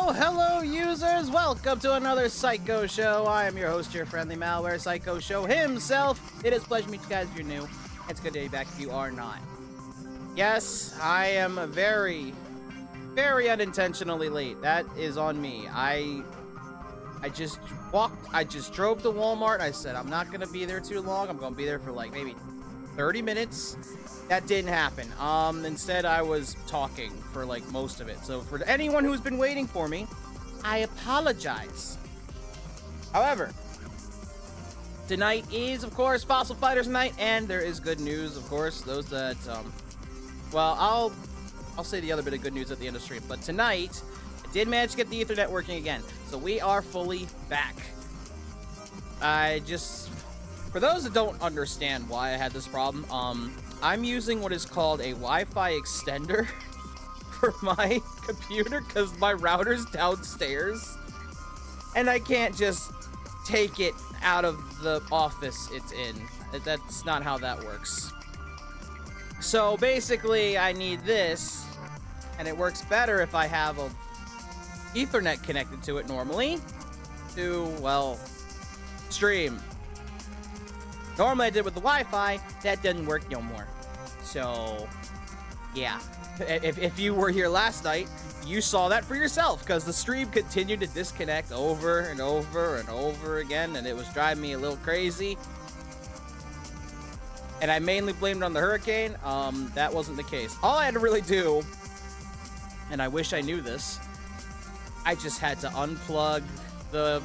Hello users, welcome to another Psycho Show. I am your host, your friendly malware Psycho Show himself. It is a pleasure to meet you guys if you're new. It's good to be back if you are not. Yes, I am very unintentionally late. That is on me. I just drove to Walmart. I said I'm not gonna be there too long. I'm gonna be there for like maybe 30 minutes. That didn't happen. Instead I was talking for like most of it. So for anyone who's been waiting for me, I apologize. However, tonight is of course Fossil Fighters night, and there is good news, of course. Those that well, I'll say the other bit of good news at the end of the stream. But tonight, I did manage to get the Ethernet working again. So we are fully back. For those that don't understand why I had this problem, I'm using what is called a Wi-Fi extender for my computer because my router's downstairs. And I can't just take it out of the office it's in. That's not how that works. So basically, I need this, and it works better if I have a Ethernet connected to it normally to, well, stream. Normally I did with the Wi-Fi, that doesn't work no more. So, yeah. If you were here last night, you saw that for yourself, because the stream continued to disconnect over and over and over again, and it was driving me a little crazy. And I mainly blamed it on the hurricane. That wasn't the case. All I had to really do, and I wish I knew this, I just had to unplug the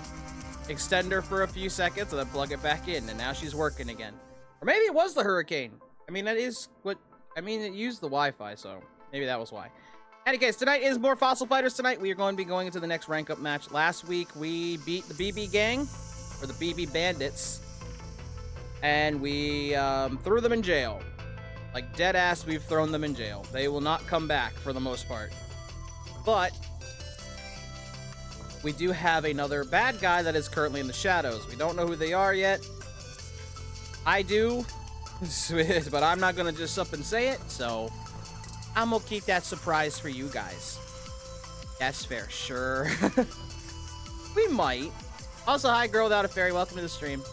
extender for a few seconds and then plug it back in, and now she's working again. Or maybe it was the hurricane. I mean, that is what... I mean, it used the Wi-Fi, so maybe that was why. In any case, tonight is more Fossil Fighters tonight. We are going to be going into the next rank-up match. Last week, we beat the BB Gang, or the BB Bandits, and we threw them in jail. Like, dead ass, we've thrown them in jail. They will not come back, for the most part. But we do have another bad guy that is currently in the shadows. We don't know who they are yet. I do, but I'm not gonna just up and say it, so I'm gonna keep that surprise for you guys. That's fair, sure. We might. Also, hi, Girl Without a Fairy, welcome to the stream.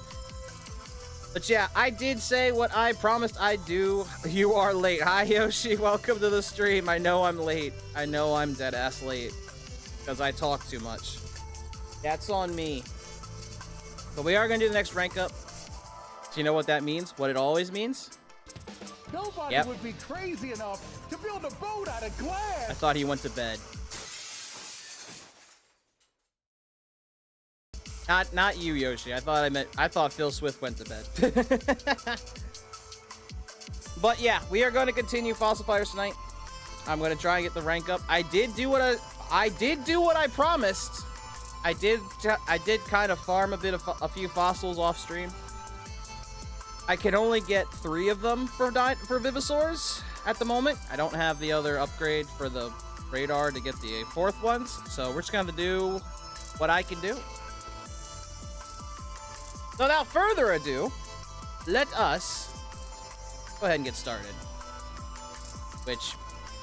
But yeah, I did say what I promised I'd do. You are late. Hi, Yoshi, welcome to the stream. I know I'm late. I know I'm dead ass late. Because I talk too much. That's on me. But we are going to do the next rank up. Do you know what that means? What it always means? Nobody would be crazy enough to build a boat out of glass. I thought he went to bed. Not you, Yoshi. I thought Phil Swift went to bed. But yeah, we are going to continue Fossil Fighters tonight. I'm going to try and get the rank up. I did do what I promised. I did kind of farm a few fossils off stream. I can only get 3 of them for Vivosaurs at the moment. I don't have the other upgrade for the radar to get the 4th ones, so we're just going to do what I can do. So without further ado, let us go ahead and get started. Which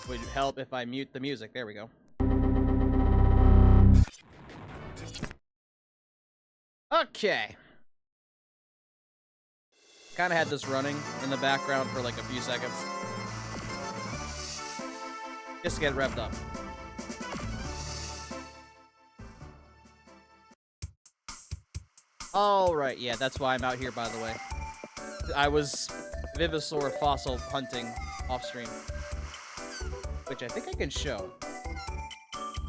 would help if I mute the music. There we go. Okay. Kind of had this running in the background for like a few seconds. Just to get it revved up. Alright, yeah, that's why I'm out here, by the way. I was Vivosaur fossil hunting off stream. Which I think I can show.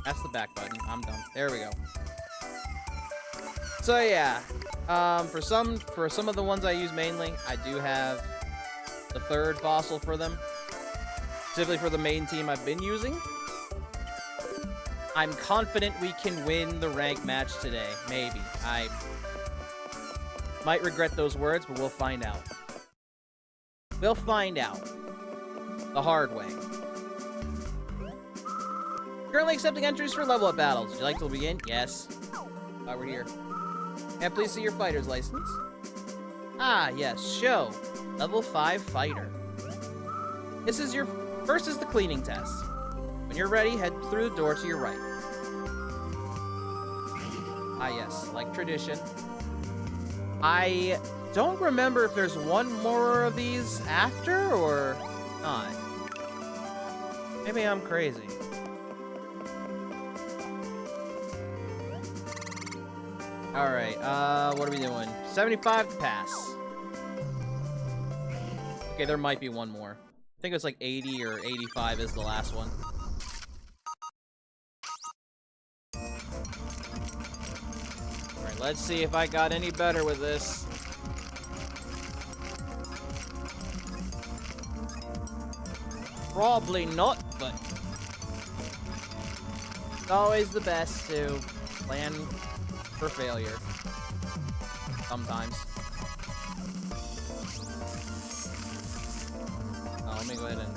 That's the back button. I'm done. There we go. So yeah, for some of the ones I use mainly, I do have the 3rd fossil for them. Specifically for the main team I've been using. I'm confident we can win the rank match today. Maybe. I might regret those words, but we'll find out. We'll find out. The hard way. Currently accepting entries for level up battles. Would you like to begin? Yes. We're here. And please see your fighter's license. Ah, yes, show. Level 5 fighter. This is your... First is the cleaning test. When you're ready, head through the door to your right. Ah, yes, like tradition. I don't remember if there's one more of these after or not. Maybe I'm crazy. Alright, what are we doing? 75 to pass. Okay, there might be one more. I think it's like 80 or 85 is the last one. Alright, let's see if I got any better with this. Probably not, but it's always the best to plan for failure. Sometimes. Oh, let me go ahead and...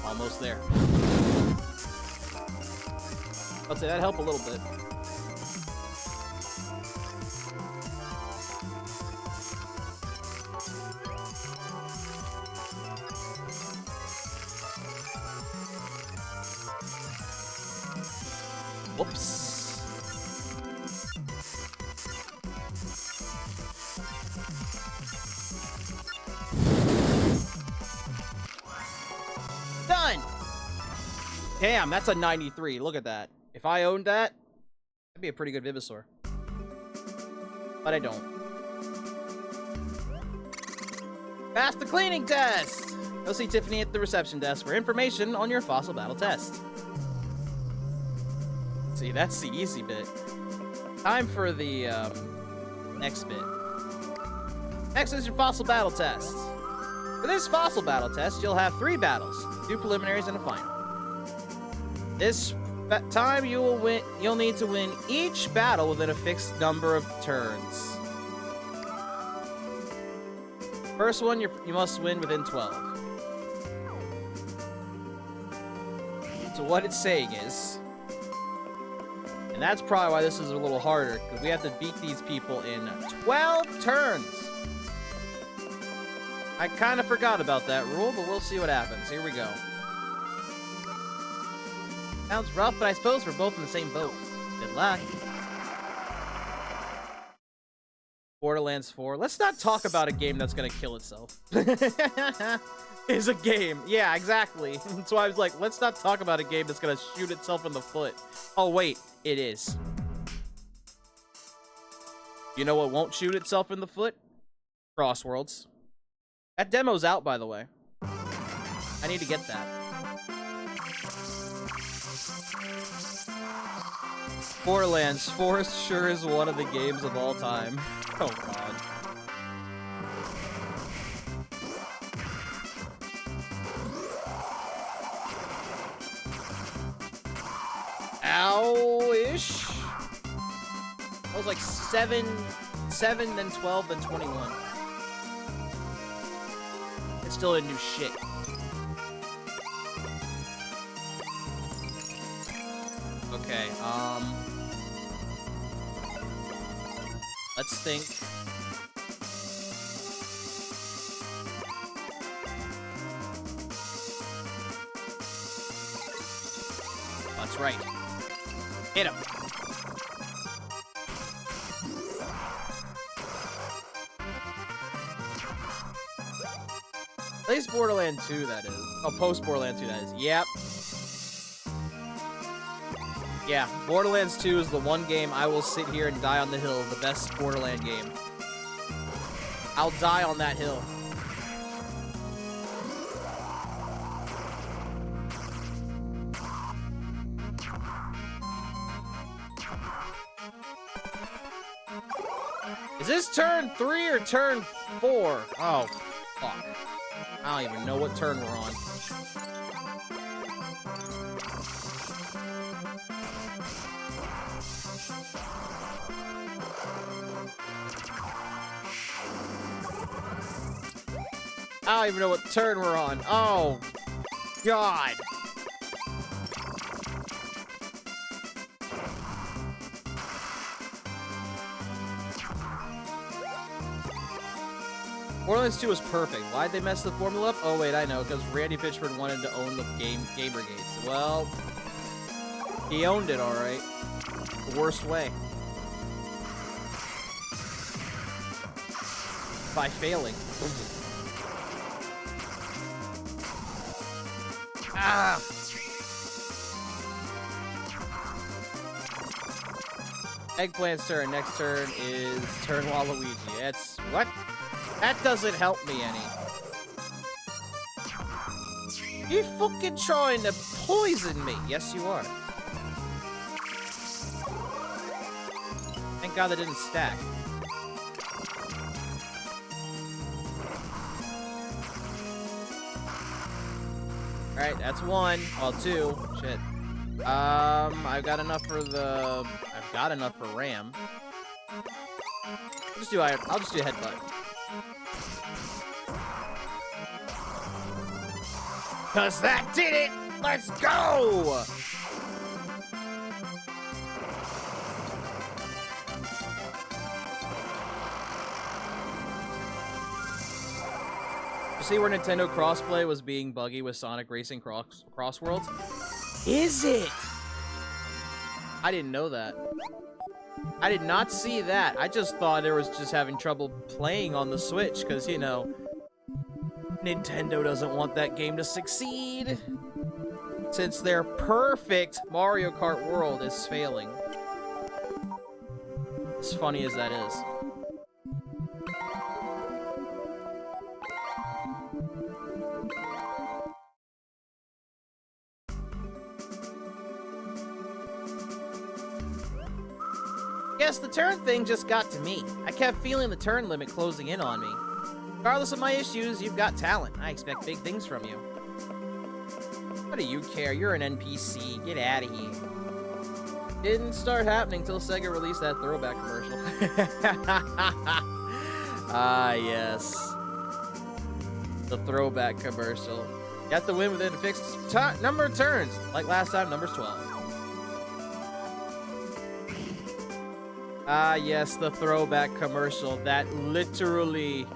Almost there. I'd say that helped a little bit. Whoops. Done! Damn, that's a 93. Look at that. If I owned that, that'd be a pretty good Vivisaur. But I don't. Pass the cleaning test! Go see Tiffany at the reception desk for information on your fossil battle test. See, that's the easy bit. Time for the, next bit. Next is your fossil battle test. For this fossil battle test, you'll have 3 battles, 2 preliminaries and a final. This time you'll need to win each battle within a fixed number of turns. First one you must win within 12. So what it's saying is, and that's probably why this is a little harder, because we have to beat these people in 12 turns. I kind of forgot about that rule, but we'll see what happens. Here we go. Sounds rough, but I suppose we're both in the same boat. Good luck. Borderlands 4. Let's not talk about a game that's gonna kill itself. Is a game. Yeah, exactly. That's why I was like, let's not talk about a game that's gonna shoot itself in the foot. Oh, wait. It is. You know what won't shoot itself in the foot? Crossworlds. That demo's out, by the way. I need to get that. Borderlands 4 sure is one of the games of all time. Oh, God. Ow-ish. That was like 7, then 12, then 21. It's still a new shit. Okay, let's think. That's right. Hit him. At least Borderlands 2, that is. Oh, post Borderlands 2, that is. Yep. Yeah, Borderlands 2 is the one game I will sit here and die on the hill, the best Borderland game. I'll die on that hill. Is this turn 3 or turn 4? Oh, fuck. I don't even know what turn we're on. I don't even know what turn we're on. Oh, God. Borderlands 2 was perfect. Why'd they mess the formula up? Oh, wait, I know. Because Randy Pitchford wanted to own the Gamer Gates. Well, he owned it, all right. The worst way. By failing. Ah! Eggplant's turn. Next turn is turn Waluigi. It's... What? That doesn't help me any. You fucking trying to poison me. Yes, you are. Thank God that didn't stack. Alright, that's one. Well, two. Shit. I've got enough for the... I've got enough for Ram. I'll just do Headbutt. Cause that did it! Let's go! You see where Nintendo crossplay was being buggy with Sonic Racing Cross Worlds? Is it? I didn't know that. I did not see that. I just thought it was just having trouble playing on the Switch, because, you know, Nintendo doesn't want that game to succeed, since their perfect Mario Kart World is failing. As funny as that is. Guess the turn thing just got to me. I kept feeling the turn limit closing in on me. Regardless of my issues, you've got talent. I expect big things from you. What do you care? You're an NPC. Get out of here. Didn't start happening till Sega released that throwback commercial. Ah, yes. The throwback commercial. Got the win within a fixed number of turns. Like last time, number's 12. Ah, yes, the throwback commercial that literally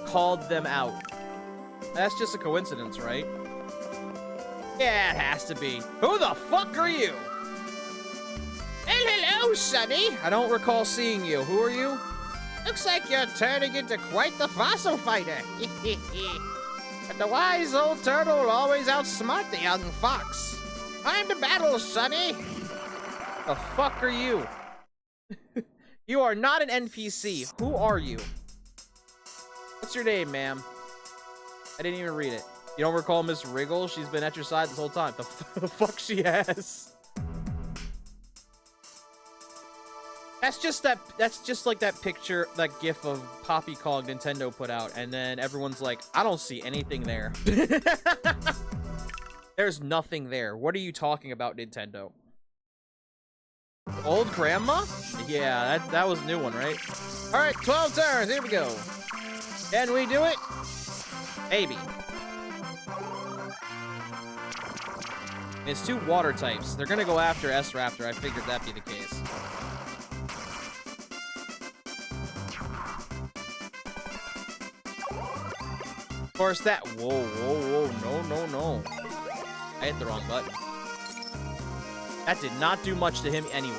called them out. That's just a coincidence, right? Yeah, it has to be. Who the fuck are you? Hello, Sonny. I don't recall seeing you. Who are you? Looks like you're turning into quite the fossil fighter. But the wise old turtle will always outsmart the young fox. Time to battle, Sonny. The fuck are you? You are not an NPC. Who are you? What's your name, ma'am? I didn't even read it. You don't recall Miss Wriggle? She's been at your side this whole time. The fuck she has. That's just like that picture, that gif of Poppy Kong Nintendo put out, and then everyone's like, I don't see anything there. There's nothing there. What are you talking about, Nintendo? Old grandma? Yeah, that was a new one, right? Alright, 12 turns, here we go. Can we do it? Maybe. It's two water types. They're gonna go after S-Raptor. I figured that'd be the case. Of course that... Whoa, no. I hit the wrong button. That did not do much to him anyway.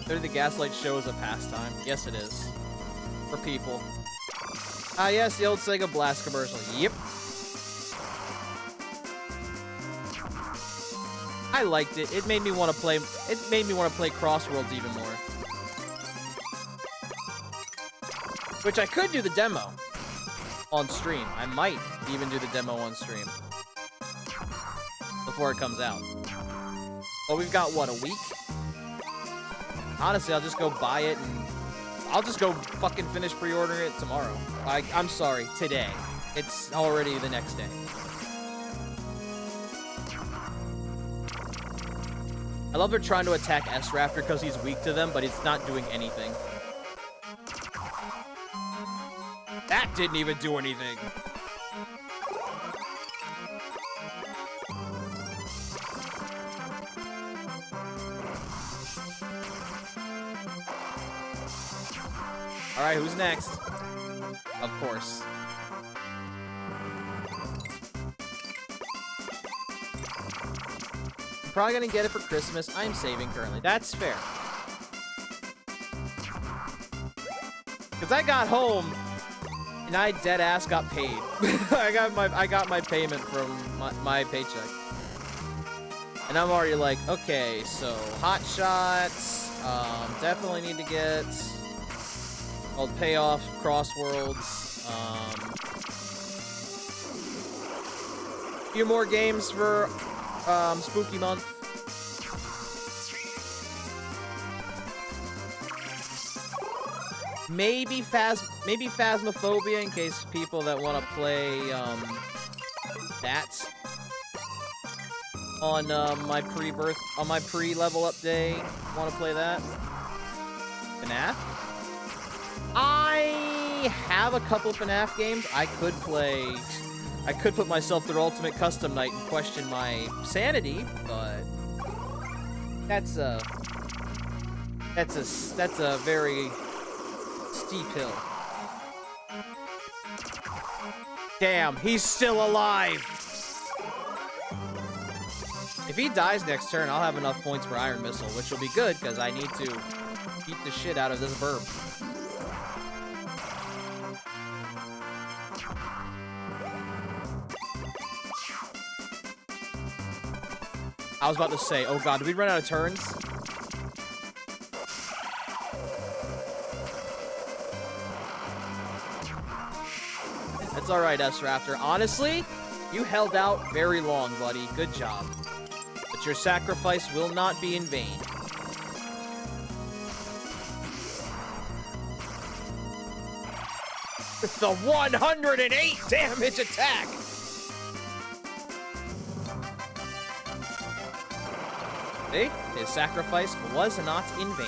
The Gaslight show is a pastime. Yes, it is. For people. Ah, yes, the old Sega Blast commercial. Yep. I liked it. It made me want to play. It made me want to play Crossworlds even more. Which I could do the demo on stream. I might even do the demo on stream before it comes out. But we've got what, a week? Honestly, I'll just go buy it and I'll just go fucking finish pre-ordering it tomorrow. I'm sorry, today. It's already the next day. I love they're trying to attack S-Raptor because he's weak to them, but it's not doing anything. didn't even do anything. Alright, who's next? Of course. I'm probably gonna get it for Christmas. I'm saving currently. That's fair. Because I got home and I dead ass got paid. I got my payment from my paycheck. And I'm already like, okay, so Hot Shots, definitely need to get called Payoff, Crossworlds, a few more games for Spooky Month. Maybe Phasmophobia in case people that want to play that on my pre-level up day want to play that. FNAF? I have a couple FNAF games. I could put myself through Ultimate Custom Night and question my sanity, but that's a very steep hill. Damn, he's still alive. If he dies next turn, I'll have enough points for Iron Missile, which will be good because I need to beat the shit out of this burb. I was about to say, oh god, did we run out of turns? That's alright, S-Raptor. Honestly, you held out very long, buddy. Good job. But your sacrifice will not be in vain. The 108 damage attack! See? His sacrifice was not in vain.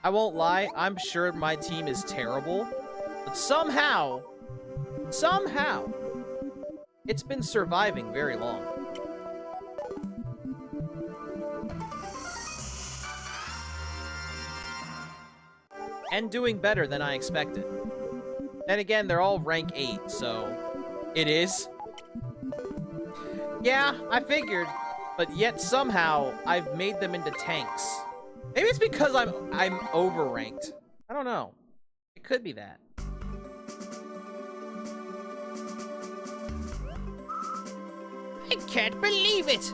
I won't lie, I'm sure my team is terrible, but somehow, it's been surviving very long. And doing better than I expected. Then again, they're all rank 8, so it is. Yeah, I figured, but yet somehow I've made them into tanks. Maybe it's because I'm overranked. I don't know. It could be that. I can't believe it!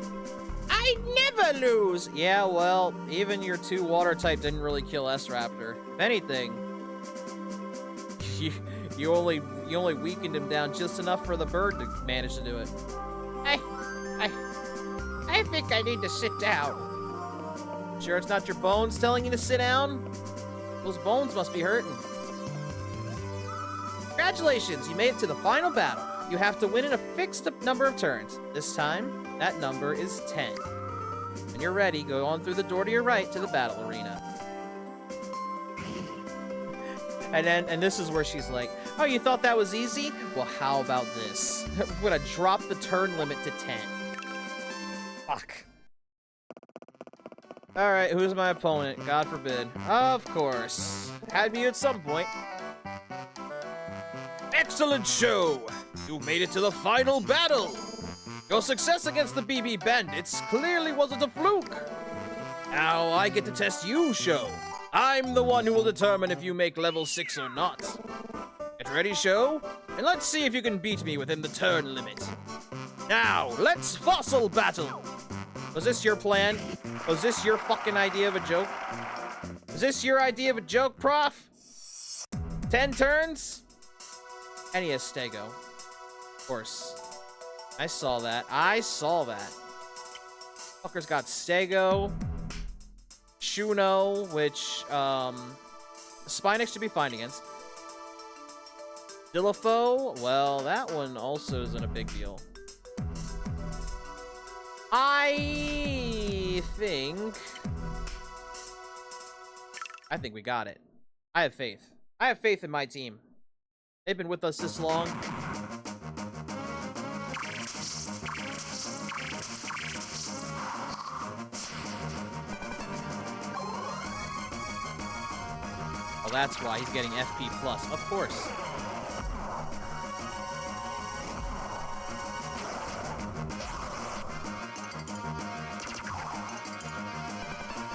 I never lose! Yeah, well, even your 2 water type didn't really kill S-Raptor. If anything, you only weakened him down just enough for the bird to manage to do it. I think I need to sit down. Sure it's not your bones telling you to sit down? Those bones must be hurting. Congratulations, you made it to the final battle. You have to win in a fixed number of turns. This time, that number is 10. When you're ready, go on through the door to your right to the battle arena. And this is where she's like, oh, you thought that was easy? Well, how about this? I'm gonna drop the turn limit to 10. Fuck. Alright, who's my opponent? God forbid. Of course. Had me at some point. Excellent show! You made it to the final battle! Your success against the BB Bandits clearly wasn't a fluke! Now I get to test you, Show. I'm the one who will determine if you make level 6 or not. Get ready, Show, and let's see if you can beat me within the turn limit. Now, let's fossil battle! Was this your plan? Was this your fucking idea of a joke? Is this your idea of a joke, Prof? 10 turns? And he has Stego. Of course. I saw that. Fucker's got Stego. Shuno, which, Spinax should be fine against. Dillifoe, well, that one also isn't a big deal. I think we got it. I have faith. I have faith in my team. They've been with us this long. Oh, that's why he's getting FP+. Of course.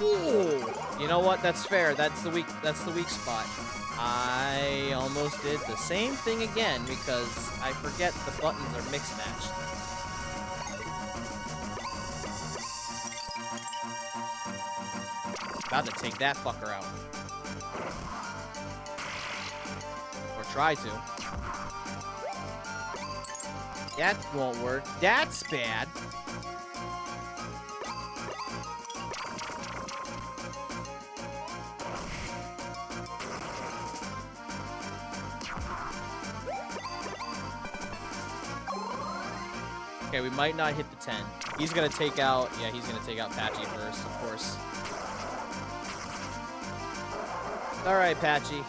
Ooh. You know what? That's fair. That's the weak spot. I almost did the same thing again because I forget the buttons are mix matched. About to take that fucker out. Or try to. That won't work. That's bad. Okay, we might not hit the 10. He's gonna take out, yeah, he's gonna take out Patchy first, of course. Alright, Patchy.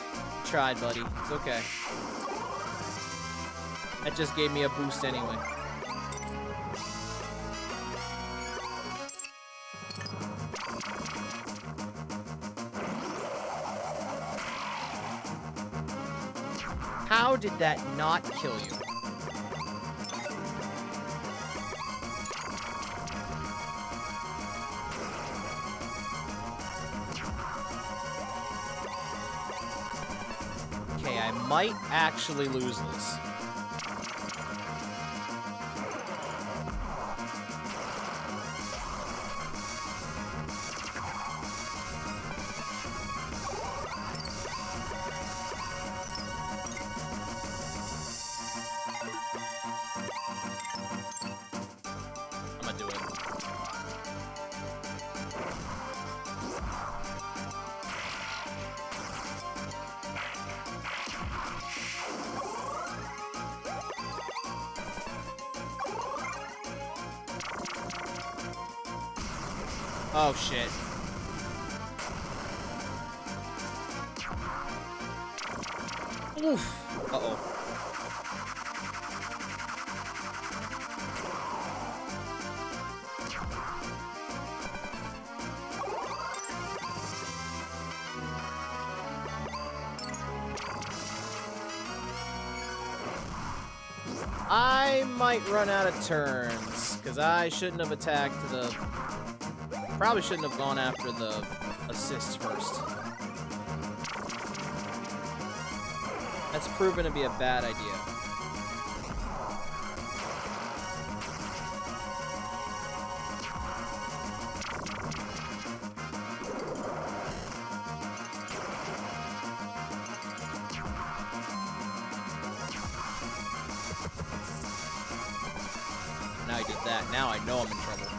Tried, buddy. It's okay. That just gave me a boost anyway. How did that not kill you? Okay, I might actually lose this. I'm gonna do it. Oh, shit. Oof. Uh-oh. I might run out of turns, because I shouldn't have attacked the... Probably shouldn't have gone after the assists first. That's proven to be a bad idea. Now he did that. Now I know I'm in trouble.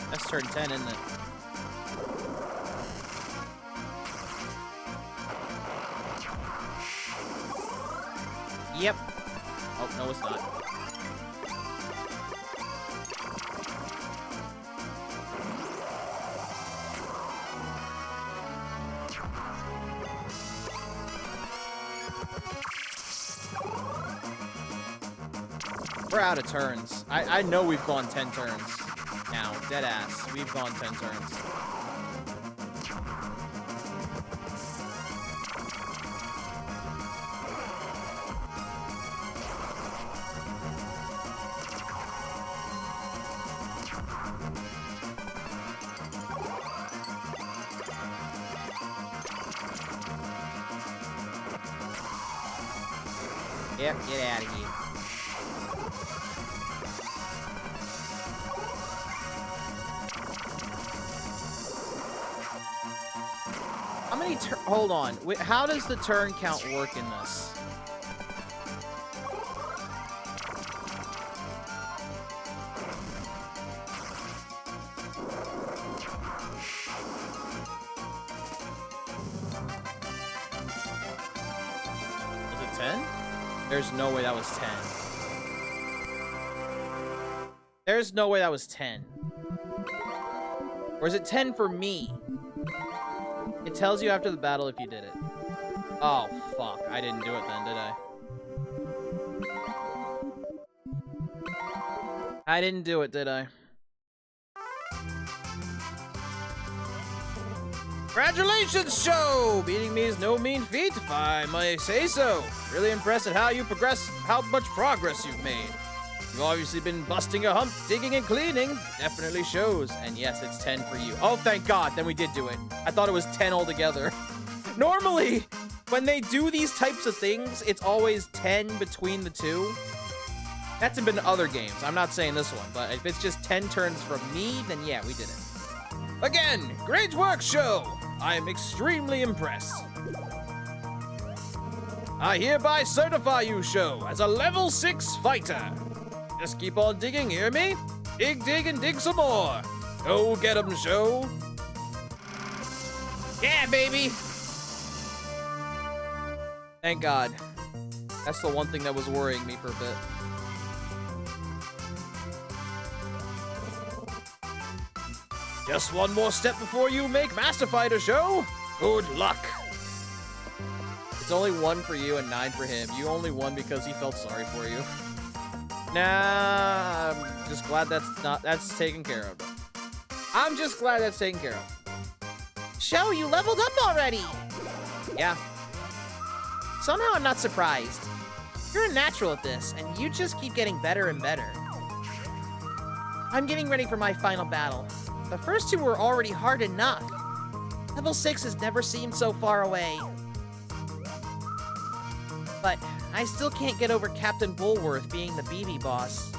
That's turn 10, isn't it? Yep. Oh, no, it's not. We're out of turns. I know we've gone 10 turns now. Dead ass. We've gone 10 turns. Yep, get out of here. many hold on. Wait, how does the turn count work in this? Was it 10? There's no way that was 10. There's no way that was 10. Or is it 10 for me? It tells you after the battle if you did it. Oh, fuck. I didn't do it then, did I? I didn't do it, did I? Congratulations, show! Beating me is no mean feat, if I may say so. Really impressed at how much progress you've made. You've obviously been busting a hump, digging and cleaning. Definitely shows. And yes, it's 10 for you. Oh, thank God. Then we did do it. I thought it was 10 altogether. Normally, when they do these types of things, it's always 10 between the two. That's been other games. I'm not saying this one, but if it's just 10 turns from me, then yeah, we did it. Again, great work, show. I am extremely impressed. I hereby certify you, show, as a level 6 fighter. Just keep on digging, hear me? Dig, and dig some more. Go get 'em, show. Yeah, baby. Thank God. That's the one thing that was worrying me for a bit. Just one more step before you make Master Fighter, show. Good luck. It's only 1 for you and 9 for him. You only won because he felt sorry for you. Nah, I'm just glad that's taken care of. I'm just glad that's taken care of. Show, you leveled up already! Yeah. Somehow I'm not surprised. You're a natural at this, and you just keep getting better and better. I'm getting ready for my final battle. The first 2 were already hard enough. Level 6 has never seemed so far away. But I still can't get over Captain Bullworth being the BB boss.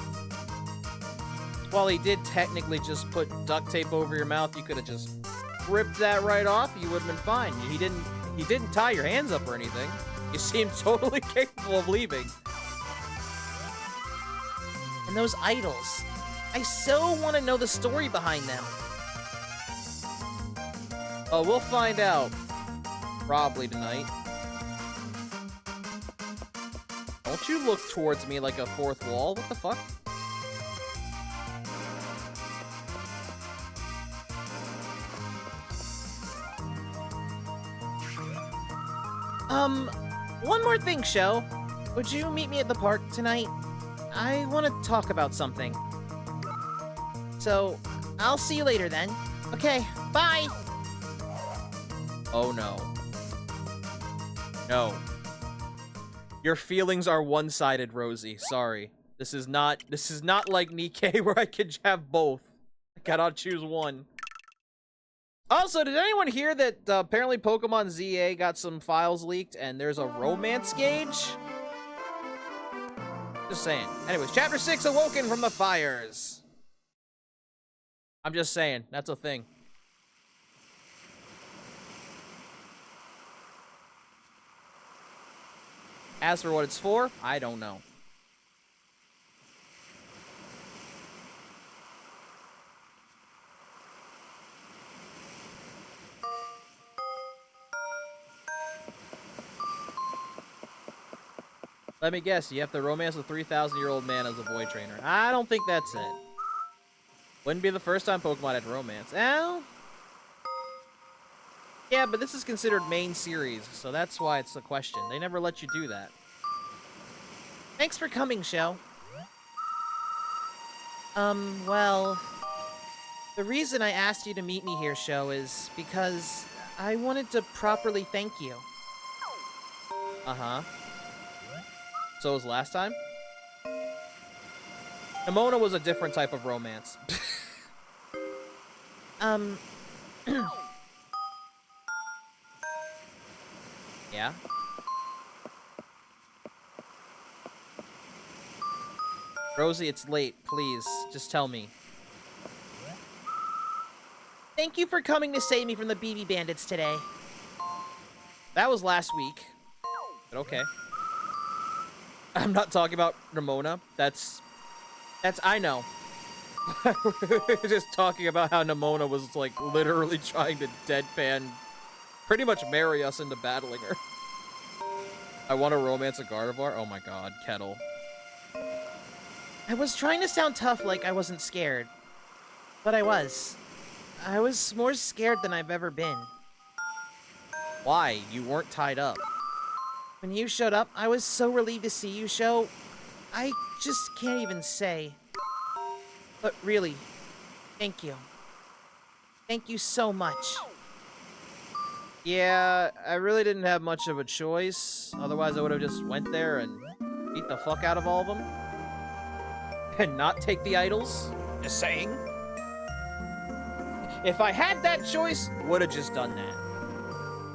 While he did technically just put duct tape over your mouth, you could have just ripped that right off. You would have been fine. He didn't tie your hands up or anything. You seemed totally capable of leaving. And those idols. I so want to know the story behind them. Oh, we'll find out. Probably tonight. Don't you look towards me like a fourth wall? What the fuck? One more thing, Sho. Would you meet me at the park tonight? I want to talk about something. So, I'll see you later then. Okay, bye! Oh no. No. Your feelings are one-sided, Rosie. Sorry. This is not like Nikke where I could have both. I cannot choose one. Also, did anyone hear that apparently Pokemon ZA got some files leaked and there's a romance gauge? Just saying. Anyways, Chapter 6, Awoken from the Fires. I'm just saying, that's a thing. As for what it's for, I don't know. Let me guess, you have to romance a 3,000-year-old man as a boy trainer. I don't think that's it. Wouldn't be the first time Pokemon had romance. Well, yeah, but this is considered main series, so that's why it's a question. They never let you do that. Thanks for coming, Sho. Well, the reason I asked you to meet me here, Sho, is because I wanted to properly thank you. Uh-huh. So was last time? Nimona was a different type of romance. Yeah? Rosie, it's late. Please, just tell me. Thank you for coming to save me from the BB Bandits today. That was last week. But okay. I'm not talking about Nimona. That's I know. Just talking about how Nimona was like literally trying to deadpan, pretty much marry us into battling her. I want to romance a Gardevoir. Oh my god, Kettle. I was trying to sound tough like I wasn't scared. But I was. I was more scared than I've ever been. Why? You weren't tied up. When you showed up, I was so relieved to see you, Sho. I just can't even say. But really, thank you. Thank you so much. Yeah, I really didn't have much of a choice. Otherwise, I would have just went there and beat the fuck out of all of them. And not take the idols. Just saying. If I had that choice, would have just done that.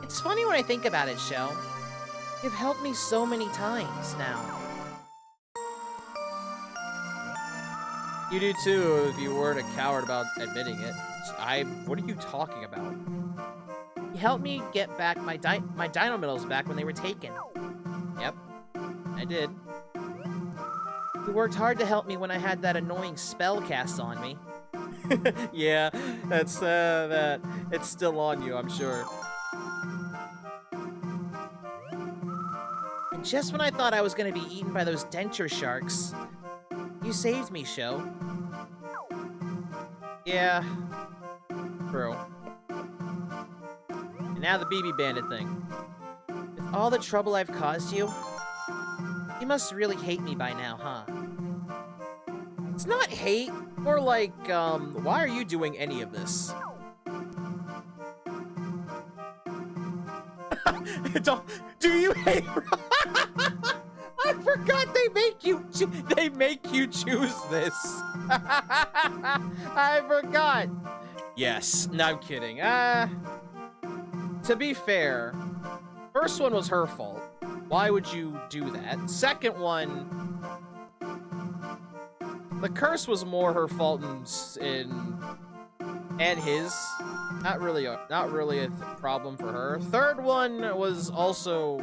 It's funny when I think about it, Sho. You've helped me so many times now. You do too, if you weren't a coward about admitting it. What are you talking about? You helped me get back my Dino Medals back when they were taken. Yep, I did. You worked hard to help me when I had that annoying spell cast on me. Yeah, that's, it's still on you, I'm sure. And just when I thought I was gonna be eaten by those denture sharks, you saved me, Sho. Yeah, true. And now the BB Bandit thing. With all the trouble I've caused you, you must really hate me by now, huh? It's not hate, more like, why are you doing any of this? Do you hate? I forgot they make you choose this. I forgot. Yes, no, I'm kidding. To be fair, first one was her fault. Why would you do that? Second one, the curse was more her fault and his. Not really a problem for her. Third one was also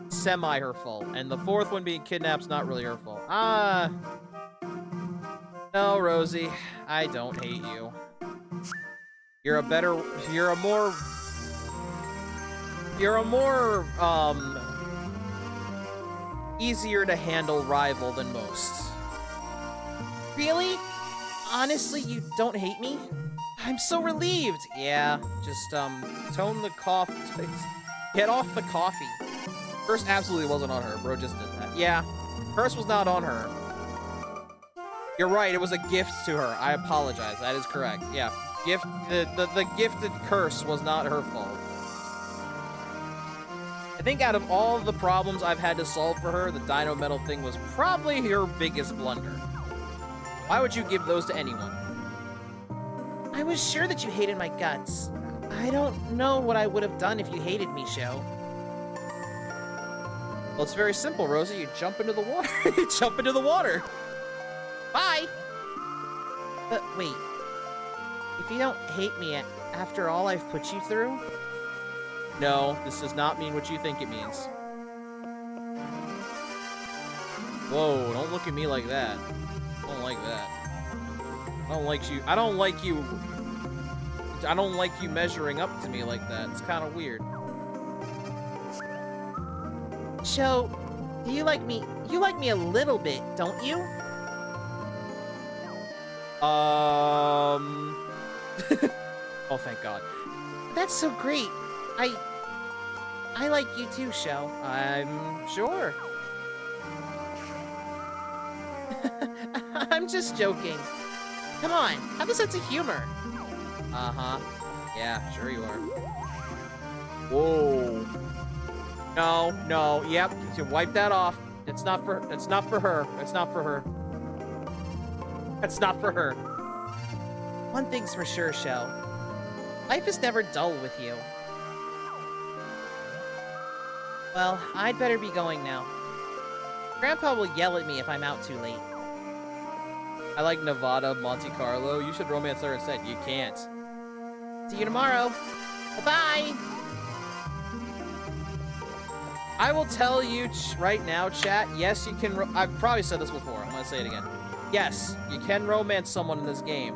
semi her fault, and the fourth one being kidnapped's not really her fault. No, Rosie, I don't hate you. You're a more easier to handle rival than most. Really? Honestly, you don't hate me? I'm so relieved. Yeah, just tone the cough. Get off the coffee. Curse absolutely wasn't on her. Bro just did that. Yeah, curse was not on her. You're right. It was a gift to her. I apologize. That is correct. Yeah, the gifted curse was not her fault. I think out of all the problems I've had to solve for her, the Dino Medal thing was probably her biggest blunder. Why would you give those to anyone? I was sure that you hated my guts. I don't know what I would have done if you hated me, Sho. Well, it's very simple, Rosie. You jump into the water. You jump into the water. Bye! But wait. If you don't hate me after all I've put you through? No, this does not mean what you think it means. Whoa, don't look at me like that. I don't like that. I don't like you measuring up to me like that. It's kind of weird. Sho, do you like me? You like me a little bit, don't you? Oh, thank God. That's so great. I like you too, Sho. I'm sure. I'm just joking. Come on, have a sense of humor. Uh-huh. Yeah, sure you are. Whoa. No, yep. You wipe that off. It's not for her. It's not for her. It's not for her. One thing's for sure, Sho. Life is never dull with you. Well, I'd better be going now. Grandpa will yell at me if I'm out too late. I like Nevada, Monte Carlo. You should romance her instead. You can't. See you tomorrow. Bye-bye. I will tell you right now, chat, yes, you can... I've probably said this before. I'm going to say it again. Yes, you can romance someone in this game.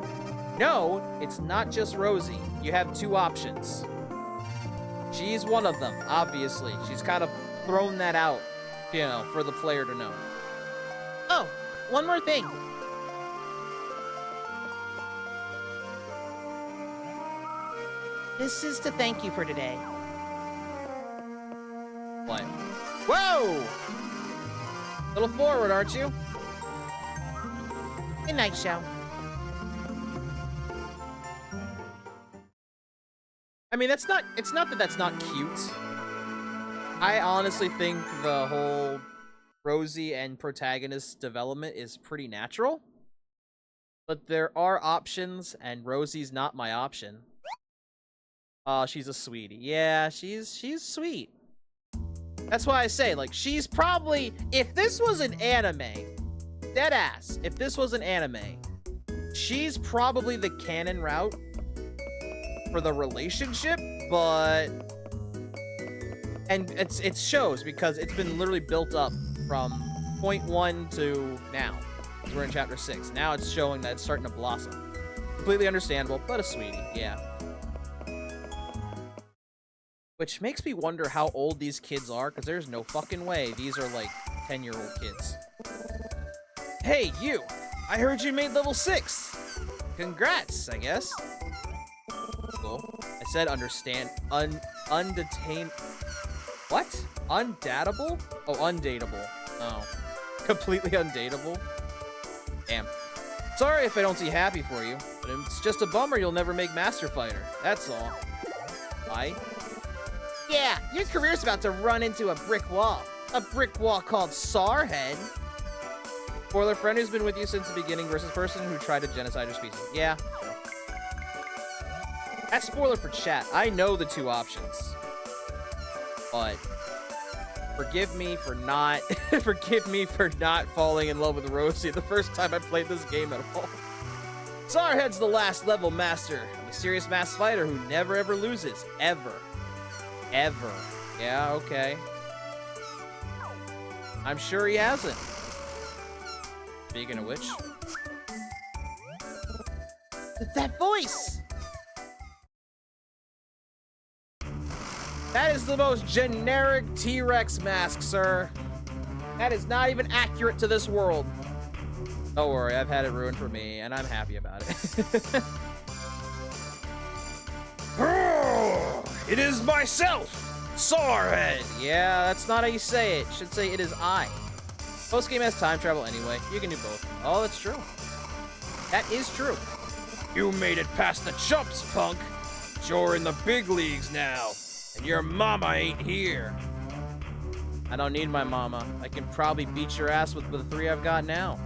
No, it's not just Rosie. You have two options. She's one of them, obviously. She's kind of thrown that out, you know, for the player to know. Oh, one more thing. This is to thank you for today. What? Whoa! Little forward, aren't you? Good night, show. I mean, it's not that that's not cute. I honestly think the whole Rosie and protagonist development is pretty natural. But there are options, and Rosie's not my option. Oh, she's a sweetie. Yeah, she's sweet. That's why I say, like, she's probably... If this was an anime, dead ass, if this was an anime, she's probably the canon route for the relationship, but... And it shows, because it's been literally built up from point 1 to now. We're in chapter 6. Now it's showing that it's starting to blossom. Completely understandable, but a sweetie, yeah. Which makes me wonder how old these kids are, because there's no fucking way these are, like, 10-year-old kids. Hey, you! I heard you made level 6! Congrats, I guess. Cool. I said understand. Undetain... What? Undateable? Oh, undateable. Oh. Completely undateable? Damn. Sorry if I don't see happy for you, but it's just a bummer you'll never make Master Fighter. That's all. Bye. Yeah, your career's about to run into a brick wall. A brick wall called Sarhead. Spoiler, friend who's been with you since the beginning versus person who tried to genocide your species. Yeah. That's spoiler for chat. I know the two options. But forgive me for not falling in love with Rosie the first time I played this game at all. Sarhead's the last level master, a mysterious masked fighter who never ever loses. Ever. Ever. Yeah, okay. I'm sure he hasn't. Speaking of which. That voice! That is the most generic T-Rex mask, sir. That is not even accurate to this world. Don't worry, I've had it ruined for me, and I'm happy about it. It is myself! Sarhead! Yeah, that's not how you say it. Should say it is I. Post-game has time travel anyway. You can do both. Oh, that's true. That is true. You made it past the chumps, punk. You're in the big leagues now, and your mama ain't here. I don't need my mama. I can probably beat your ass with the 3 I've got now.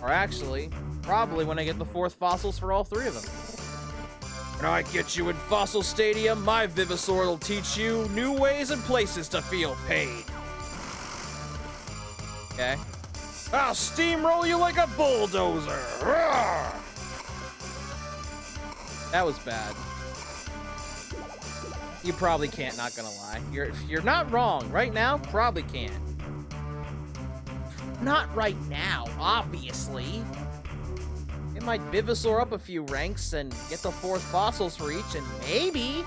Or actually, probably when I get the 4th fossils for all 3 of them. When I get you in Fossil Stadium, my Vivisword will teach you new ways and places to feel pain. Okay. I'll steamroll you like a bulldozer. Roar! That was bad. You probably can't, not gonna lie. You're not wrong. Right now, probably can't. Not right now, obviously. It might Vivisword up a few ranks and get the 4th fossils for each, and maybe...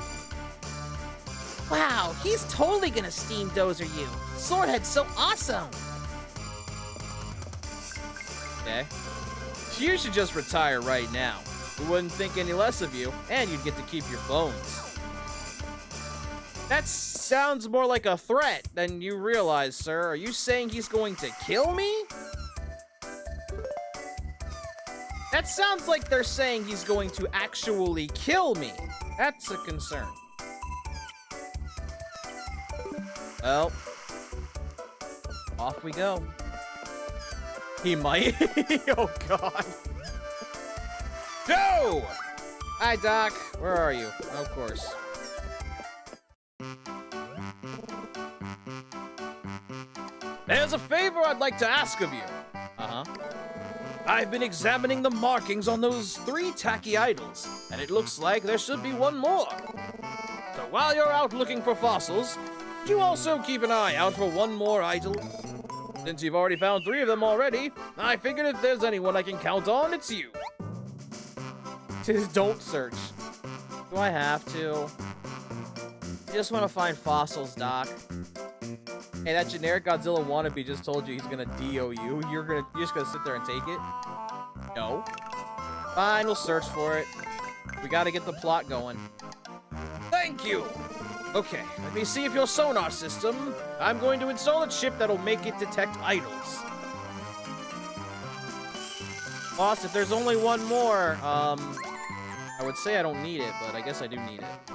Wow, he's totally gonna steam dozer you. Swordhead's so awesome. Okay. You should just retire right now. We wouldn't think any less of you, and you'd get to keep your bones. That sounds more like a threat than you realize, sir. Are you saying he's going to kill me? That sounds like they're saying he's going to actually kill me. That's a concern. Well, off we go. He might. Oh, God. Go! Hi, Doc. Where are you? Of course. There's a favor I'd like to ask of you. Uh-huh. I've been examining the markings on those 3 tacky idols, and it looks like there should be one more. So while you're out looking for fossils, Could you also keep an eye out for one more idol? Since you've already found 3 of them already, I figured if there's anyone I can count on, it's you. Just don't search. Do I have to? I just want to find fossils, Doc. Hey, that generic Godzilla wannabe just told you he's gonna DO you. You're just gonna sit there and take it? No. Fine, we'll search for it. We gotta get the plot going. Thank you! Okay, let me see if your sonar system... I'm going to install a chip that'll make it detect idols. Boss, if there's only one more, I would say I don't need it, but I guess I do need it.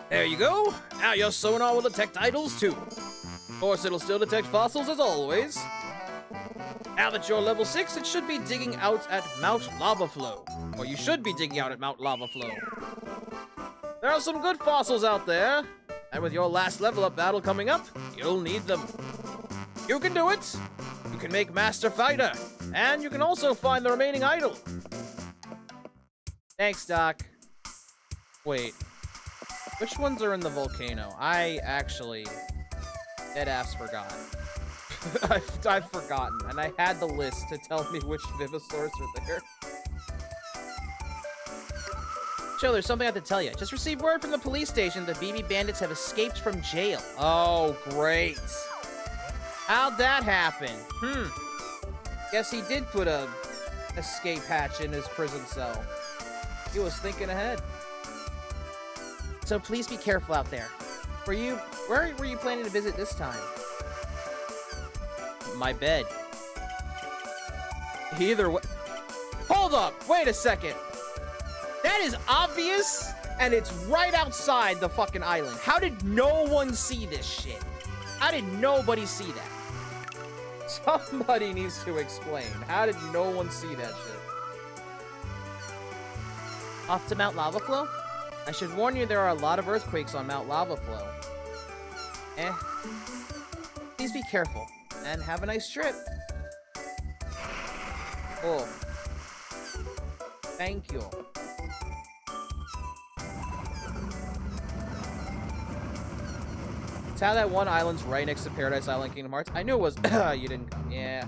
There you go! Now your sonar will detect idols too. Of course, it'll still detect fossils as always. Now that you're level 6, it should be digging out at Mount Lava Flow. Or you should be digging out at Mount Lava Flow. There are some good fossils out there, and with your last level up battle coming up, you'll need them. You can do it! You can make Master Fighter, and you can also find the remaining idol. Thanks, Doc. Wait. Which ones are in the volcano? I actually deadass forgot. I've forgotten, and I had the list to tell me which Vivosaurs are there. Joe, there's something I have to tell you. Just received word from the police station that BB bandits have escaped from jail. Oh, great. How'd that happen? Guess he did put a escape hatch in his prison cell. He was thinking ahead. So please be careful out there. Where were you planning to visit this time? My bed. Either way. Hold up! Wait a second! That is obvious, and it's right outside the fucking island. How did no one see this shit? How did nobody see that? Somebody needs to explain. How did no one see that shit? Off to Mount Lava Flow? I should warn you, there are a lot of earthquakes on Mount Lava Flow. Please be careful, and have a nice trip. Oh. Thank you. It's how that one island's right next to Paradise Island Kingdom Hearts. I knew it was. You didn't come. Yeah.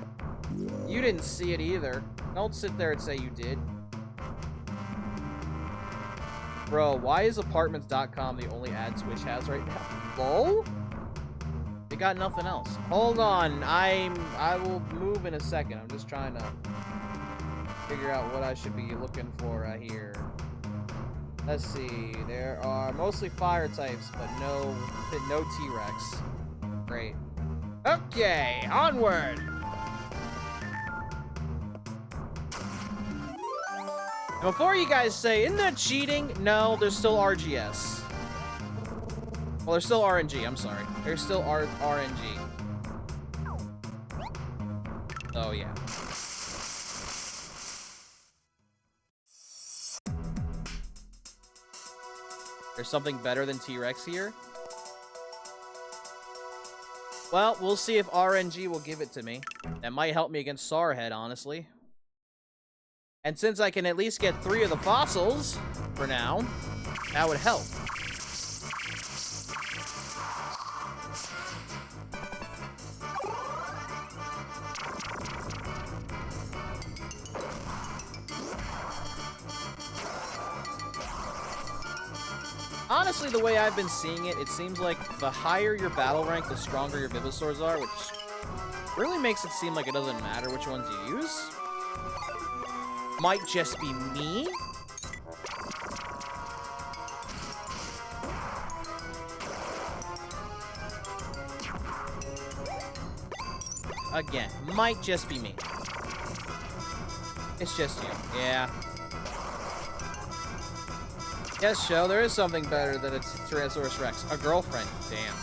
You didn't see it either. Don't sit there and say you did. Bro, why is apartments.com the only ad Switch has right now? Lol? They got nothing else. Hold on. I will move in a second. I'm just trying to figure out what I should be looking for here. Let's see. There are mostly fire types, but no T-Rex. Great. Okay, onward. And before you guys say, isn't that cheating? No, there's still RGS. Well, there's still RNG. I'm sorry. There's still RNG. Oh yeah. There's something better than T-Rex here? Well, we'll see if RNG will give it to me. That might help me against Sourhead, honestly. And since I can at least get 3 of the fossils, for now, that would help. Honestly, the way I've been seeing it, it seems like the higher your battle rank, the stronger your Vivosaurs are, which really makes it seem like it doesn't matter which ones you use. Might just be me. Again, might just be me. It's just you. Yeah. Yes, Show, there is something better than a Tyrannosaurus Rex. A girlfriend. Damn.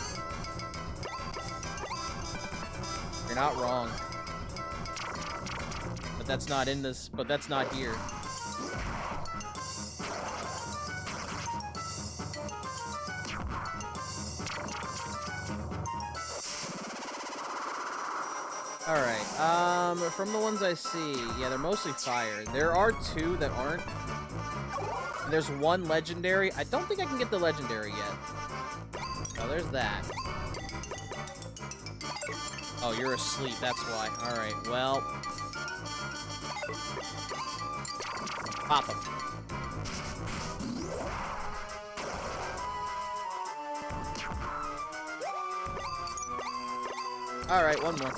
You're not wrong. But that's not in this, but that's not here. Alright, from the ones I see, yeah, they're mostly fire. There are 2 that aren't. There's 1 legendary. I don't think I can get the legendary yet. So there's that. Oh, you're asleep, that's why. Alright, well. Pop him. Alright, one more.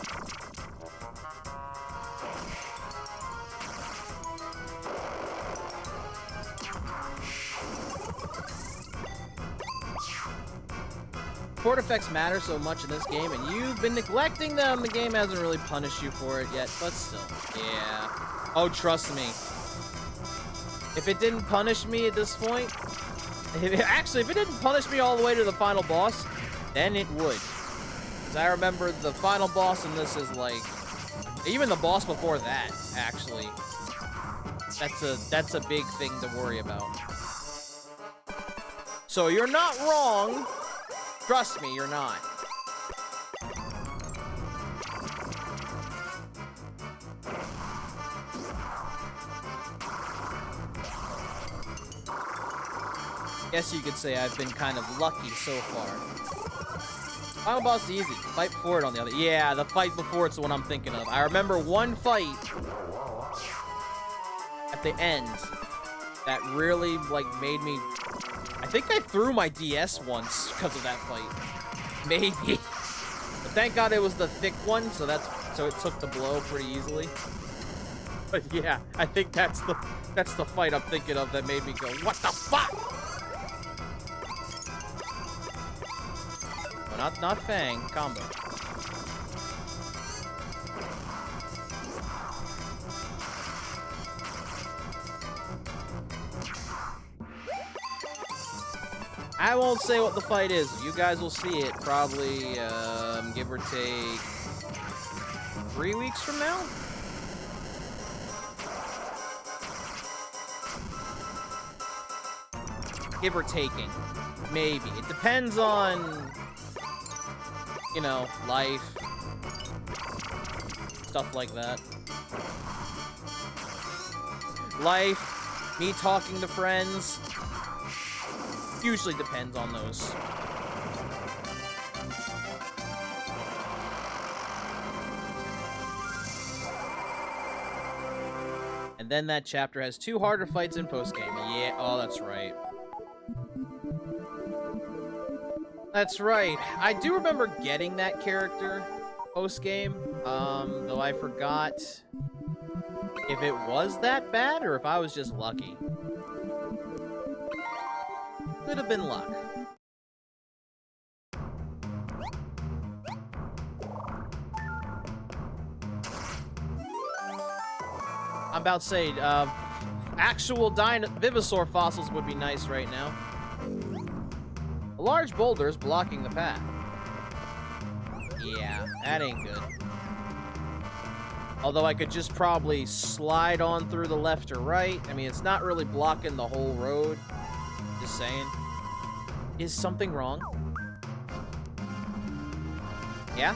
Sport effects matter so much in this game, and you've been neglecting them. The game hasn't really punished you for it yet, but still. Yeah. Oh, trust me. If it didn't punish me at this point, actually, if it didn't punish me all the way to the final boss, then it would. Because I remember the final boss in this is like, even the boss before that, actually. That's a big thing to worry about. So you're not wrong. Trust me, you're not. Guess you could say I've been kind of lucky so far. Final boss is easy. Fight before it on the other. Yeah, the fight before it's the one I'm thinking of. I remember one fight at the end that really, like, made me... I think I threw my DS once because of that fight. Maybe. But thank God it was the thick one, so it took the blow pretty easily. But yeah, I think that's the fight I'm thinking of that made me go, what the fuck? But not Fang, combo. I won't say what the fight is. You guys will see it probably, give or take 3 weeks from now? Give or taking. Maybe. It depends on, you know, life. Stuff like that. Life, me talking to friends. Usually depends on those. And then that chapter has 2 harder fights in post-game. Yeah, oh, that's right. That's right. I do remember getting that character post-game, though I forgot if it was that bad or if I was just lucky. Could have been luck. I'm about to say, actual Vivisaur fossils would be nice right now. A large boulder is blocking the path. Yeah, that ain't good. Although I could just probably slide on through the left or right. I mean, it's not really blocking the whole road. Just saying. Is something wrong? Yeah?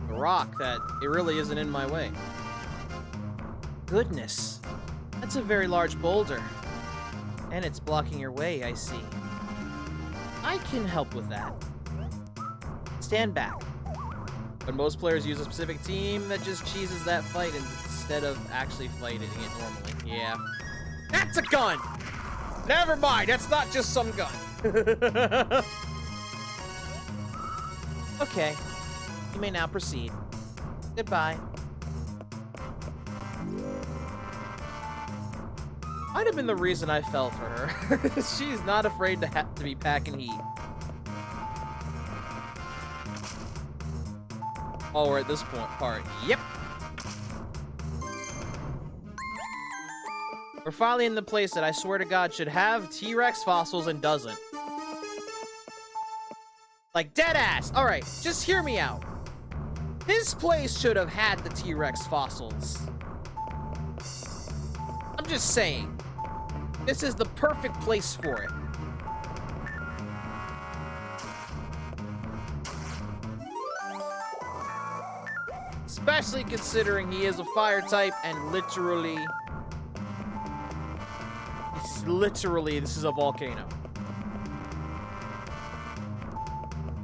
The rock that it really isn't in my way. Goodness. That's a very large boulder. And it's blocking your way, I see. I can help with that. Stand back. But most players use a specific team that just cheeses that fight instead of actually fighting it normally. Yeah. That's a gun! Never mind, that's not just some gun. Okay. You may now proceed. Goodbye. Might have been the reason I fell for her. She's not afraid to be packing heat. Oh, we're at this part. Yep. We're finally in the place that I swear to God should have T-Rex fossils and doesn't. Like, dead ass. All right, just hear me out. This place should have had the T-Rex fossils. I'm just saying. This is the perfect place for it. Especially considering he is a fire type and literally... This is a volcano.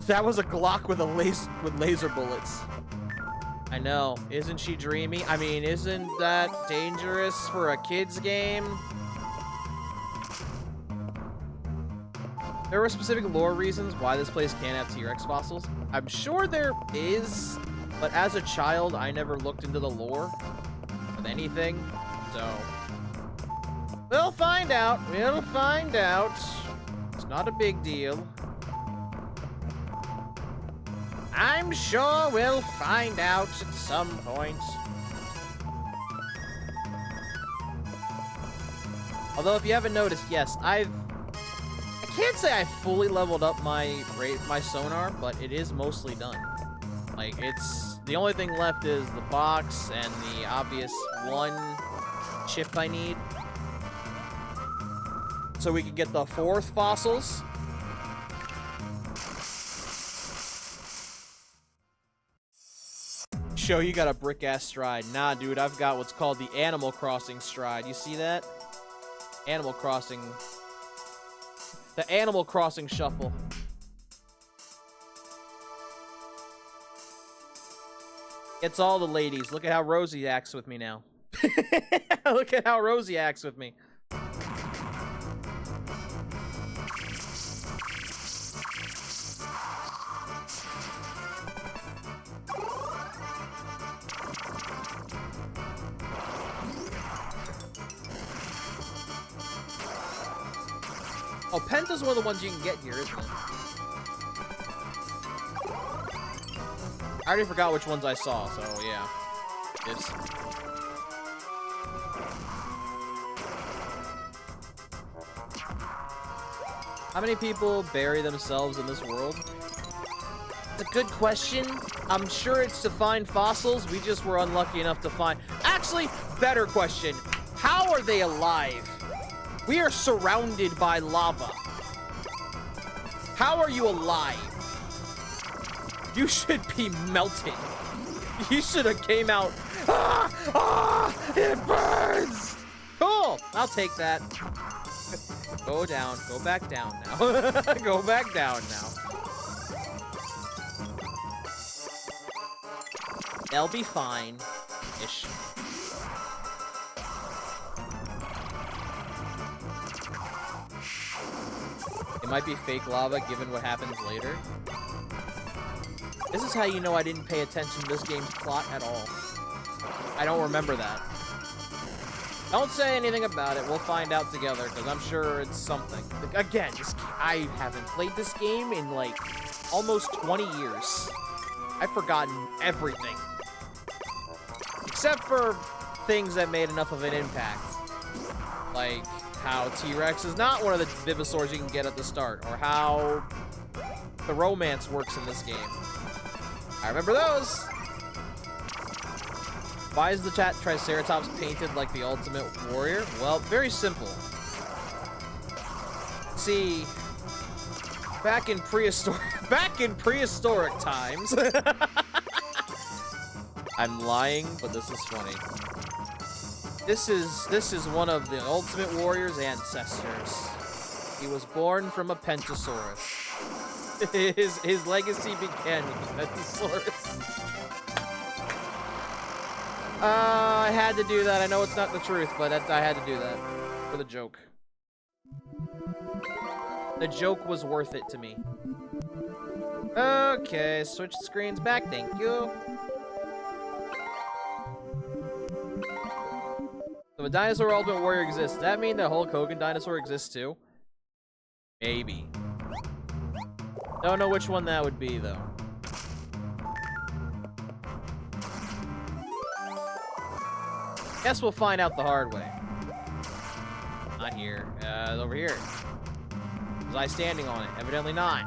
That was a Glock with laser bullets. I know. Isn't she dreamy? I mean, isn't that dangerous for a kid's game? There were specific lore reasons why this place can't have T-Rex fossils. I'm sure there is, but as a child, I never looked into the lore of anything, so... We'll find out. We'll find out. It's not a big deal. I'm sure we'll find out at some point. Although, if you haven't noticed, yes, I can't say I fully leveled up my sonar, but it is mostly done. Like, it's... The only thing left is the box and the obvious one chip I need. So we can get the 4th fossils. Show you got a brick-ass stride. Nah, dude, I've got what's called the Animal Crossing stride. You see that? Animal Crossing... The Animal Crossing shuffle. It's all the ladies. Look at how Rosie acts with me now. Look at how Rosie acts with me. Oh, Penta's one of the ones you can get here, isn't it? I already forgot which ones I saw, so yeah. It's... How many people bury themselves in this world? It's a good question. I'm sure it's to find fossils. We just were unlucky enough to find... Actually, better question. How are they alive? We are surrounded by lava. How are you alive? You should be melting. You should have came out. Ah! Ah! It burns! Cool! I'll take that. Go down. Go back down now. Go back down now. They'll be fine. Ish. It might be fake lava given what happens later. This is how you know I didn't pay attention to this game's plot at all. I don't remember that. Don't say anything about it. We'll find out together, because I'm sure it's something. Again, I haven't played this game in, like, almost 20 years. I've forgotten everything. Except for things that made enough of an impact. Like... how T-Rex is not one of the Vivosaurs you can get at the start, or how the romance works in this game. I remember those! Why is the Triceratops painted like the Ultimate Warrior? Well, very simple. See, back in prehistoric times... I'm lying, but this is funny. This is one of the Ultimate Warrior's ancestors. He was born from a Pentosaurus. His legacy began with the Pentosaurus. I had to do that. I know it's not the truth, but I had to do that for the joke. The joke was worth it to me. Okay, switch screens back. Thank you. So a Dinosaur Ultimate Warrior exists. Does that mean that Hulk Hogan dinosaur exists too? Maybe. Don't know which one that would be, though. Guess we'll find out the hard way. Not here. Over here. Was I standing on it? Evidently not.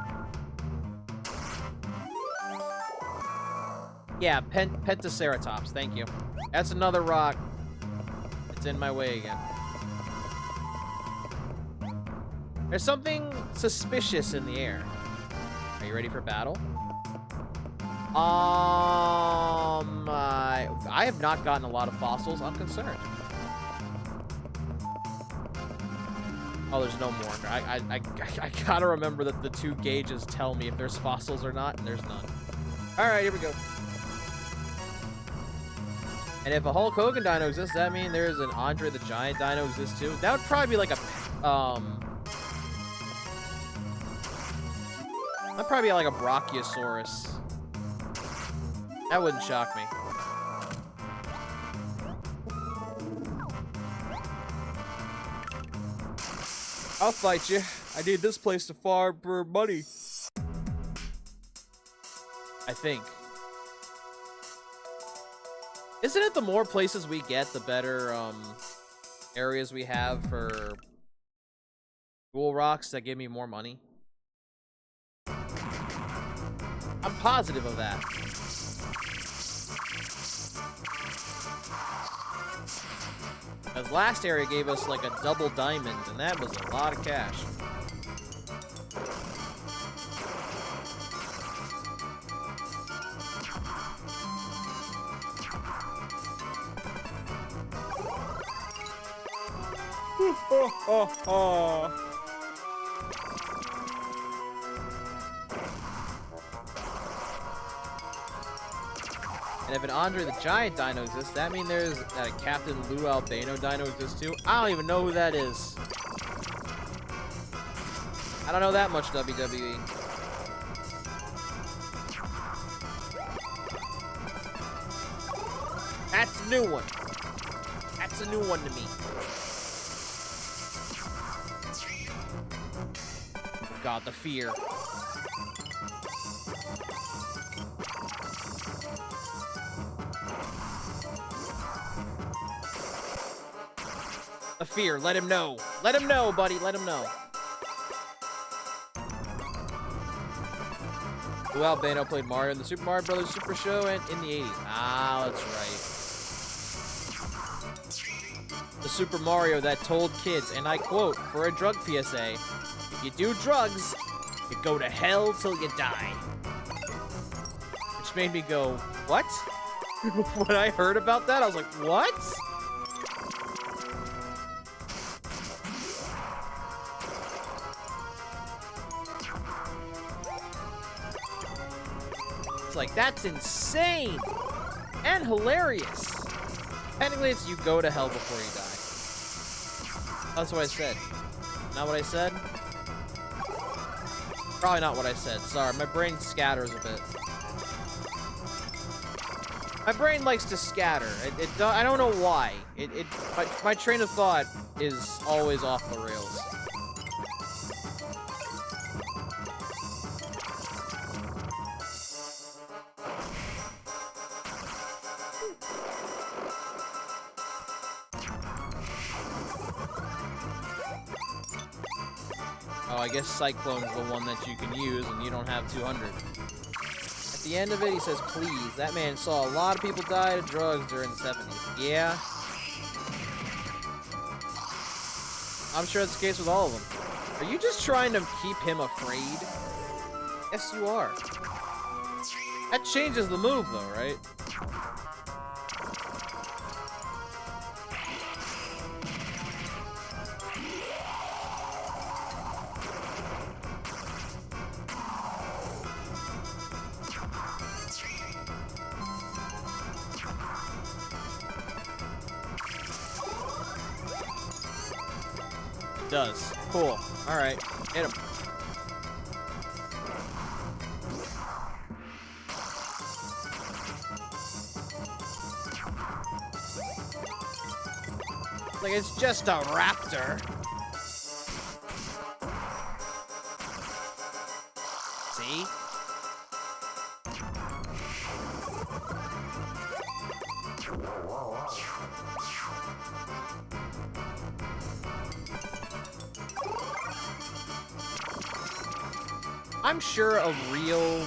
Yeah, Pentaceratops. Thank you. That's another rock. It's in my way again. There's something suspicious in the air. Are you ready for battle? I have not gotten a lot of fossils. I'm concerned. Oh, there's no more. I gotta remember that the 2 gauges tell me if there's fossils or not, and there's none. Alright, here we go. And if a Hulk Hogan dino exists, that means there's an Andre the Giant dino exists too. That would probably be like a, that'd probably be like a Brachiosaurus. That wouldn't shock me. I'll fight you. I need this place to farm for money. I think. Isn't it the more places we get, the better areas we have for Jewel Rocks that give me more money? I'm positive of that. Because last area gave us like a double diamond, and that was a lot of cash. And if an Andre the Giant dino exists, that means there's that a Captain Lou Albano dino exists too. I don't even know who that is. I don't know that much WWE. That's a new one. That's a new one to me. God, the fear. The fear, let him know. Let him know, buddy, let him know. Lou Albano played Mario in the Super Mario Bros. Super Show and in the 80s. Ah, that's right. The Super Mario that told kids, and I quote, for a drug PSA, if you do drugs, you go to hell till you die. Which made me go, what? When I heard about that, I was like, what? It's like, that's insane and hilarious. Technically, it's you go to hell before you die. That's what I said. Not what I said? Probably not what I said. Sorry, my brain scatters a bit. My brain likes to scatter. I don't know why. My train of thought is always off the rails. Oh, I guess Cyclone's the one that you can use, and you don't have 200. At the end of it, he says, please, that man saw a lot of people die of drugs during the 70s. Yeah. I'm sure that's the case with all of them. Are you just trying to keep him afraid? Yes, you are. That changes the move, though, right? Does. Cool. Alright. Hit him. Like, it's just a raptor. See? I'm sure a real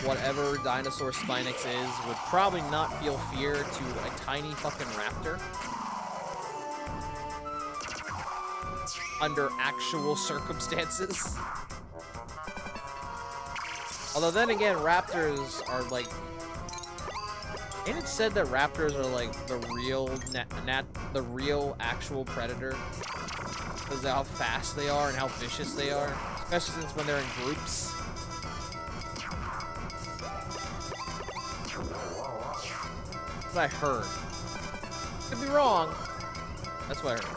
whatever dinosaur Spinax is would probably not feel fear to a tiny fucking raptor. Under actual circumstances. Although then again, raptors are like... Ain't it said that raptors are like the real actual predator? Because of how fast they are and how vicious they are. Especially since when they're in groups. That's what I heard. Could be wrong. That's what I heard.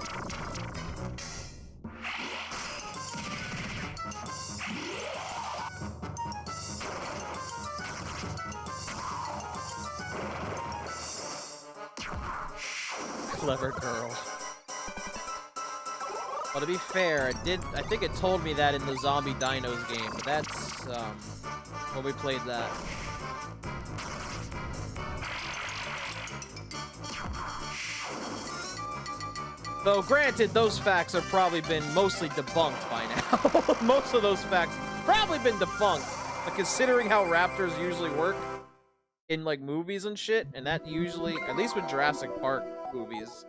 Clever girl. Well, to be fair, I think it told me that in the Zombie Dinos game, but that's, when we played that. Though, granted, those facts have probably been mostly debunked by now. Most of those facts probably been debunked. But considering how raptors usually work in, like, movies and shit, and that usually, at least with Jurassic Park movies,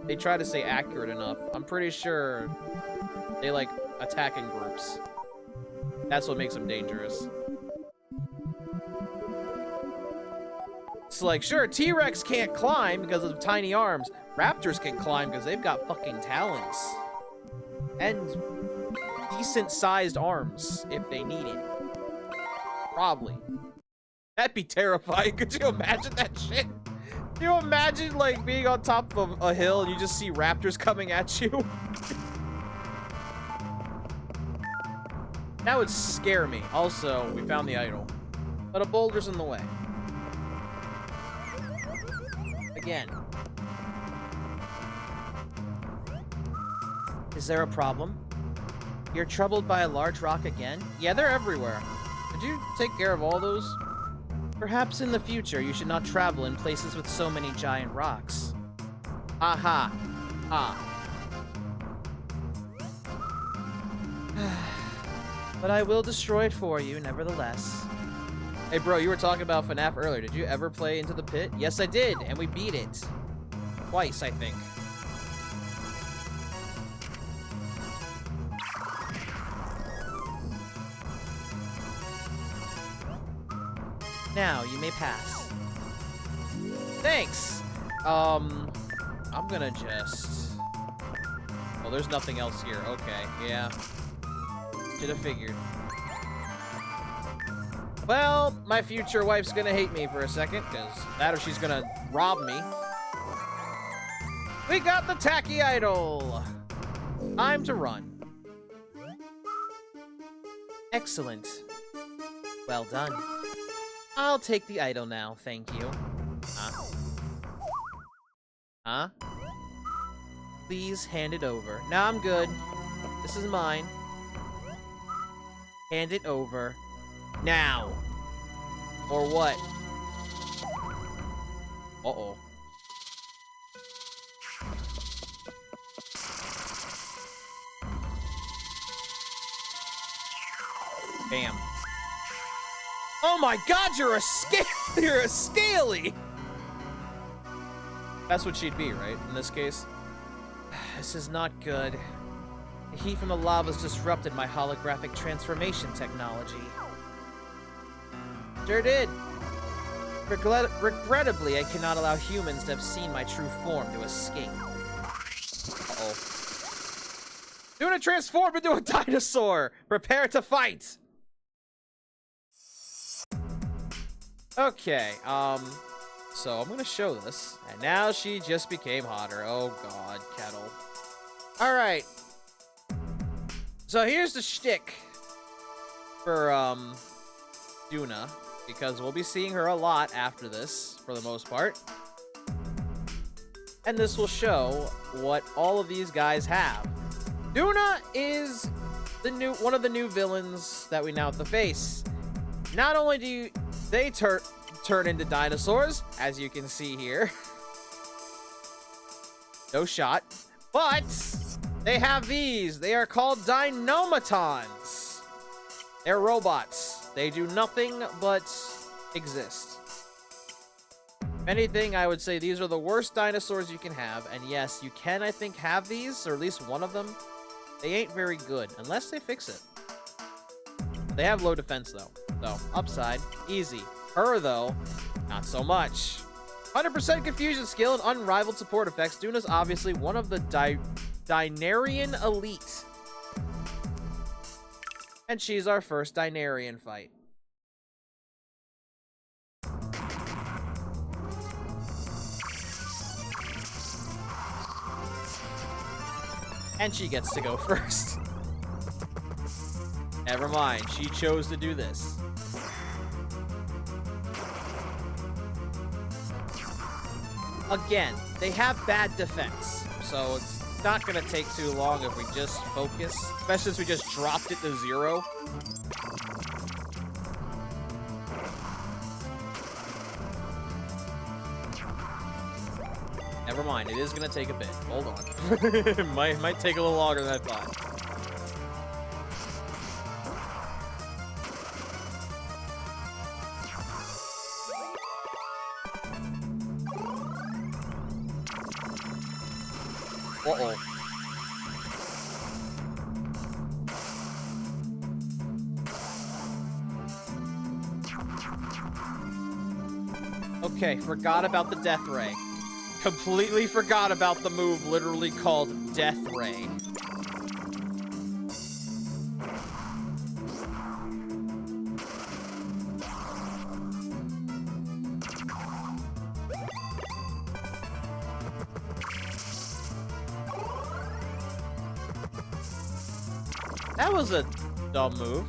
they try to stay accurate enough. I'm pretty sure they, like, attack in groups. That's what makes them dangerous. It's like, sure, T-Rex can't climb because of tiny arms. Raptors can climb because they've got fucking talons. And decent-sized arms, if they need it. Probably. That'd be terrifying. Could you imagine that shit? Can you imagine, like, being on top of a hill and you just see raptors coming at you? That would scare me. Also, we found the idol. But a boulder's in the way. Again. Is there a problem? You're troubled by a large rock again? Yeah, they're everywhere. Did you take care of all those? Perhaps in the future you should not travel in places with so many giant rocks. Aha. Ah. But I will destroy it for you, nevertheless. Hey bro, you were talking about FNAF earlier. Did you ever play Into the Pit? Yes, I did, and we beat it. Twice, I think. Now, you may pass. Thanks! I'm gonna just... Oh, there's nothing else here. Okay, yeah. Should have figured. Well, my future wife's gonna hate me for a second, because that or she's gonna rob me. We got the tacky idol! Time to run. Excellent. Well done. I'll take the idol now, thank you. Huh? Huh? Please hand it over. No, I'm good. This is mine. Hand it over. Now! Or what? Uh-oh. Bam. Oh my god, you're a scaly! That's what she'd be, right? In this case. This is not good. The heat from the lava's disrupted my holographic transformation technology. Sure did. Regrettably, I cannot allow humans to have seen my true form to escape. Uh-oh. Doing a transform into a dinosaur! Prepare to fight! Okay, so I'm gonna show this, and now she just became hotter. Oh god, Kettle. Alright. So here's the shtick for, Duna, because we'll be seeing her a lot after this, for the most part. And this will show what all of these guys have. Duna is one of the new villains that we now have to face. Not only do they turn into dinosaurs, as you can see here. No shot. But they have these. They are called Dinomatons. They're robots. They do nothing but exist. If anything, I would say these are the worst dinosaurs you can have. And yes, you can, I think, have these, or at least one of them. They ain't very good, unless they fix it. They have low defense, though. So, upside, easy. Her, though, not so much. 100% confusion skill and unrivaled support effects. Duna's obviously one of the Dinarian Elite. And she's our first Dinarian fight. And she gets to go first. Never mind, she chose to do this. Again, they have bad defense, so it's not gonna take too long if we just focus, especially since we just dropped it to 0. Never mind, it is gonna take a bit. Hold on. It might take a little longer than I thought. Uh-oh. Okay, forgot about the Death Ray. Completely forgot about the move literally called Death Ray. That was a dumb move.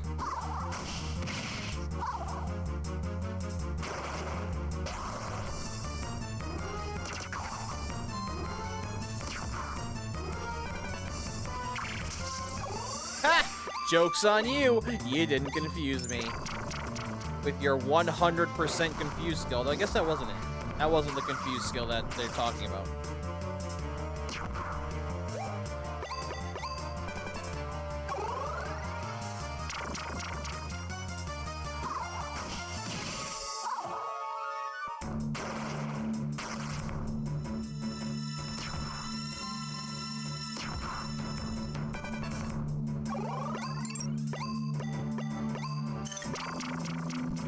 Joke's on you! You didn't confuse me. With your 100% confused skill. I guess that wasn't it. That wasn't the confused skill that they're talking about.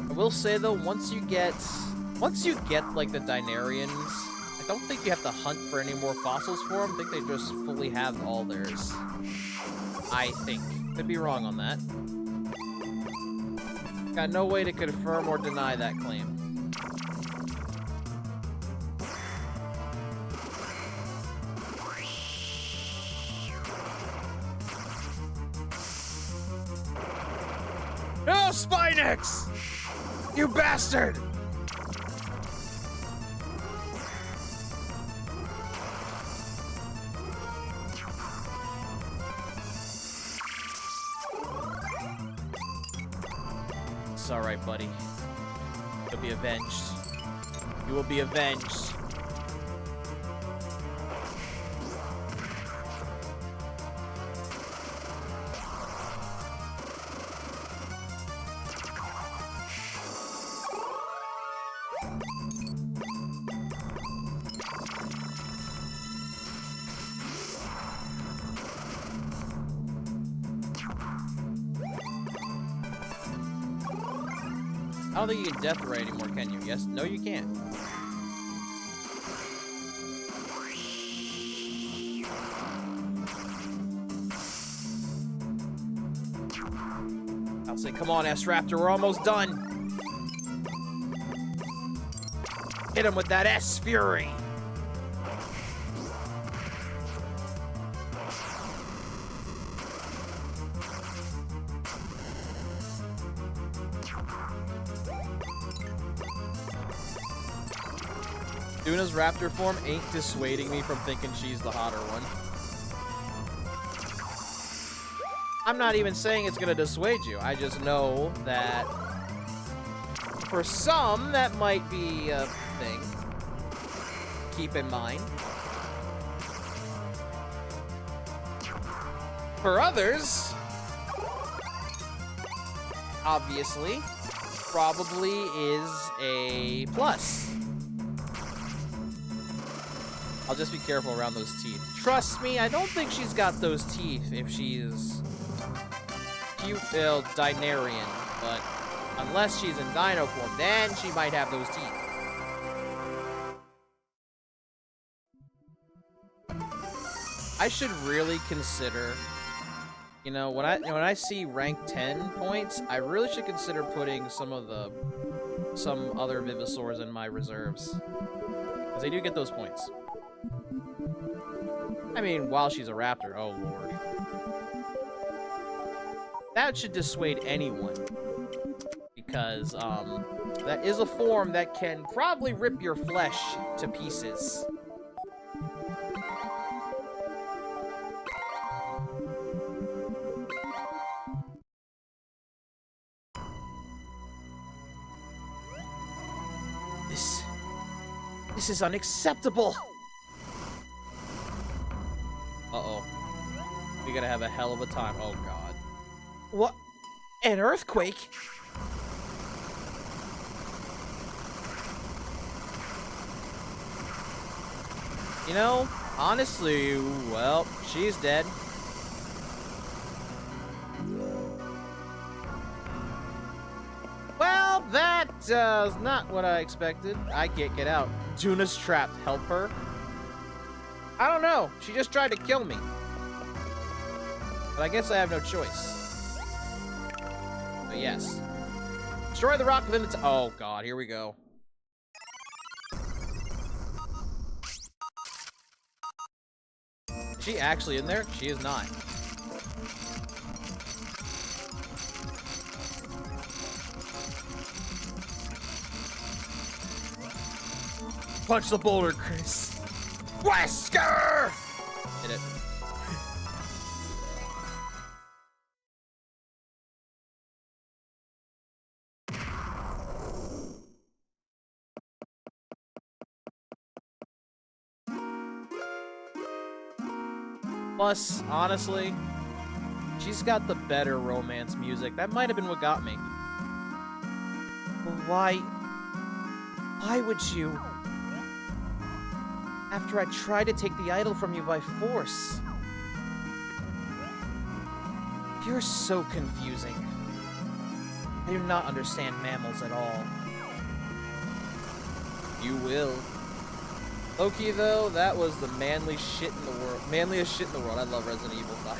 I will say though, once you get like the Dinarians, I don't think you have to hunt for any more fossils for them. I think they just fully have all theirs. I think. Could be wrong on that. Got no way to confirm or deny that claim. No, Spinax! You bastard! It's alright, buddy. You'll be avenged. You will be avenged. I don't think you can Death Ray anymore, can you? Yes? No, you can't. I'll say, come on, S-Raptor, we're almost done. Hit him with that S-Fury. Duna's raptor form ain't dissuading me from thinking she's the hotter one. I'm not even saying it's gonna dissuade you. I just know that for some, that might be a thing. Keep in mind. For others, obviously, probably is a plus. I'll just be careful around those teeth. Trust me, I don't think she's got those teeth if she's Dinarian, but unless she's in Dino form, then she might have those teeth. I should really consider, you know, when I see rank 10 points, I really should consider putting some other Venusaurs in my reserves, because they do get those points. I mean, while she's a raptor, oh lord. That should dissuade anyone, because that is a form that can probably rip your flesh to pieces. This is unacceptable. Uh-oh. We're gonna have a hell of a time. Oh god. What? An earthquake? You know, honestly, well, she's dead. Well, that is not what I expected. I can't get out. Tuna's trapped. Help her? I don't know. She just tried to kill me. But I guess I have no choice. But yes. Destroy the rock within its... Oh, God. Here we go. Is she actually in there? She is not. Punch the boulder, Chris. Wesker! Hit it. Plus, honestly, she's got the better romance music. That might have been what got me. Why would you? After I tried to take the idol from you by force. You're so confusing. I do not understand mammals at all. You will. Loki, though, that was the manliest shit in the world. Manliest shit in the world. I love Resident Evil 5.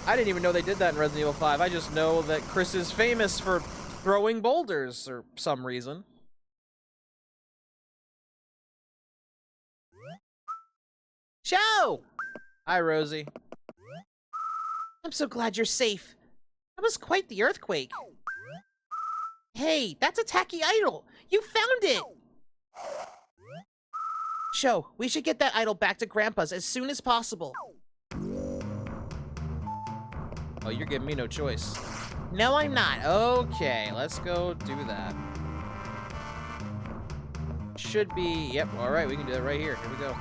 I didn't even know they did that in Resident Evil 5. I just know that Chris is famous for throwing boulders for some reason. Show! Hi, Rosie. I'm so glad you're safe. That was quite the earthquake. Hey, that's a tacky idol. You found it. Show, we should get that idol back to Grandpa's as soon as possible. Oh, you're giving me no choice. No, I'm not. Okay, let's go do that. Should be... Yep, alright, we can do that right here. Here we go.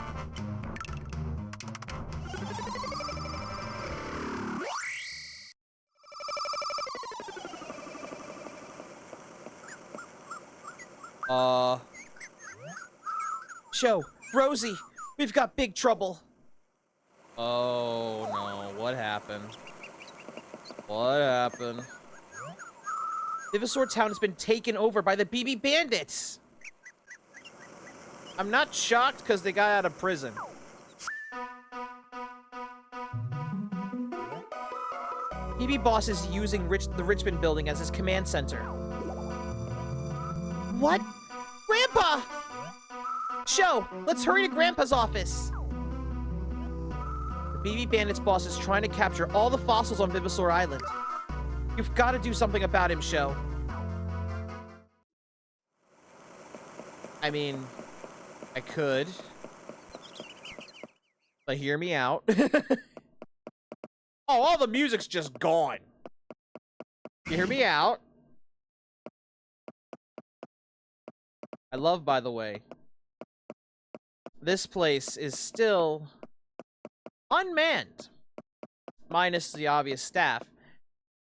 Show, Rosie, we've got big trouble. Oh no, what happened? What happened? Ivysaur Town has been taken over by the BB Bandits. I'm not shocked because they got out of prison. BB Boss is using the Richmond building as his command center. What? Grandpa! Show, let's hurry to Grandpa's office. The BB Bandits boss is trying to capture all the fossils on Ivysaur Island. You've got to do something about him, Show. I mean, I could. But hear me out. Oh, all the music's just gone. You hear me out? I love, by the way, this place is still unmanned, minus the obvious staff.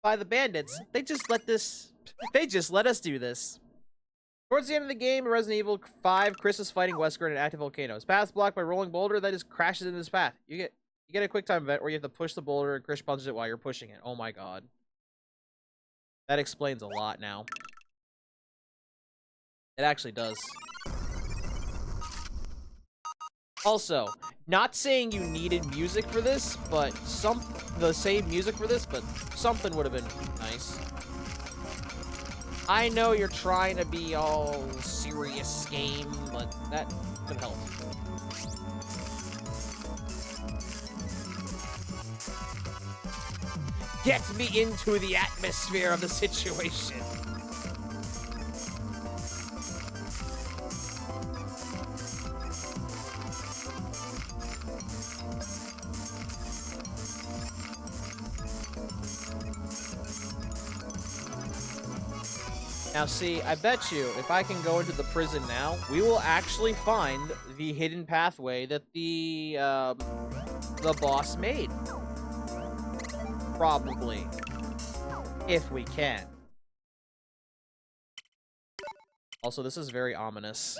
By the bandits, they just let us do this. Towards the end of the game, in Resident Evil 5, Chris is fighting Wesker in an active volcano. His path is blocked by a rolling boulder that just crashes into his path. You get a quick time event where you have to push the boulder and Chris punches it while you're pushing it. Oh my god. That explains a lot now. It actually does. Also, not saying you needed music for this, but the same music for this, but something would have been nice. I know you're trying to be all serious game, but that could help. Get me into the atmosphere of the situation. Now see, I bet you, if I can go into the prison now, we will actually find the hidden pathway that the boss made. Probably. If we can. Also, this is very ominous.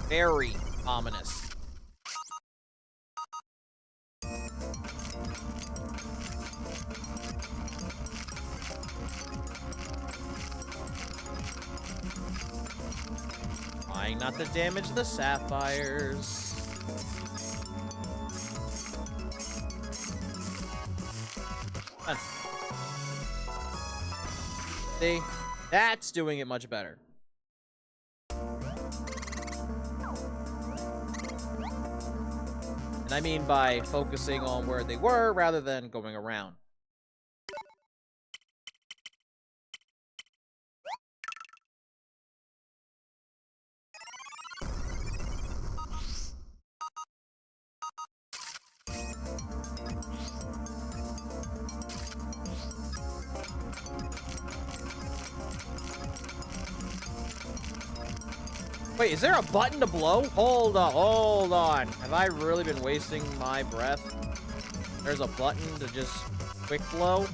Very ominous. Trying not to damage the sapphires. See? That's doing it much better. And I mean by focusing on where they were rather than going around. Wait, is there a button to blow? Hold on, hold on. Have I really been wasting my breath? There's a button to just quick blow?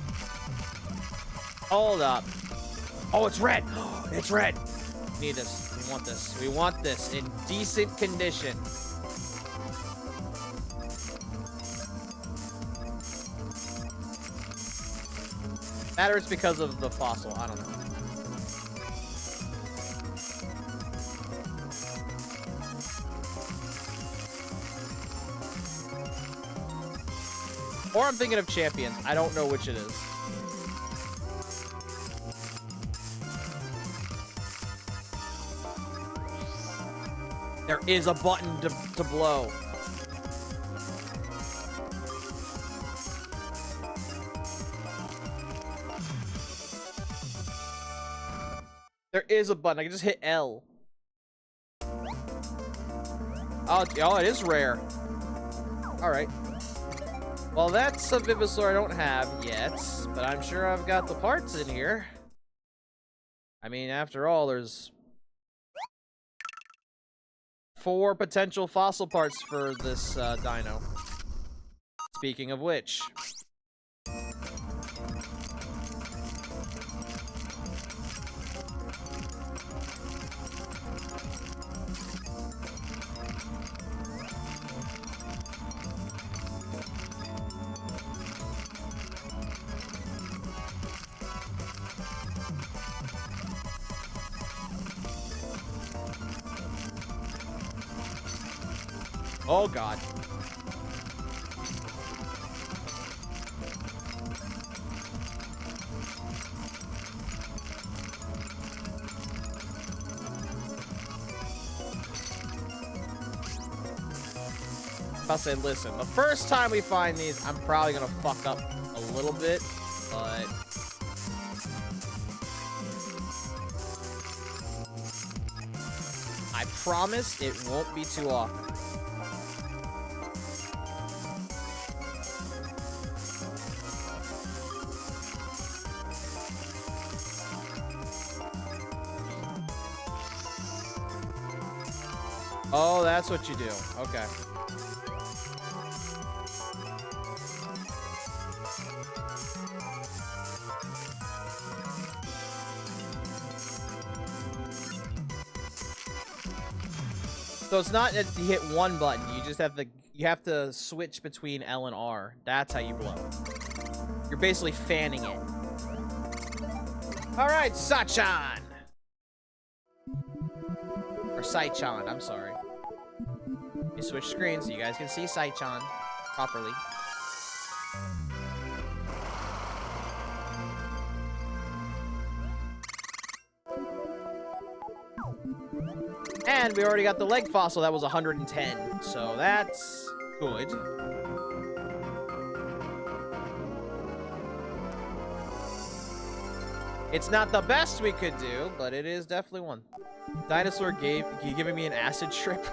Hold up. Oh, it's red. It's red. We need this. We want this. We want this in decent condition. Matter it's because of the fossil. I don't know. Or I'm thinking of champions. I don't know which it is. There is a button to blow. There is a button. I can just hit L. Oh, it is rare. All right. Well, that's a Vivisaur I don't have yet, but I'm sure I've got the parts in here. I mean, after all, there's 4 potential fossil parts for this dino. Speaking of which. Oh, God. I'll say, listen, the first time we find these, I'm probably gonna fuck up a little bit, but... I promise it won't be too often. Oh, that's what you do. Okay. So it's not that you hit one button, you have to switch between L and R. That's how you blow. You're basically fanning it. All right, Sachan. Or Sai-chan, I'm sorry. You switch screens so you guys can see Sai-chan properly. And we already got the leg fossil. That was 110. So that's good. It's not the best we could do, but it is definitely one. Dinosaur giving me an acid trip.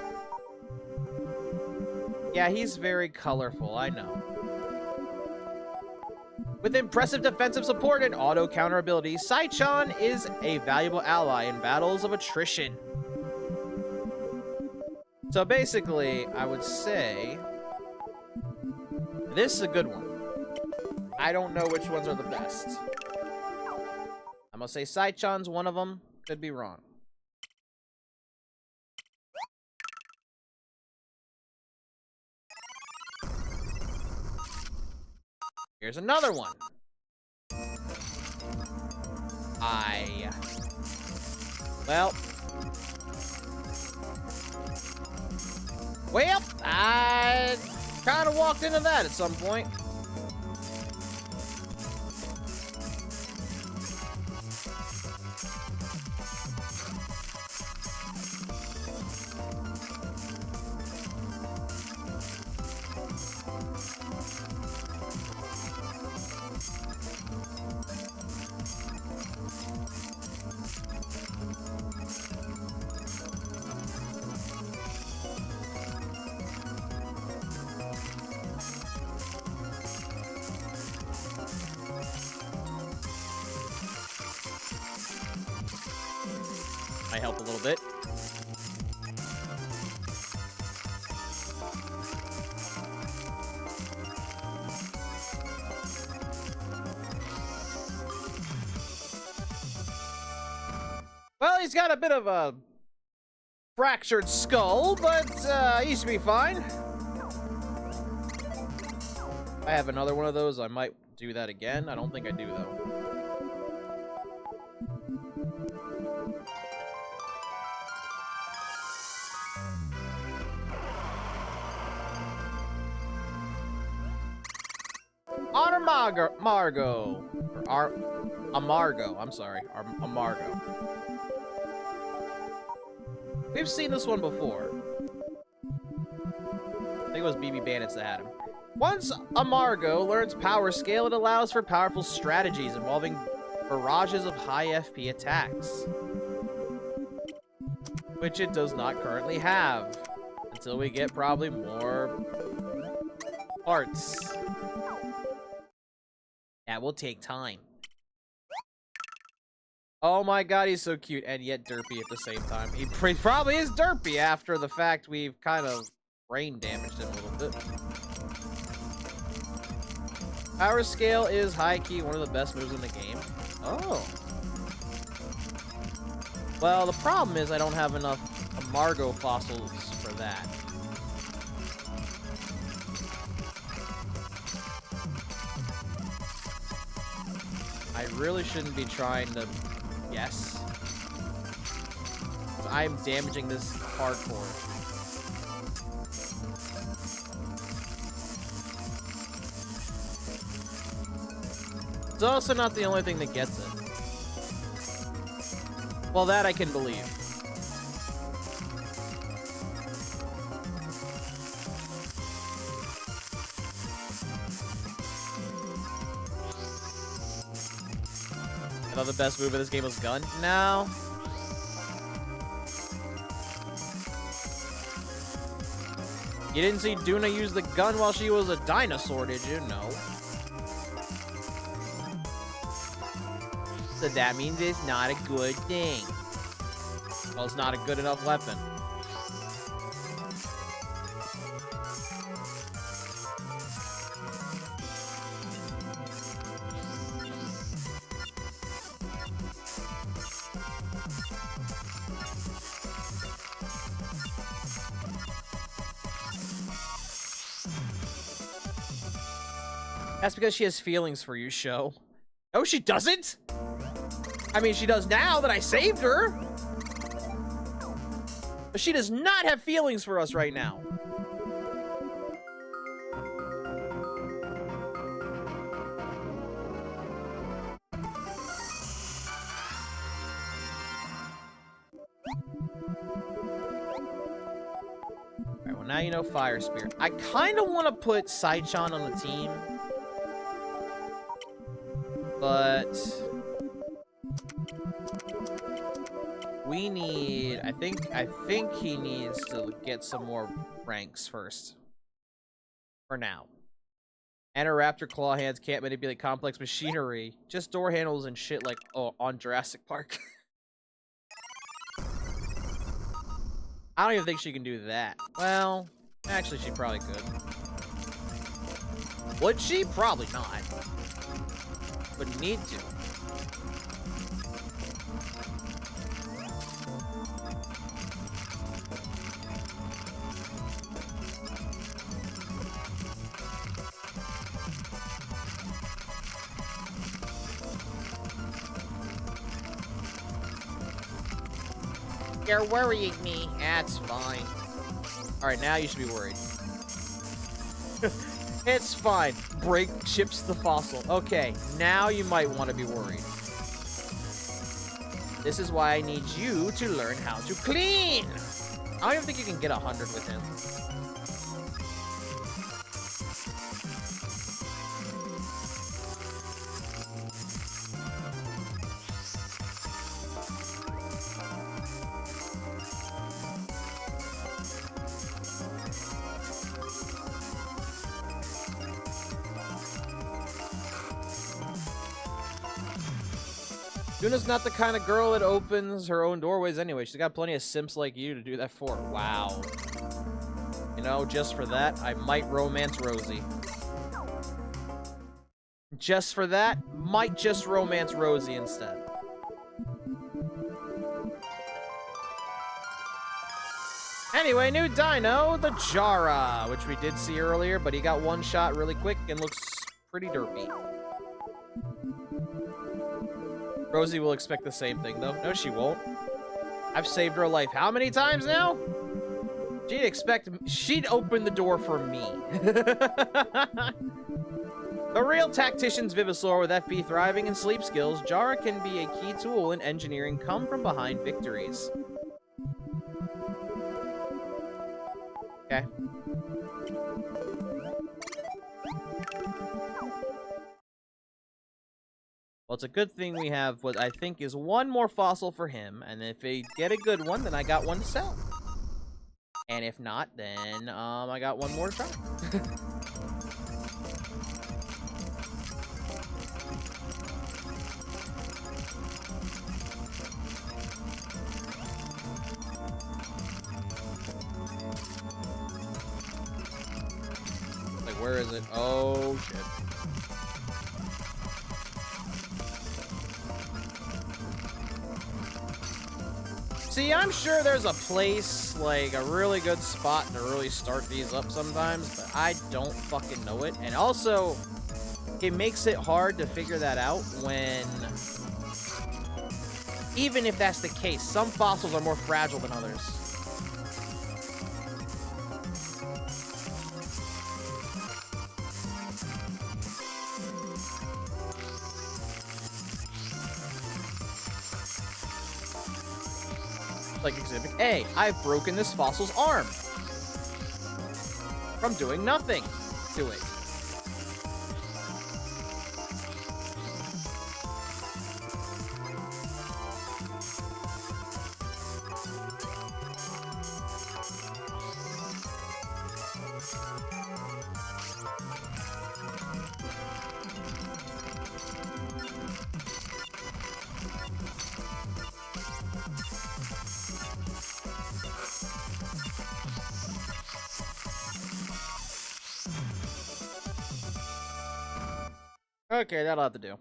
Yeah, he's very colorful, I know. With impressive defensive support and auto counter abilities, Sai-chan is a valuable ally in battles of attrition. So basically, I would say this is a good one. I don't know which ones are the best. I'm gonna say Sai-chan's one of them. Could be wrong. Here's another one. Well, I kind of walked into that at some point. Might help a little bit. Well, he's got a bit of a fractured skull, but he should be fine. I have another one of those. I might do that again. I don't think I do, though. Amargo. I'm sorry. Amargo. We've seen this one before. I think it was BB Bandits that had him. Once Amargo learns Power Scale, it allows for powerful strategies involving barrages of high FP attacks, which it does not currently have until we get probably more parts. That will take time. Oh my god, he's so cute and yet derpy at the same time. He probably is derpy after the fact we've kind of brain damaged him a little bit. Power Scale is high-key one of the best moves in the game. Oh. Well, the problem is I don't have enough Amargo fossils for that. I really shouldn't be trying to guess. I'm damaging this hardcore. It's also not the only thing that gets it. Well, that I can believe. I thought the best move of this game was gun. No. You didn't see Duna use the gun while she was a dinosaur, did you? No. So that means it's not a good thing. Well, it's not a good enough weapon. That's because she has feelings for you, Sho. No, she doesn't! I mean, she does now that I saved her! But she does not have feelings for us right now. Alright, well now you know Fire Spirit. I kind of want to put Saichan on the team. But we need, I think he needs to get some more ranks first. For now. Antaraptor claw hands can't manipulate complex machinery. Just door handles and shit like, oh, on Jurassic Park. I don't even think she can do that. Well, actually she probably could. Would she? Probably not. But need to. You're worrying me. That's fine. Alright, now you should be worried. It's fine. Break chips the fossil. Okay, now you might want to be worried. This is why I need you to learn how to clean. I don't even think you can get 100 with him. Yuna's not the kind of girl that opens her own doorways anyway. She's got plenty of simps like you to do that for. Wow. You know, just for that, I might romance Rosie. Just for that, might just romance Rosie instead. Anyway, new dino, the Jara, which we did see earlier, but he got one shot really quick and looks pretty derpy. Rosie will expect the same thing, though. No, she won't. I've saved her life how many times now? She'd open the door for me. A real tactician's Vivasaur with FP thriving and sleep skills, Jara can be a key tool in engineering come-from-behind victories. Okay. Well, it's a good thing we have what I think is one more fossil for him, and if they get a good one, then I got one to sell. And if not, then I got one more to try. Like, where is it? Oh, shit. See, I'm sure there's a place, like, a really good spot to really start these up sometimes, but I don't fucking know it. And also, it makes it hard to figure that out when... Even if that's the case, some fossils are more fragile than others. Like Exhibit A, I've broken this fossil's arm from doing nothing to it. Okay, that'll have to do.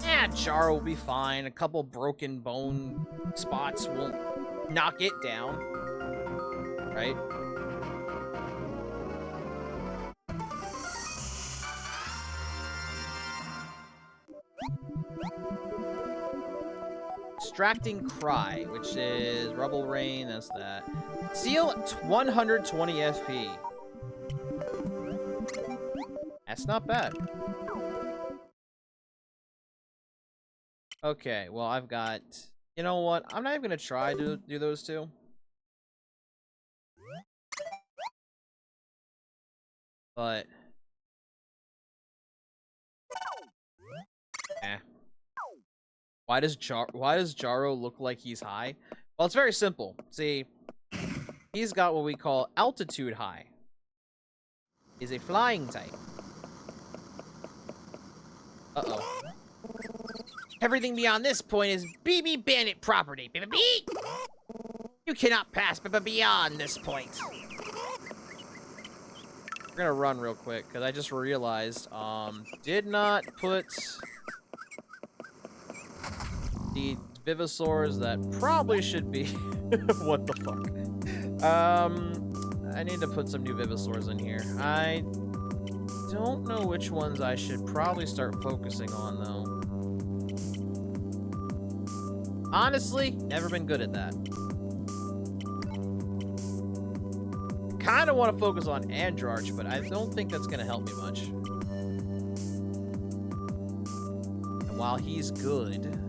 Yeah, Jara will be fine. A couple broken bone spots will knock it down. Right? Distracting Cry, which is Rubble Rain, that's that. Seal 120 FP. That's not bad. Okay, well, I've got... You know what? I'm not even gonna try to do those two. But... Eh. Why does Jaro look like he's high? Well, it's very simple. See, he's got what we call altitude high. He's a flying type. Uh-oh. Everything beyond this point is BB Bandit property. BB! You cannot pass beyond this point. We're gonna run real quick, because I just realized, did not put the Vivosaurs that probably should be... What the fuck? I need to put some new Vivosaurs in here. I don't know which ones I should probably start focusing on, though. Honestly, never been good at that. Kind of want to focus on Andrarch, but I don't think that's going to help me much. And while he's good,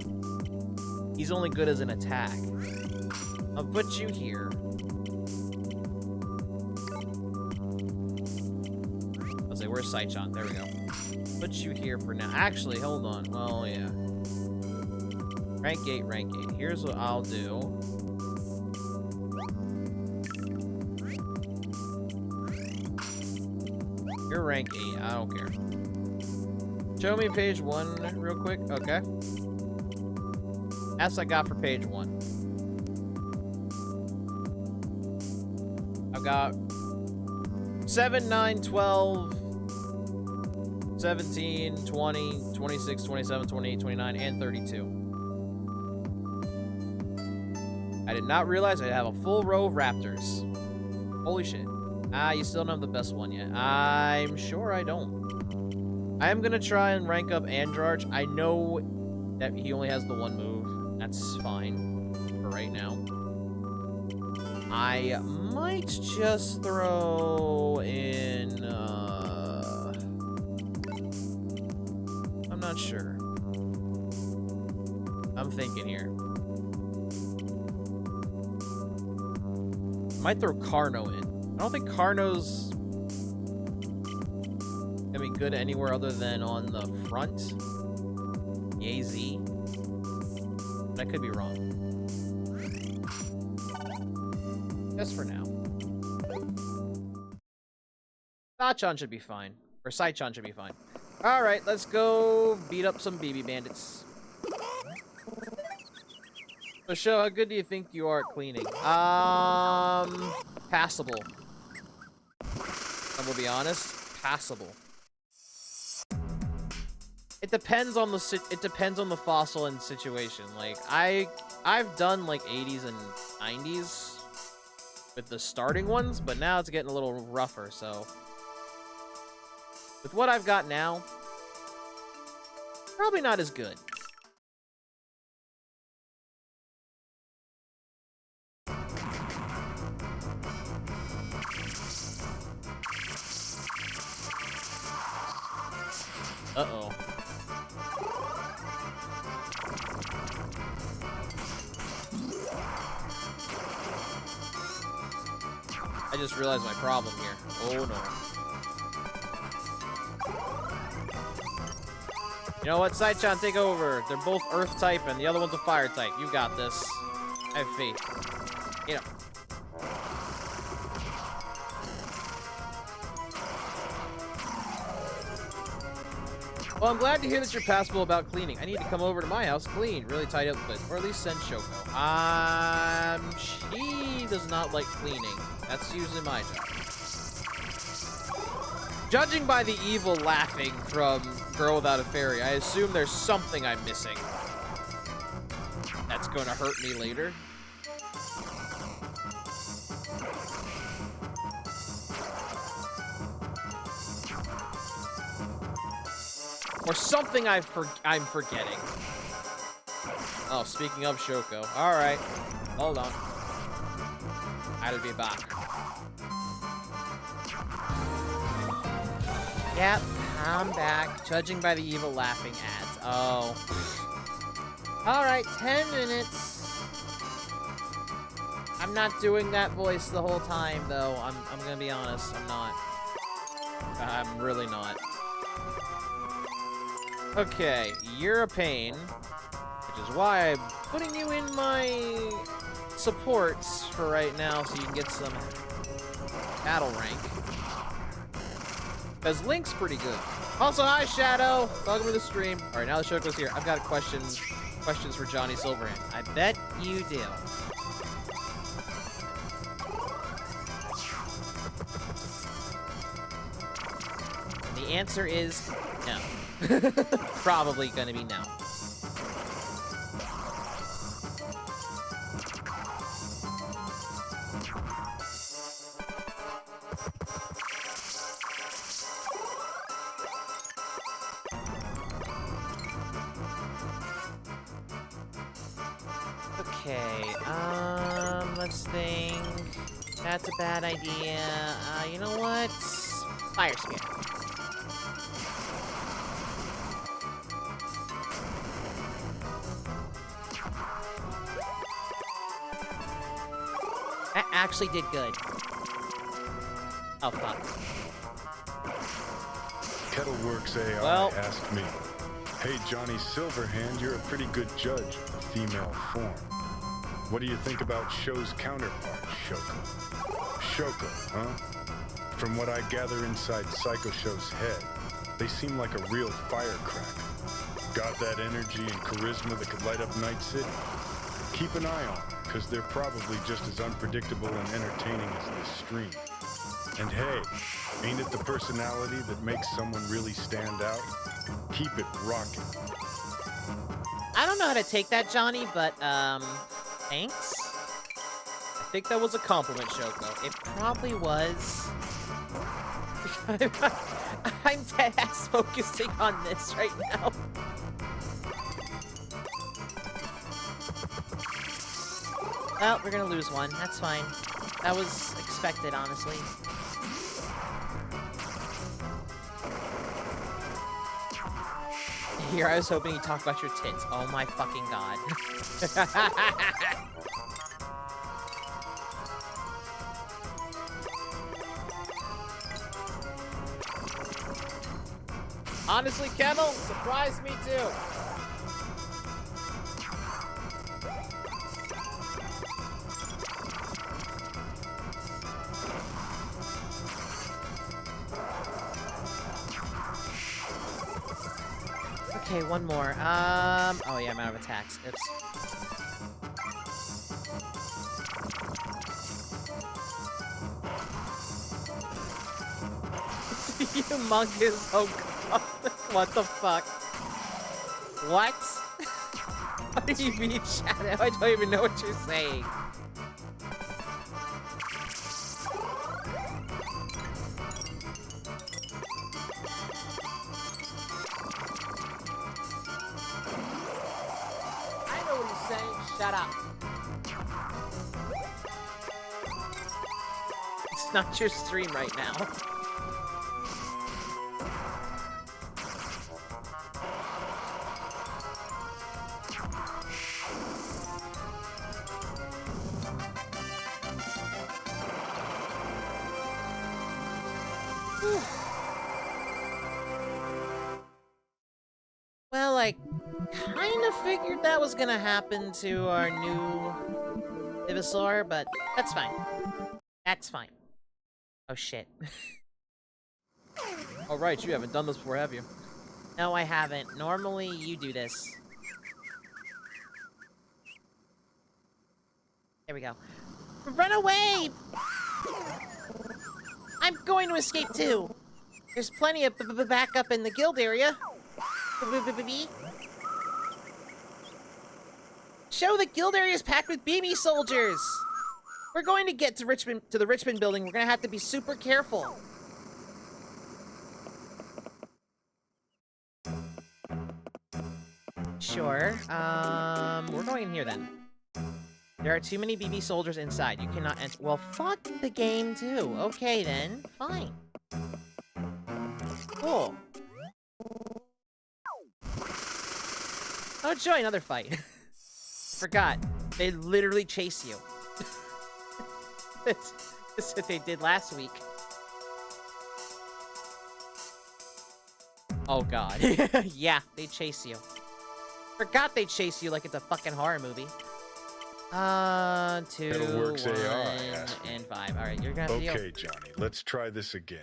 he's only good as an attack. I'll put you here. I'll say, where's Saichon? There we go. Put you here for now. Actually, hold on. Well, yeah. Rank 8, rank 8. Here's what I'll do. You're rank 8. I don't care. Show me page 1 real quick. Okay. That's what I got for page 1. I've got 7, 9, 12, 17, 20, 26, 27, 28, 29, and 32. I did not realize I'd have a full row of Raptors. Holy shit. Ah, you still don't have the best one yet. I'm sure I don't. I am gonna try and rank up Andrarch. I know that he only has the one move. That's fine for right now. I might just throw in, I'm not sure. I'm thinking here. I might throw Carno in. I don't think Carno's gonna be good anywhere other than on the front. Yay-Z. But I could be wrong. Just for now. Saichon should be fine. Or Saichon should be fine. Alright, let's go beat up some BB bandits. So, Sho, how good do you think you are at cleaning? Passable. I will be honest, passable. It depends on the fossil and situation. Like I've done like 80s and 90s with the starting ones, but now it's getting a little rougher, so with what I've got now, probably not as good. Uh-oh. I just realized my problem here. Oh, no. You know what? Saichon, take over. They're both Earth type, and the other one's a Fire type. You got this. I have faith. You know. Well, I'm glad to hear that you're passable about cleaning. I need to come over to my house, clean, really tidy up the place, or at least send Shoko. She does not like cleaning. That's usually my job. Judging by the evil laughing from Girl Without a Fairy, I assume there's something I'm missing that's gonna hurt me later. Or something I'm forgetting. Oh, speaking of Shoko. Alright. Hold on. I'll be back. Yep, I'm back. Judging by the evil laughing ads. Oh. Alright, 10 minutes. I'm not doing that voice the whole time, though. I'm gonna be honest. I'm not. I'm really not. Okay, you're a pain. Which is why I'm putting you in my supports for right now so you can get some battle rank. Because Link's pretty good. Also, hi, Shadow. Welcome to the stream. All right, now that Shoko's here, I've got questions for Johnny Silverhand. I bet you do. The answer is no. Probably gonna be no. Okay, let's think. That's a bad idea. You know what? Fire Spear. That actually did good. Oh, fuck. Kettleworks AI asked me, "Hey, Johnny Silverhand, you're a pretty good judge of female form. What do you think about Sho's counterpart, Shoko?" Shoko, huh? From what I gather inside Psycho Sho's head, they seem like a real firecracker. Got that energy and charisma that could light up Night City. Keep an eye on them, because they're probably just as unpredictable and entertaining as this stream. And hey, ain't it the personality that makes someone really stand out? Keep it rocking. I don't know how to take that, Johnny, but, thanks? I think that was a compliment, Shoko. It probably was. I'm dead-ass focusing on this right now. Well, we're gonna lose one. That's fine. That was expected, honestly. Here, I was hoping you'd talk about your tits. Oh my fucking god. Honestly, Kettle, surprised me too. Okay, one more. Oh yeah, I'm out of attacks. Oops. Humongous. Oh god. What the fuck? What? What do you mean, Shadow? I don't even know what you're saying. Shut up. It's not your stream right now. Well, I kind of figured that was gonna happen to our new Ivysaur, but that's fine. That's fine. Oh shit. Oh right, you haven't done this before, have you? No, I haven't. Normally, you do this. There we go. Run away! I'm going to escape too! There's plenty of backup in the guild area. Show the guild area is packed with BB soldiers! We're going to get to the Richmond building. We're gonna have to be super careful. sure. We're going in here then. There are too many BB soldiers inside. You cannot enter. Well, fuck the game too. Okay then. Fine. Cool. Oh, join another fight. Forgot. They literally chase you. That's what they did last week. Oh god. Yeah, they chase you. Forgot they chase you like it's a fucking horror movie. 2, 1, and 5. Alright, you're gonna deal. Okay, Johnny, let's try this again.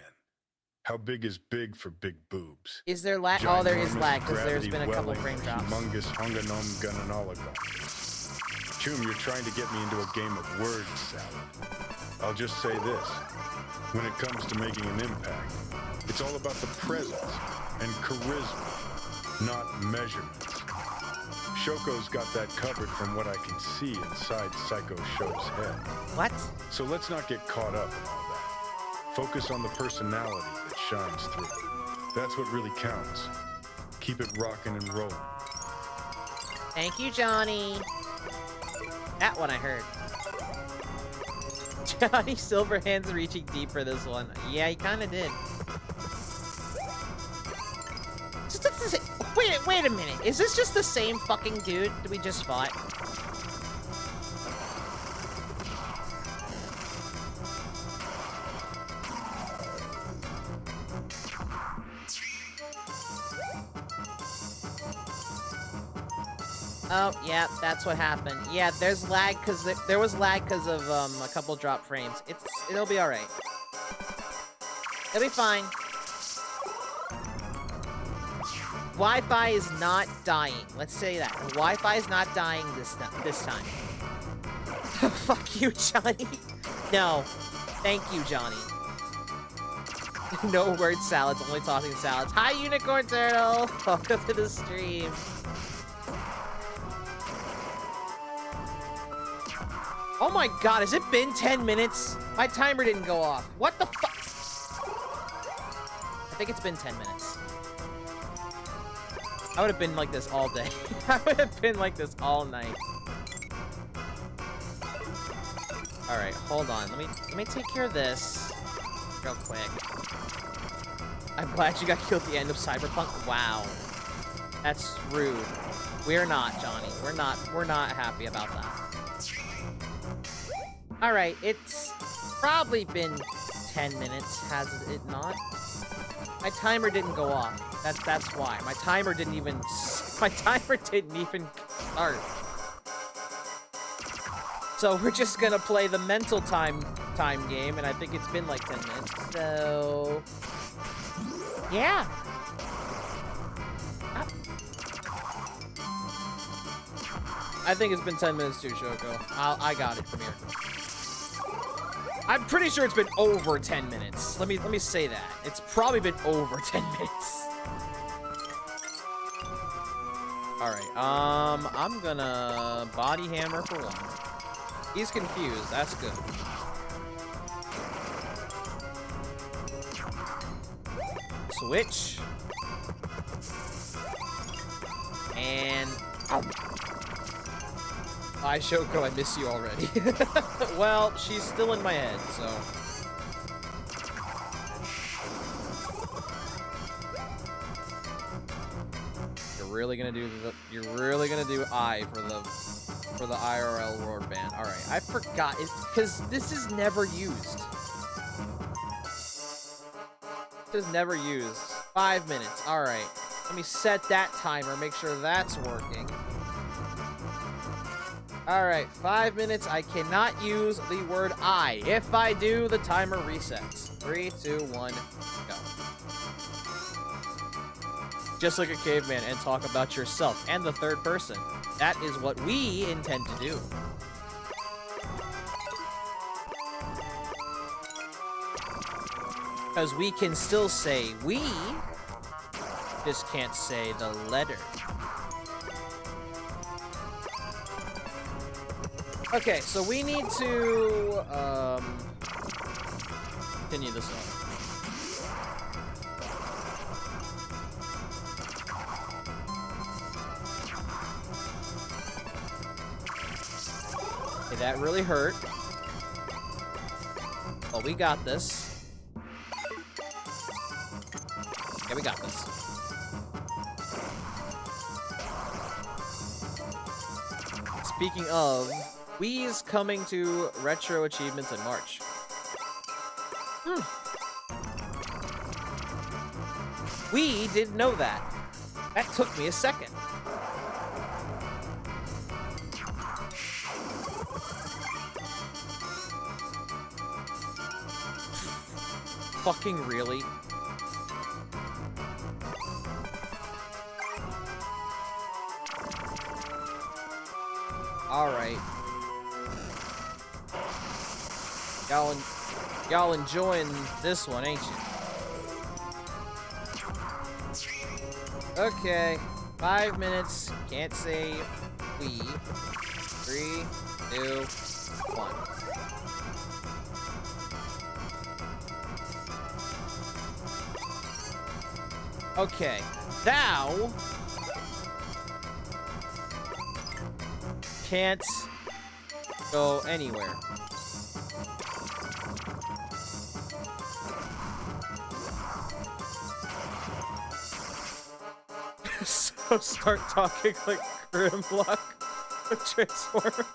How big is big for big boobs? Is there lag? Oh, there is lag, because there's been a couple frame drops. Humongous hunganom gunnanologon. Choom, you're trying to get me into a game of word salad. I'll just say this. When it comes to making an impact, it's all about the presence and charisma, not measurements. Shoko's got that covered from what I can see inside Psycho Show's head. What? So let's not get caught up in all that. Focus on the personality that shines through. That's what really counts. Keep it rocking and rolling. Thank you, Johnny. That one I heard. Johnny Silverhand's reaching deep for this one. Yeah, he kind of did. Wait a minute. Is this just the same fucking dude that we just fought? Oh, yeah, that's what happened. Yeah, there's lag because there was lag because of a couple drop frames. It'll be all right. It'll be fine. Wi-Fi is not dying. Let's say that. Wi-Fi is not dying this time. Fuck you, Johnny. No. Thank you, Johnny. No word salads, only tossing salads. Hi, Unicorn Turtle. Welcome to the stream. Oh my god, has it been 10 minutes? My timer didn't go off. What the fuck? I think it's been 10 minutes. I would have been like this all day. I would have been like this all night. Alright, hold on. Let me take care of this real quick. I'm glad you got killed at the end of Cyberpunk. Wow. That's rude. We're not, Johnny. We're not happy about that. Alright, it's probably been 10 minutes, has it not? My timer didn't go off. That's why. My timer didn't even start. So we're just gonna play the mental time game, and I think it's been like 10 minutes. So yeah. I think it's been 10 minutes too, Shoko. I got it from here. I'm pretty sure it's been over 10 minutes. Let me say that. It's probably been over 10 minutes. Alright, I'm gonna body hammer for one. He's confused, that's good. Switch. And... Oh. Hi, Shoko, I miss you already. Well, she's still in my head, so... You're really gonna do I for the IRL Roar Band. Alright, I forgot. It's because this is never used. This is never used. 5 minutes. Alright. Let me set that timer, make sure that's working. Alright, 5 minutes. I cannot use the word I. If I do, the timer resets. 3, 2, 1, go. Just like a caveman and talk about yourself and the third person. That is what we intend to do. Because we can still say we, just can't say the letter. Okay, so we need to continue this on. Okay, that really hurt. Oh, we got this. Yeah, we got this. Speaking of, Wii's coming to Retro Achievements in March. We didn't know that. That took me a second. Fucking really? Alright. Y'all enjoying this one, ain't you? Okay. 5 minutes. Can't say we. 3, 2, 1. Okay. Thou can't go anywhere. So start talking like Grimlock Transformers.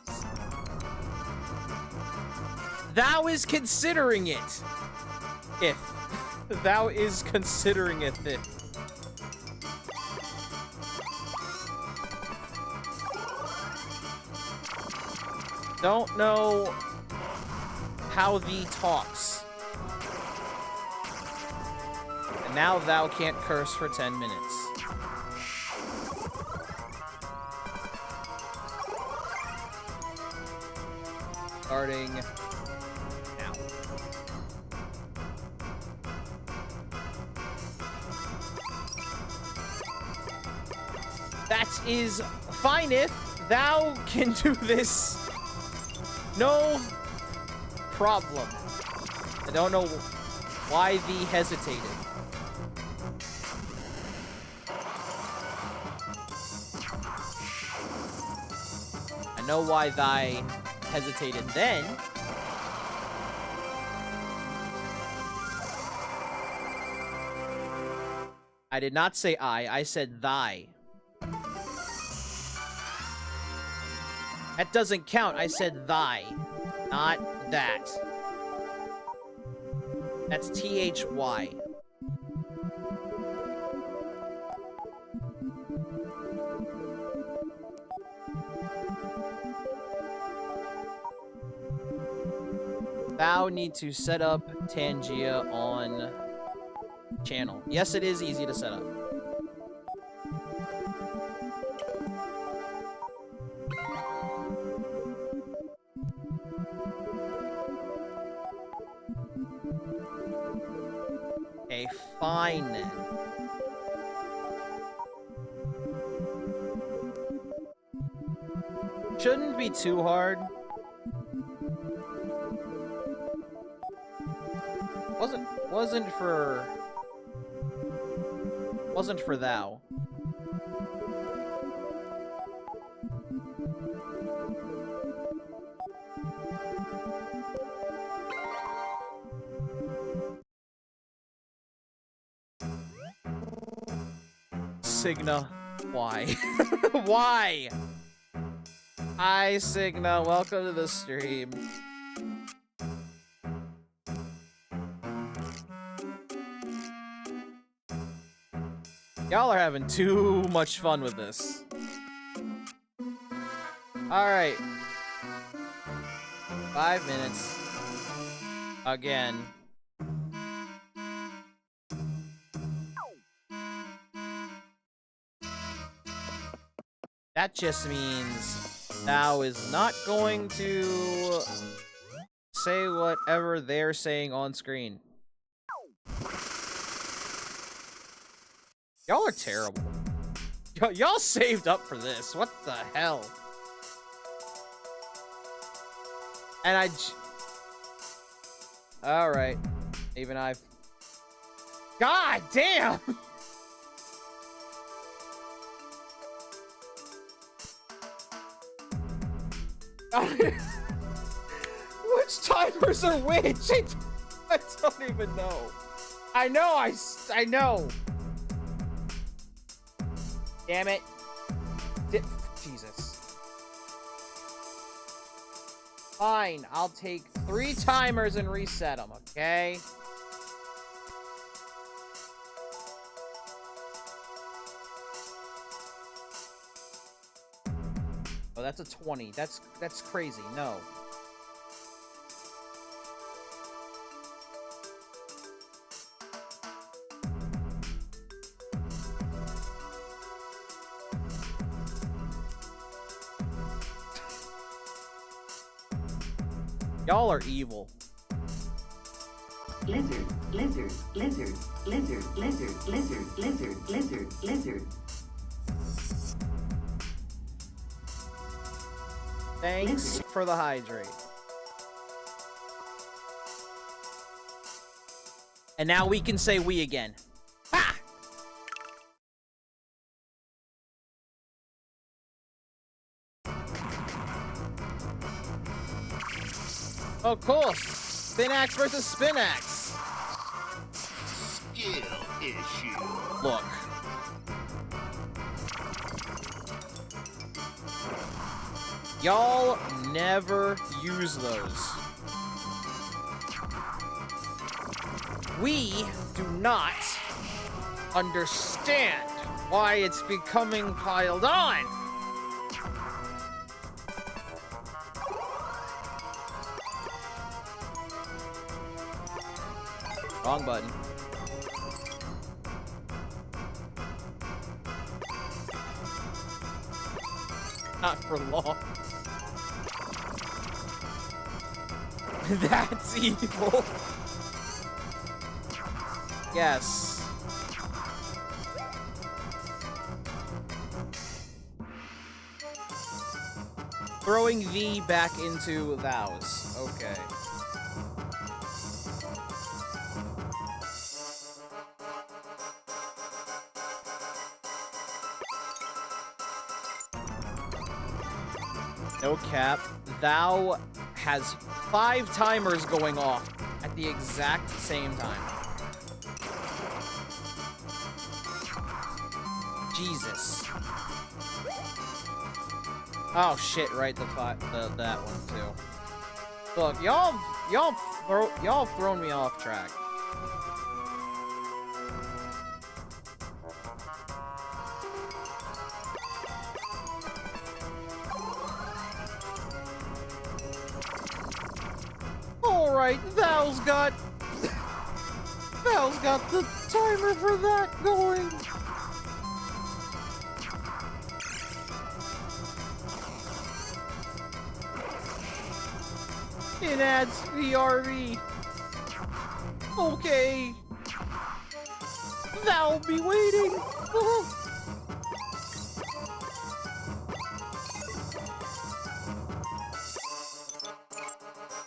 Thou is considering it. If. Thou is considering it. If. Don't know how thee talks. And now thou can't curse for 10 minutes. Starting now. That is fineth. Thou can do this. No problem. I don't know why thee hesitated. I know why thy hesitated then. I did not say I said thy. That doesn't count. I said thy, not that. That's T-H-Y. Thou need to set up Tangia on channel. Yes, it is easy to set up. Okay, fine then. Shouldn't be too hard. Wasn't for thou. Signa, why? Why? Hi, Signa. Welcome to the stream. Y'all are having too much fun with this. Alright. 5 minutes. Again. That just means thou is not going to say whatever they're saying on screen. Y'all are terrible. Y'all saved up for this. What the hell? And Alright. Even I've... God damn! Which timers are which? I don't even know. I know, I know. Damn it. Jesus. Fine, I'll take 3 timers and reset them, okay? Oh, that's a 20. That's crazy. No. Y'all are evil. Lizard, lizard, lizard, lizard, lizard, lizard, lizard, lizard, lizard. Thanks for the hydrate. And now we can say we again. Ha! Oh, cool. Spinax versus Spinax. Skill issue. Look. Y'all never use those. We do not understand why it's becoming piled on. Wrong button. Not for long. That's evil. Yes. Throwing thee back into thous. Okay. No cap. Thou has 5 timers going off at the exact same time. Jesus. Oh shit! Right, that one too. Look, y'all thrown me off track. Alright, Val's got the timer for that going. It adds VRV. Okay. Thou'll be waiting.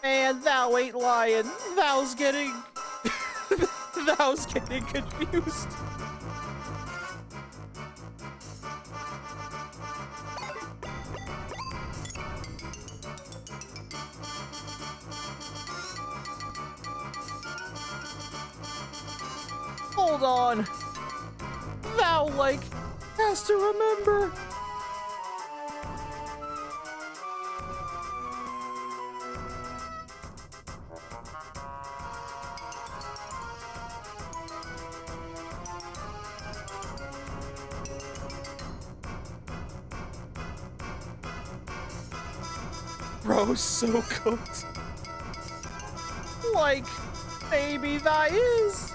Man, thou ain't lying. Thou's getting confused. Hold on. Thou, like, has to remember. Bro's so cooked. Like, maybe that is.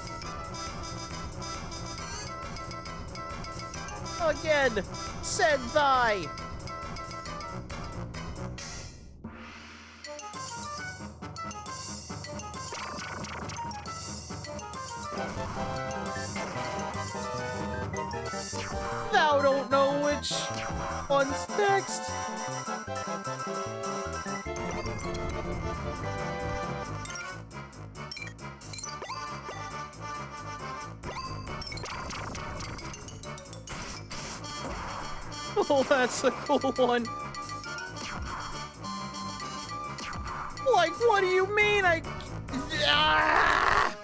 Again, said thy. Thou don't know which one's next. Oh, that's a cool one. Like, what do you mean? Ah!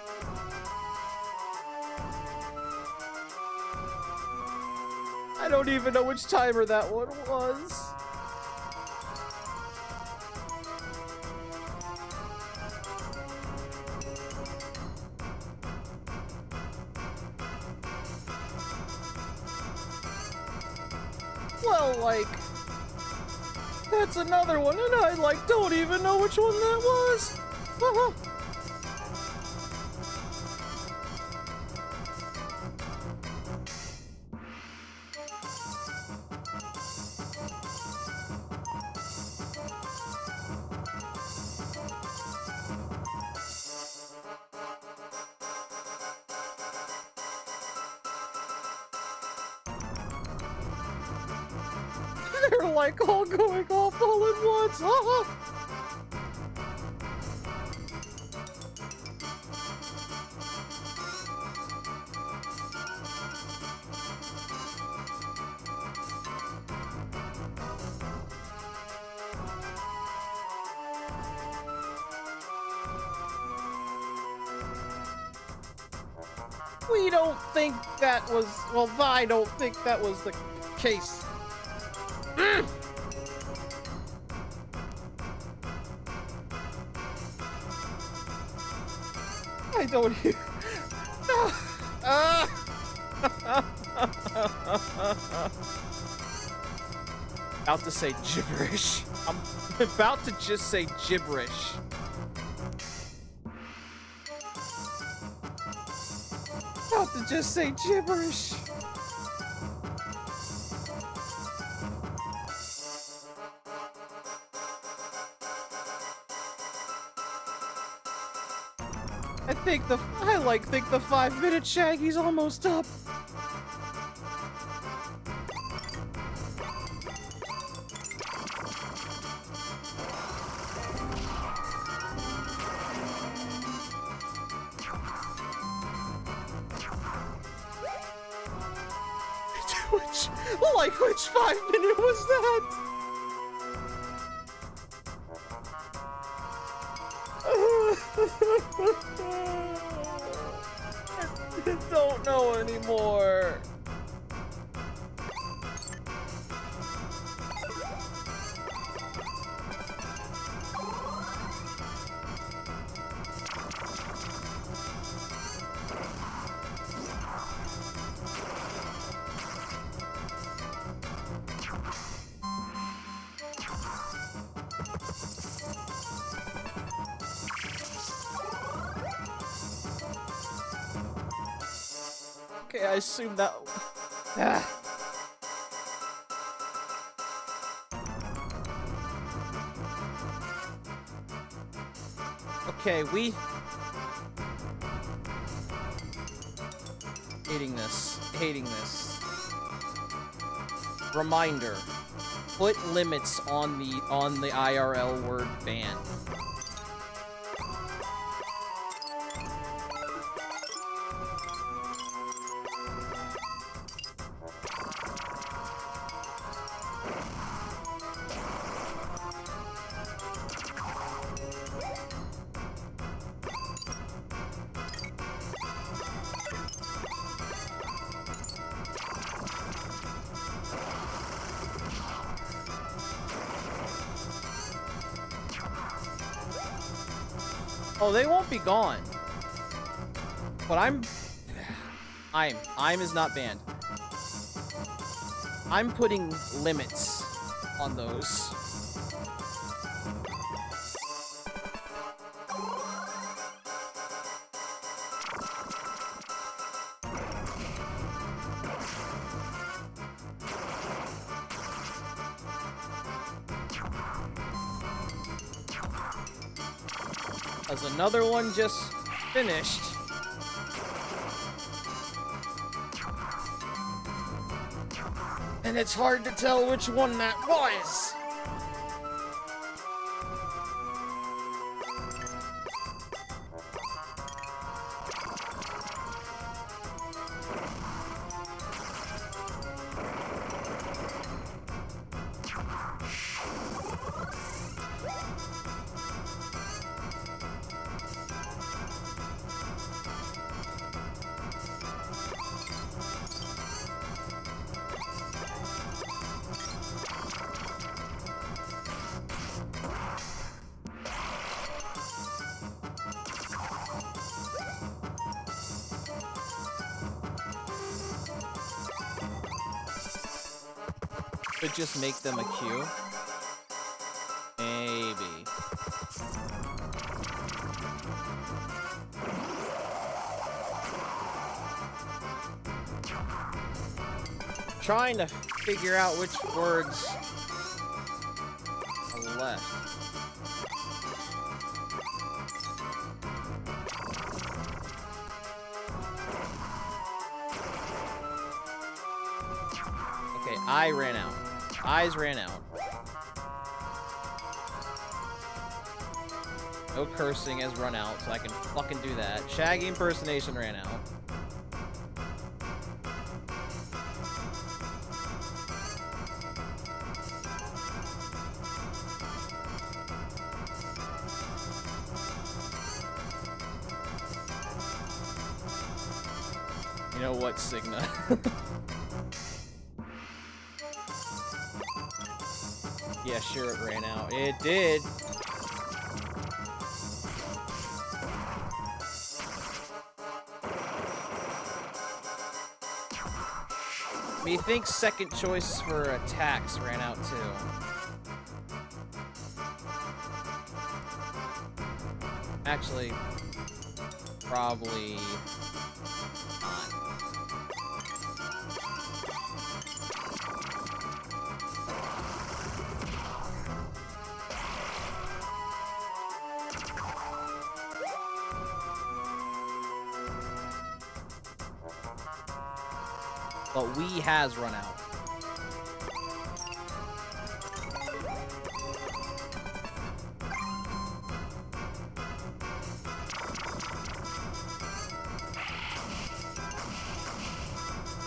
I don't even know which timer that one was. Well, like, that's another one, and I, like, don't even know which one that was. They're like all going off all at once. We don't think that was, well, I don't think that was the case. I don't hear. About to say gibberish. I'm about to just say gibberish. About to just say gibberish. I think the 5-minute Shaggy's almost up. Which 5-minute was that? I don't know anymore. Okay, I assume that. Okay, we. Hating this. Reminder: put limits on the IRL word ban. Oh, they won't be gone. But I'm is not banned. I'm putting limits on those. As another one just finished. And it's hard to tell which one that was. Could just make them a queue. Maybe. Trying to figure out which words are left. Okay, I ran out. Eyes ran out. No cursing has run out, so I can fucking do that. Shaggy impersonation ran out. You know what, Cigna? Yeah, sure, it ran out. It did. Methinks second choice for attacks ran out too. Actually, probably not. But we has run out.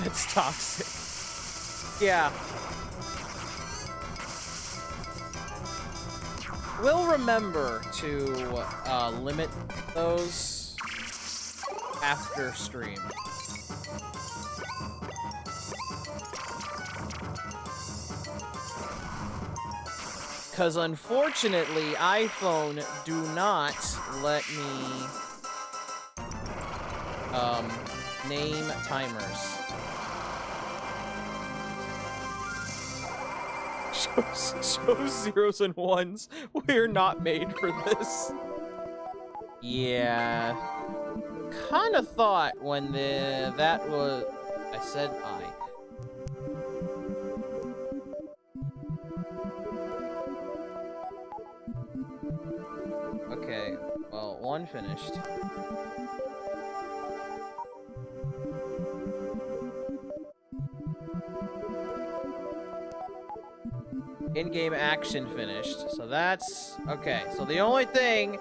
That's toxic. Yeah. We'll remember to limit those after stream. Because unfortunately, iPhone do not let me name timers. Shows zeros and ones. We're not made for this. Yeah. Kinda thought when that was... I said I. Okay, well, one finished. In-game action finished. So that's... Okay, so the only thing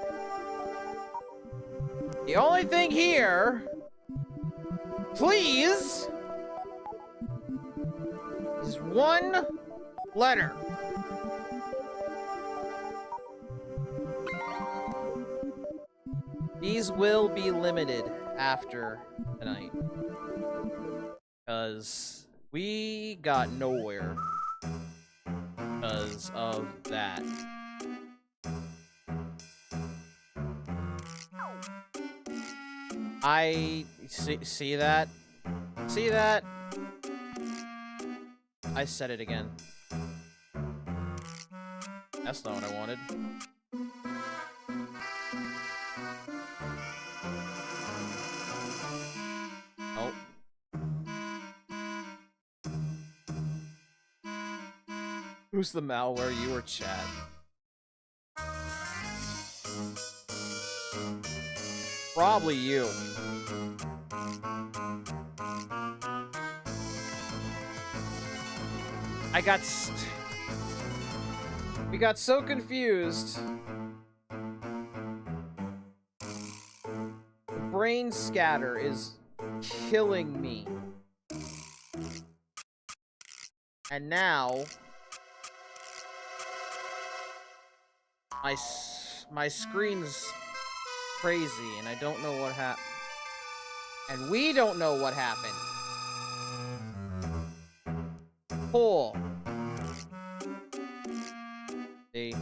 here... Please! Is one letter. These will be limited after tonight. Because we got nowhere because of that. I see that? See that? I said it again. That's not what I wanted. Oh. Who's the malware? You or Chad? Probably you. We got so confused. The brain scatter is killing me. And now my screen's crazy and I don't know what happened. And we don't know what happened. Cool. See?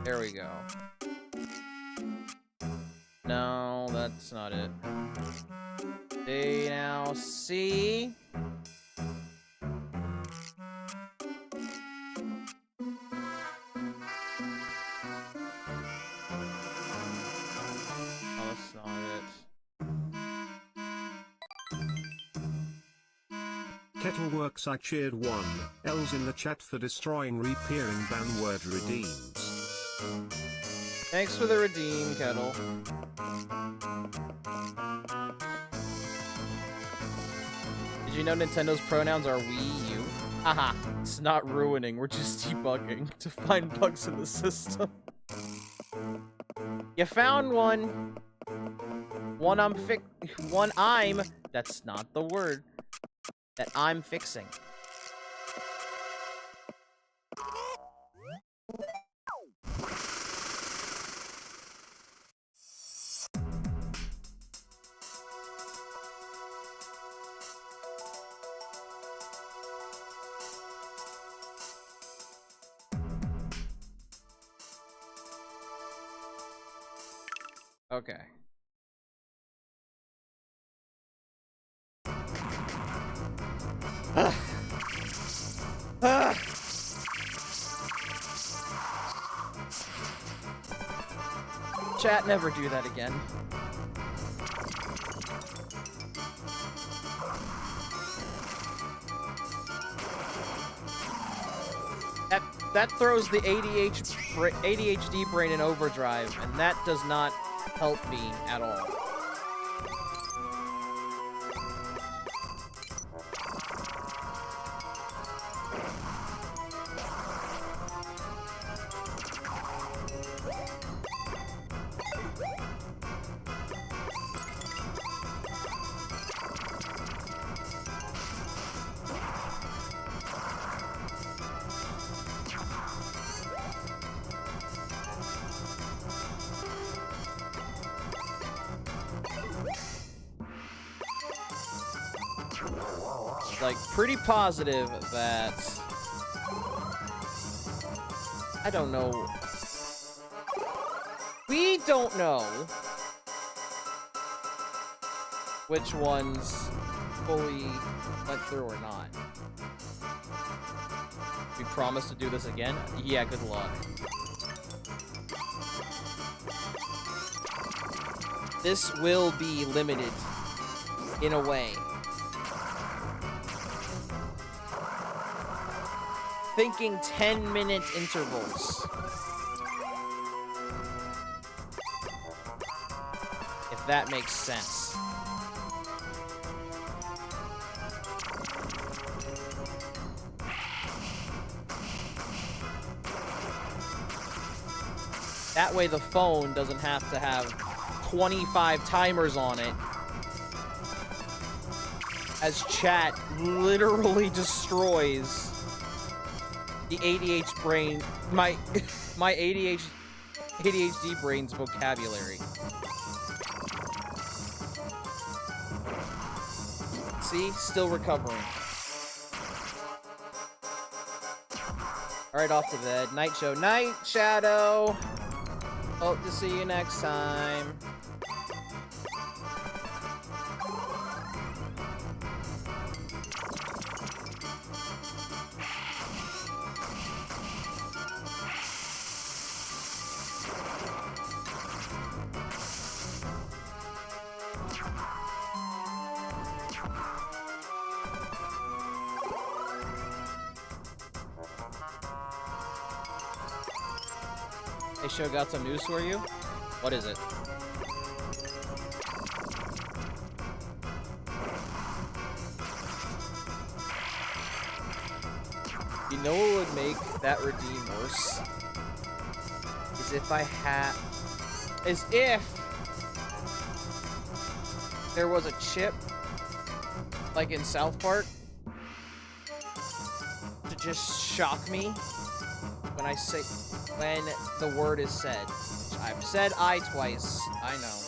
There we go. No, that's not it. See now, see? Kettleworks I cheered 1, L's in the chat for destroying reappearing ban word redeems. Thanks for the redeem, Kettle. Did you know Nintendo's pronouns are we, you? Haha, it's not ruining, we're just debugging to find bugs in the system. You found one. One I'm, that's not the word, that I'm fixing. Okay. Chat, never do that again. That throws the ADHD brain in overdrive, and that does not help me at all. Like, pretty positive that... I don't know. We don't know which ones fully went through or not. We promise to do this again? Yeah, good luck. This will be limited in a way. Thinking 10-minute intervals. If that makes sense. That way the phone doesn't have to have 25 timers on it. As chat literally destroys the ADHD brain, my ADHD brain's vocabulary. See? Still recovering. Alright, off to bed. Night show. Night, Shadow! Hope to see you next time. Hey, Show, got some news for you? What is it? You know what would make that redeem worse? Is if I had... Is if... there was a chip, like in South Park, to just shock me when I say... when the word is said. I've said I twice, I know.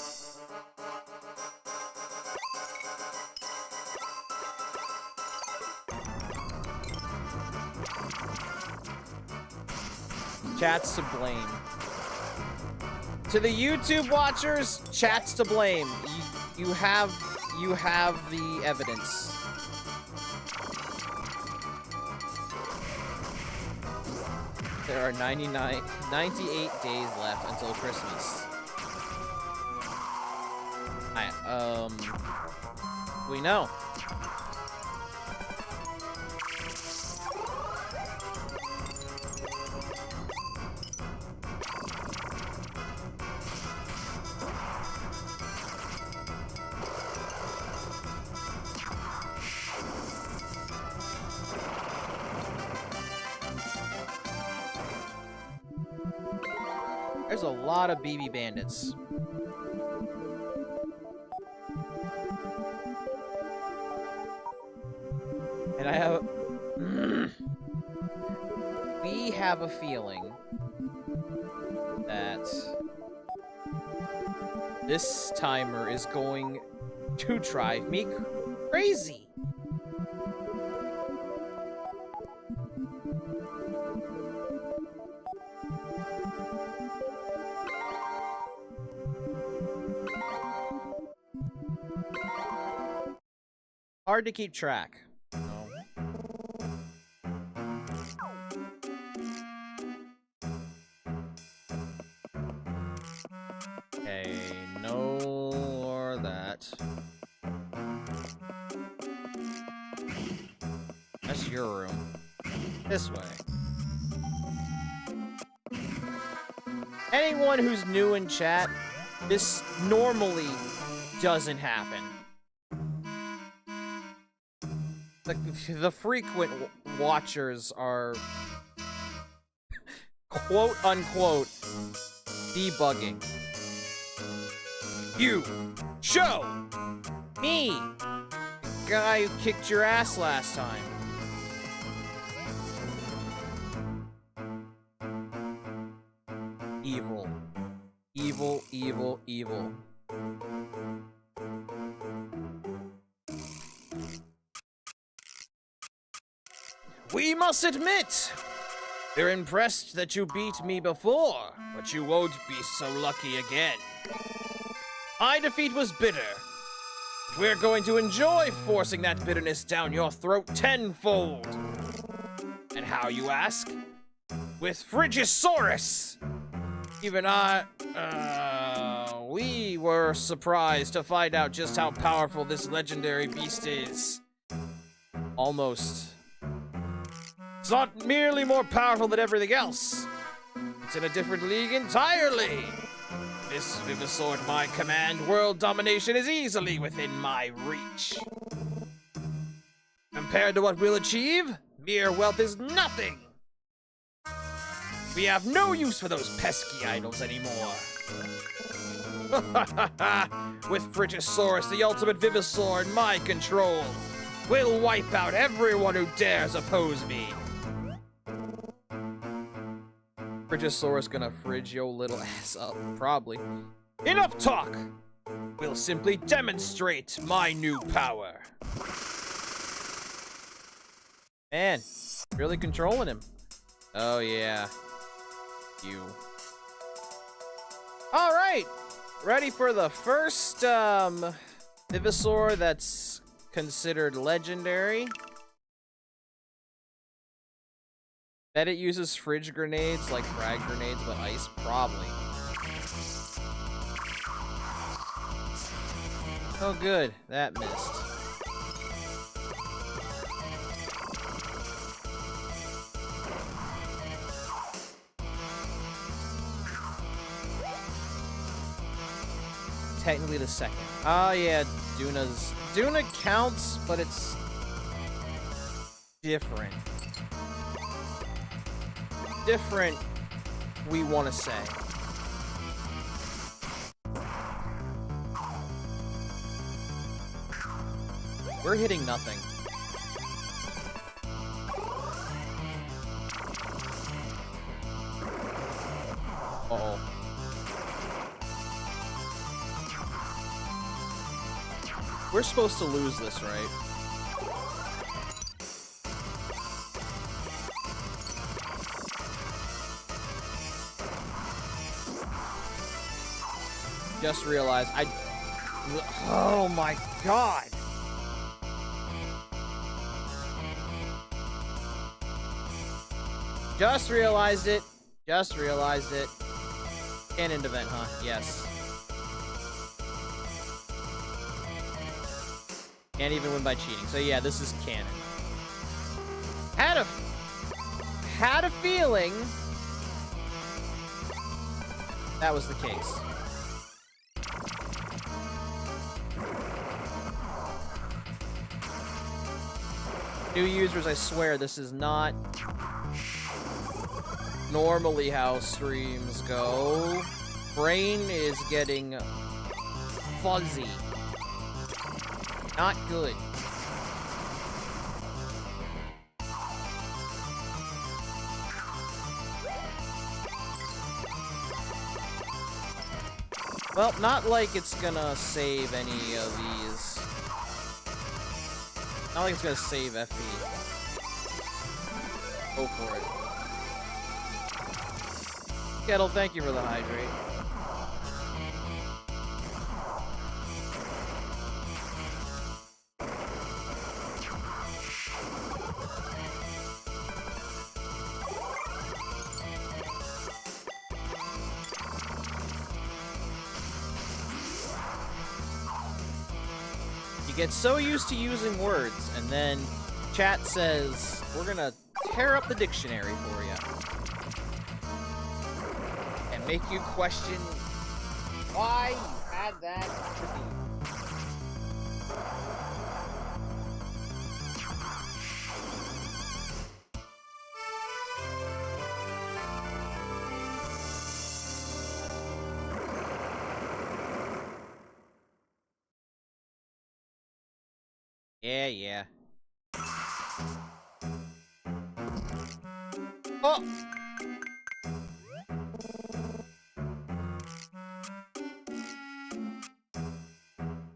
Chat's to blame. To the YouTube watchers, chat's to blame. You have the evidence. There are 98 days left until Christmas. We know. There's a lot of BB bandits. And I have... we have a feeling that this timer is going to drive me crazy. Hard to keep track. Okay, no more that. That's your room. This way. Anyone who's new in chat, this normally doesn't happen. The frequent watchers are quote unquote debugging. You show me the guy who kicked your ass last time. Evil. Evil, evil, evil. We must admit, we're impressed that you beat me before, but you won't be so lucky again. My defeat was bitter. We're going to enjoy forcing that bitterness down your throat tenfold. And how, you ask? With Phrygisaurus! Even we were surprised to find out just how powerful this legendary beast is. Almost. It's not merely more powerful than everything else. It's in a different league entirely. This Vivisaur at my command, world domination is easily within my reach. Compared to what we'll achieve, mere wealth is nothing. We have no use for those pesky idols anymore. With Phrygisaurus, the ultimate Vivisaur, in my control, we'll wipe out everyone who dares oppose me. Phrygisaurus gonna fridge your little ass up, probably. Enough talk! We'll simply demonstrate my new power. Man, really controlling him. Oh yeah. You. Alright! Ready for the first, Vivisaur that's considered legendary. Bet it uses fridge grenades like frag grenades, but ice? Probably. Oh good, that missed. Technically the second. Oh yeah, Duna counts, but it's different. Different, we want to say. We're hitting nothing. Uh-oh. We're supposed to lose this, right? Just realized oh my god! Just realized it. Just realized it. Cannon event, huh? Yes. Can't even win by cheating. So yeah, this is canon. Had a feeling that was the case. New users, I swear this is not normally how streams go. Brain is getting fuzzy. Not good. Well, not like it's gonna save any of these. Not like it's gonna save FP. Go for it. Kettle, thank you for the hydrate. Get so used to using words, and then chat says, we're gonna tear up the dictionary for you. And make you question why you had that to be. Yeah. Oh!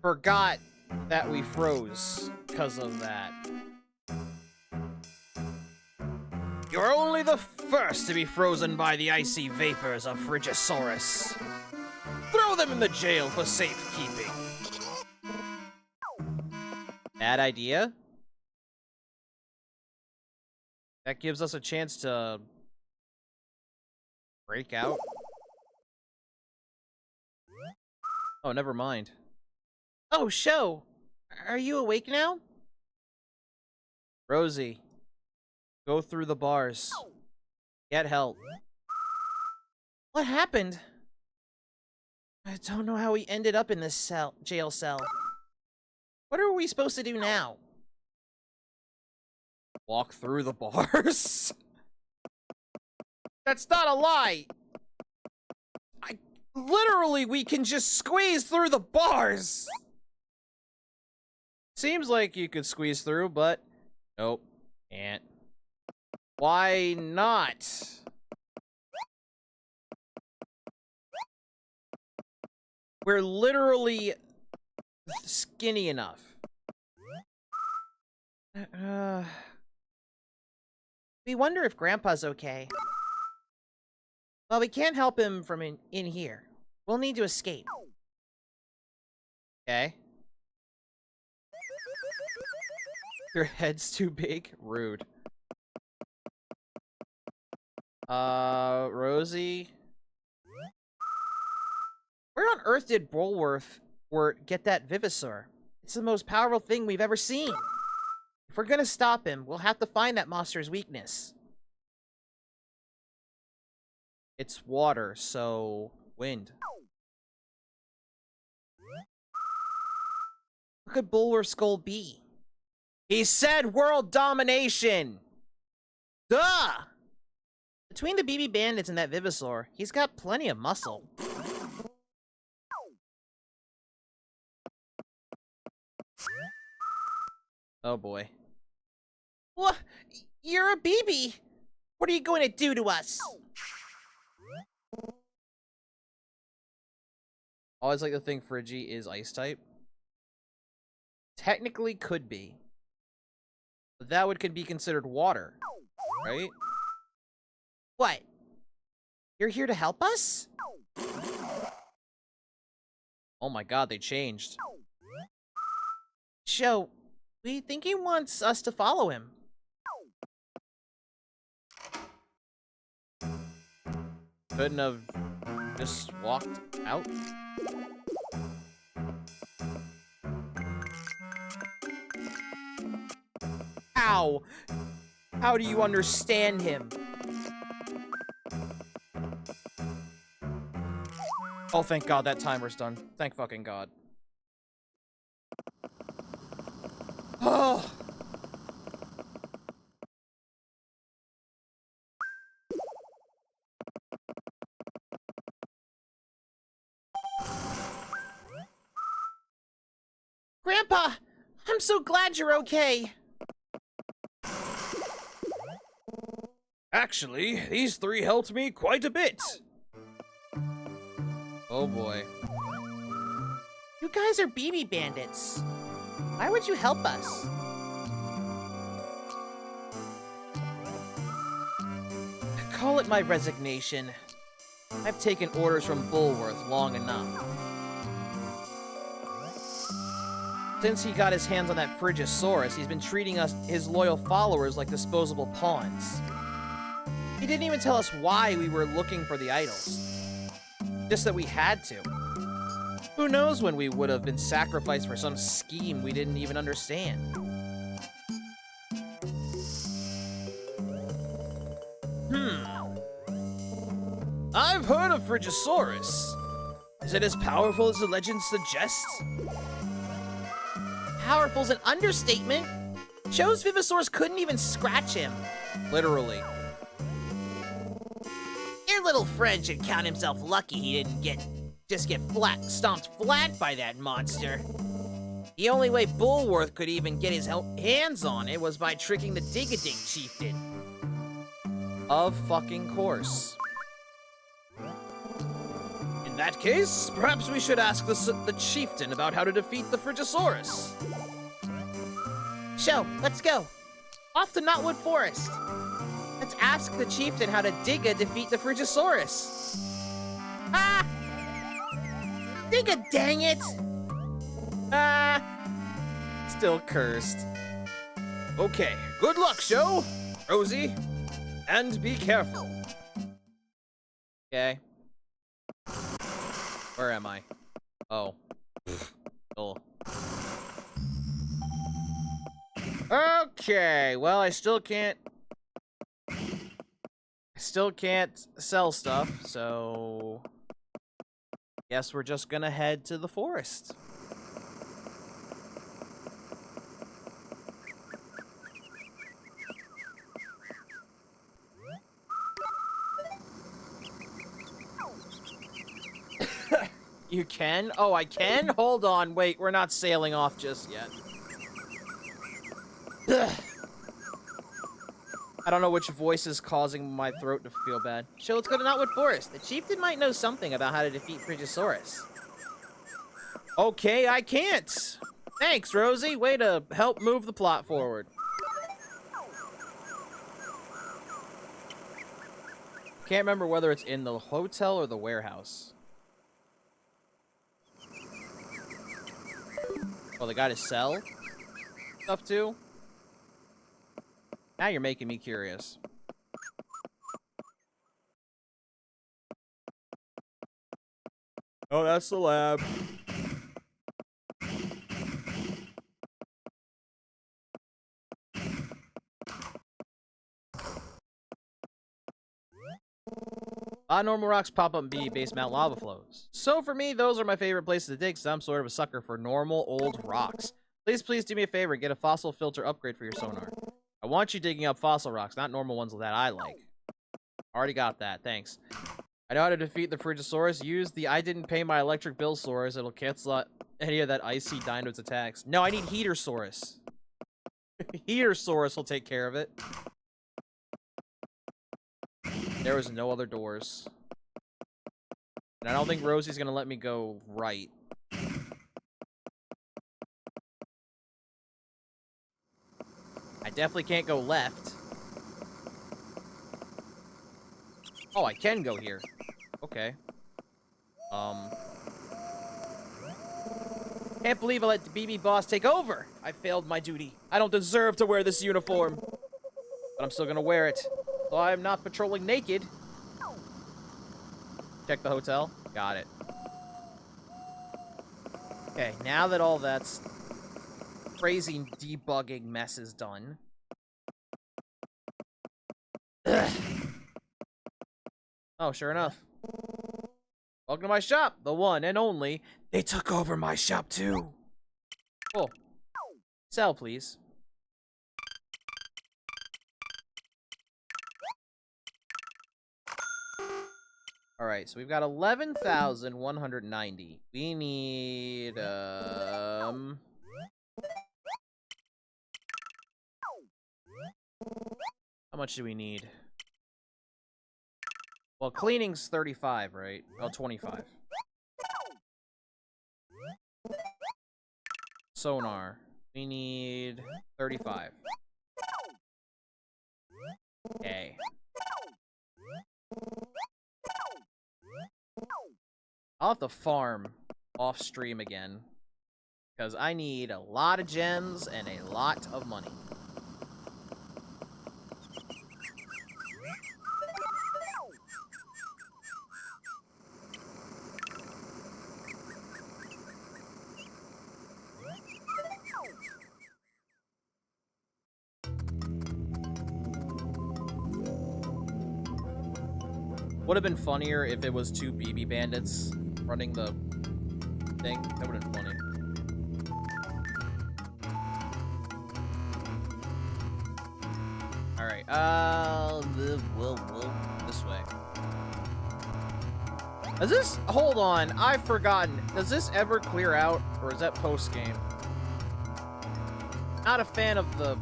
Forgot that we froze because of that. You're only the first to be frozen by the icy vapors of Frigisaurus. Throw them in the jail for safekeeping. Bad idea? That gives us a chance to break out. Oh, never mind. Oh, Sho! Are you awake now? Rosie, go through the bars. Get help. What happened? I don't know how we ended up in this jail cell. What are we supposed to do now? Walk through the bars? That's not a lie! Literally, we can just squeeze through the bars! Seems like you could squeeze through, but nope, can't. Why not? We're literally skinny enough. We wonder if Grandpa's okay. Well, we can't help him from in here. We'll need to escape. Okay. Your head's too big? Rude. Rosie? Where on earth did Bulworth get that Vivisaur? It's the most powerful thing we've ever seen. If we're gonna stop him, we'll have to find that monster's weakness. It's water, so wind. What could Bulworth's goal be? He said world domination! Duh! Between the BB Bandits and that Vivisaur, he's got plenty of muscle. Oh boy. What? You're a BB! What are you going to do to us? Always like to think Frigi is ice type. Technically could be. But that could be considered water, right? What? You're here to help us? Oh my god, they changed. Sho, we think he wants us to follow him. Couldn't have just walked out? How? How do you understand him? Oh, thank God that timer's done. Thank fucking God. Oh. Grandpa! I'm so glad you're okay. Actually, these three helped me quite a bit. Oh boy. You guys are BB bandits. Why would you help us? Call it my resignation. I've taken orders from Bullworth long enough. Since he got his hands on that Frigisaurus, he's been treating us, his loyal followers, like disposable pawns. He didn't even tell us why we were looking for the idols. Just that we had to. Who knows when we would have been sacrificed for some scheme we didn't even understand. I've heard of Frigisaurus. Is it as powerful as the legend suggests? Powerful's an understatement. Joe's Vivosaurus couldn't even scratch him. Literally. Your little friend should count himself lucky he didn't just get stomped flat by that monster. The only way Bullworth could even get his hands on it was by tricking the Dig-a-Dig chieftain. Of fucking course. In that case, perhaps we should ask the chieftain about how to defeat the Frigisaurus. Show, let's go. Off to Knotwood Forest. Let's ask the chieftain how to defeat the Frigisaurus. Ah! Digga, dang it! Ah! Still cursed. Okay, good luck, Show. Rosie, and be careful. Okay. Where am I? Oh. Oh. Okay, well, I still can't sell stuff, so guess we're just gonna head to the forest. You can? Oh, I can? Hold on, wait, we're not sailing off just yet. I don't know which voice is causing my throat to feel bad. So let's go to Knotwood Forest. The chieftain might know something about how to defeat Frigisaurus. Okay, I can't. Thanks, Rosie. Way to help move the plot forward. Can't remember whether it's in the hotel or the warehouse. Oh, they got to sell stuff too? Now you're making me curious. Oh, that's the lab. Normal rocks pop up in base mount lava flows. So for me, those are my favorite places to dig, because I'm sort of a sucker for normal old rocks. Please do me a favor, get a fossil filter upgrade for your sonar. I want you digging up fossil rocks, not normal ones that I like. Already got that, thanks. I know how to defeat the Frigisaurus. Use the I didn't pay my electric bill Saurus. It'll cancel out any of that icy Dino's attacks. No, I need Heatersaurus. Heatersaurus will take care of it. There was no other doors. And I don't think Rosie's gonna let me go right. I definitely can't go left. Oh, I can go here. Okay. Can't believe I let the BB boss take over. I failed my duty. I don't deserve to wear this uniform. But I'm still gonna wear it. So I'm not patrolling naked. Check the hotel. Got it. Okay, now that all that's crazy debugging mess is done. Ugh. Oh, sure enough. Welcome to my shop, the one and only. They took over my shop too. Cool. Sell, please. Alright, so we've got 11,190. We need, much do we need? Well, cleaning's 35, right? Oh, 25. Sonar. We need 35. Okay. I'll have to farm off stream again. Because I need a lot of gems and a lot of money. Would have been funnier if it was 2 BB bandits running the thing. That would have been funny. Alright, this way. Does this, hold on, I've forgotten. Does this ever clear out, or is that post-game? Not a fan of the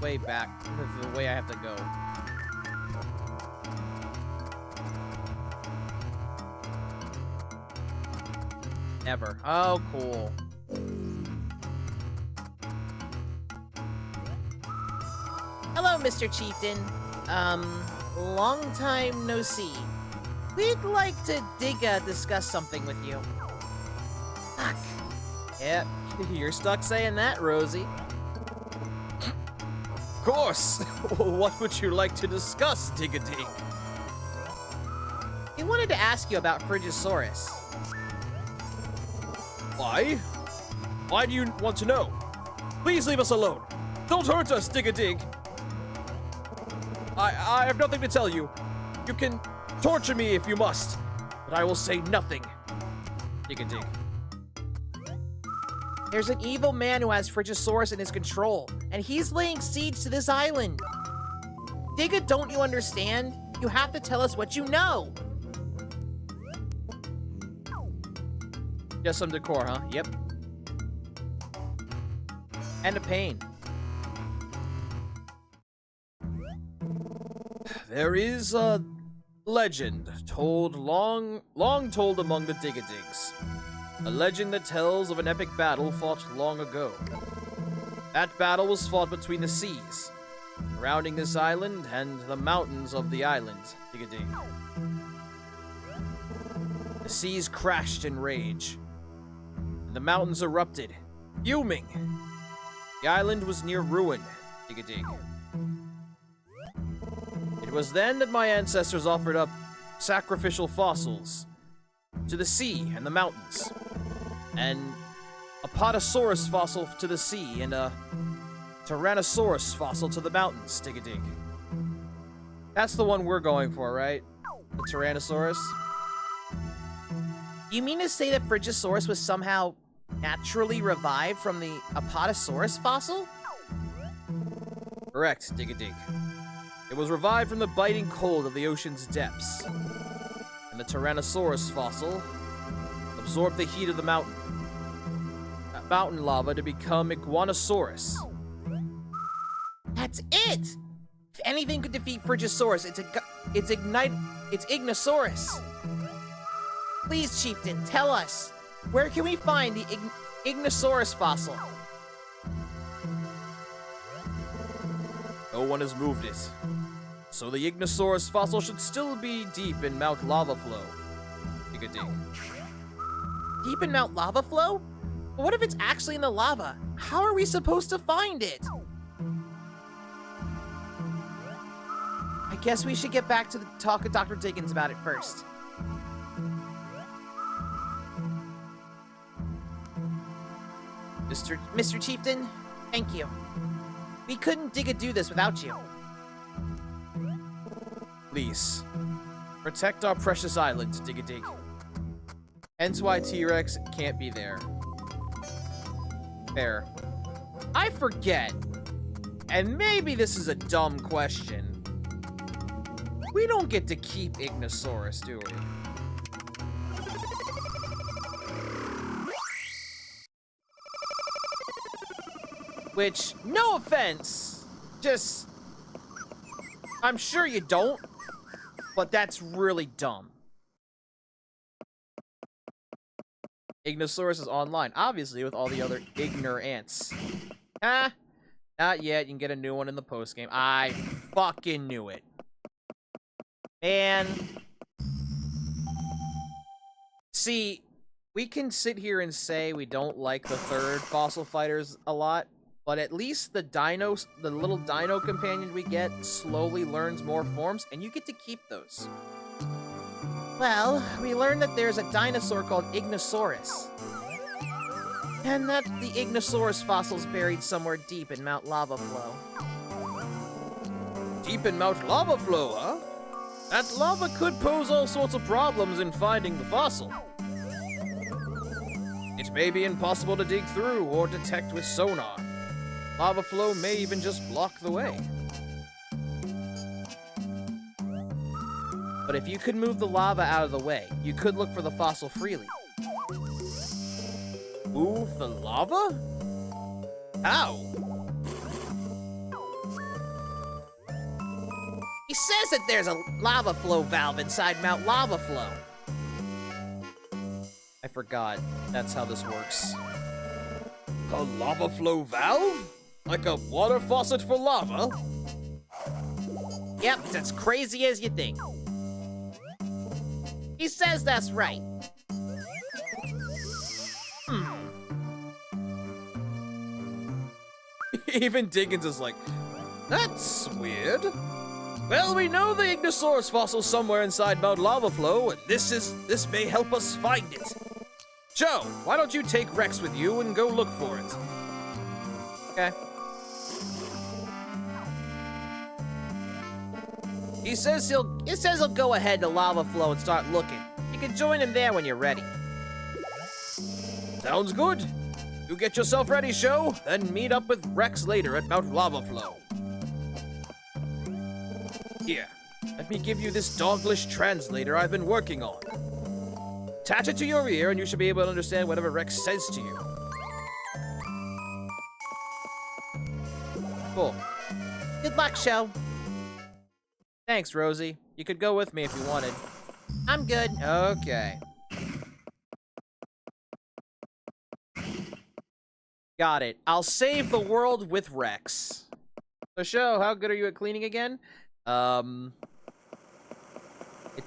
way back, the way I have to go. Never. Oh, cool. Hello, Mr. Chieftain. Long time no see. We'd like to discuss something with you. Fuck. Yep, you're stuck saying that, Rosie. Of course! What would you like to discuss, Dig-a-Dig? We wanted to ask you about Frigisaurus. Why? Why do you want to know? Please leave us alone. Don't hurt us, Dig-a-Dig. I have nothing to tell you. You can torture me if you must, but I will say nothing. Dig-a-Dig. There's an evil man who has Frigisaurus in his control, and he's laying siege to this island. Digga, don't you understand? You have to tell us what you know. Just some decor, huh? Yep. And a pain. There is a legend told long told among the Dig-a-Digs. A legend that tells of an epic battle fought long ago. That battle was fought between the seas, surrounding this island and the mountains of the island, Dig-a-Dig. The seas crashed in rage. The mountains erupted, fuming. The island was near ruin, Dig-a-Dig. It was then that my ancestors offered up sacrificial fossils to the sea and the mountains, and a Potosaurus fossil to the sea, and a Tyrannosaurus fossil to the mountains, Dig-a-Dig. That's the one we're going for, right? The Tyrannosaurus? You mean to say that Frigisaurus was somehow naturally revived from the Apatosaurus fossil? Correct, Dig-a-Dig. It was revived from the biting cold of the ocean's depths. And the Tyrannosaurus fossil absorbed the heat of the mountain lava to become Iguanosaurus. That's it! If anything could defeat Frigisaurus, it's Ignosaurus. Please, Chieftain, tell us, where can we find the Ignosaurus fossil? No one has moved it. So the Ignosaurus fossil should still be deep in Mount Lava Flow. Dig-a-dig. Deep in Mount Lava Flow? But what if it's actually in the lava? How are we supposed to find it? I guess we should get back to the talk with Dr. Diggins about it first. Mr. Chieftain, thank you. We couldn't do this without you. Please, protect our precious island, Dig-a-dig. Hence why T-Rex can't be there. Fair. I forget, and maybe this is a dumb question. We don't get to keep Ignosaurus, do we? Which, no offense, just... I'm sure you don't, but that's really dumb. Ignosaurus is online, obviously, with all the other Ignor-ants. Ah, not yet. You can get a new one in the postgame. I fucking knew it. And see, we can sit here and say we don't like the third Fossil Fighters a lot, but at least the little dino companion we get slowly learns more forms, and you get to keep those. Well, we learned that there's a dinosaur called Ignosaurus. And that the Ignosaurus fossil's buried somewhere deep in Mount Lava Flow. Deep in Mount Lava Flow, huh? That lava could pose all sorts of problems in finding the fossil. It may be impossible to dig through or detect with sonar. Lava flow may even just block the way. But if you could move the lava out of the way, you could look for the fossil freely. Move the lava? How? He says that there's a lava flow valve inside Mount Lava Flow. I forgot. That's how this works. A lava flow valve? Like a water faucet for lava? Yep, it's as crazy as you think. He says that's right. Even Diggins is like, that's weird. Well, we know the Ignosaurus fossil's somewhere inside Mount Lava Flow, and this may help us find it. Joe, why don't you take Rex with you and go look for it? Okay. He says he'll go ahead to Lava Flow and start looking. You can join him there when you're ready. Sounds good. You get yourself ready, Show, then meet up with Rex later at Mount Lava Flow. Here, let me give you this Doglish translator I've been working on. Attach it to your ear and you should be able to understand whatever Rex says to you. Cool. Good luck, Show. Thanks, Rosie. You could go with me if you wanted. I'm good. Okay. Got it. I'll save the world with Rex. So, Show, how good are you at cleaning again? It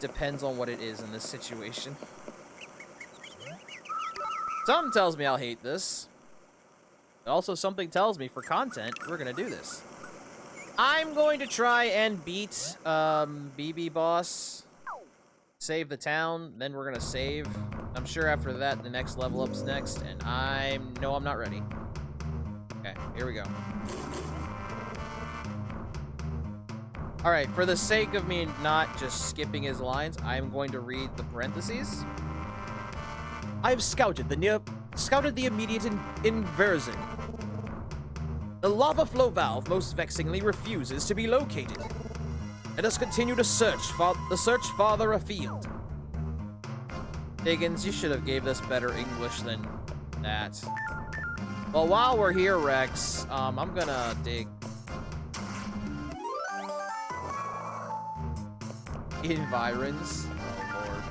depends on what it is in this situation. Something tells me I'll hate this. But also something tells me for content, we're gonna do this. I'm going to try and beat, BB Boss. Save the town, then we're gonna save. I'm sure after that, the next level up's next, and I'm not ready. Okay, here we go. Alright, for the sake of me not just skipping his lines, I'm going to read the parentheses. I've scouted the immediate inversion. The lava flow valve most vexingly refuses to be located. Let us continue to search farther afield. Diggins, you should have gave this better English than that. Well, while we're here, Rex, I'm gonna dig. Environs. Oh, Lord.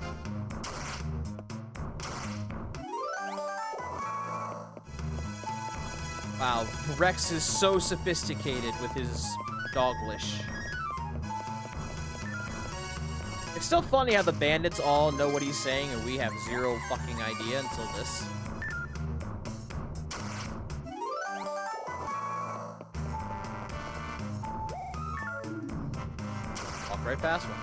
Wow, Rex is so sophisticated with his Doglish. It's still funny how the bandits all know what he's saying and we have zero fucking idea until this. Walk right past one.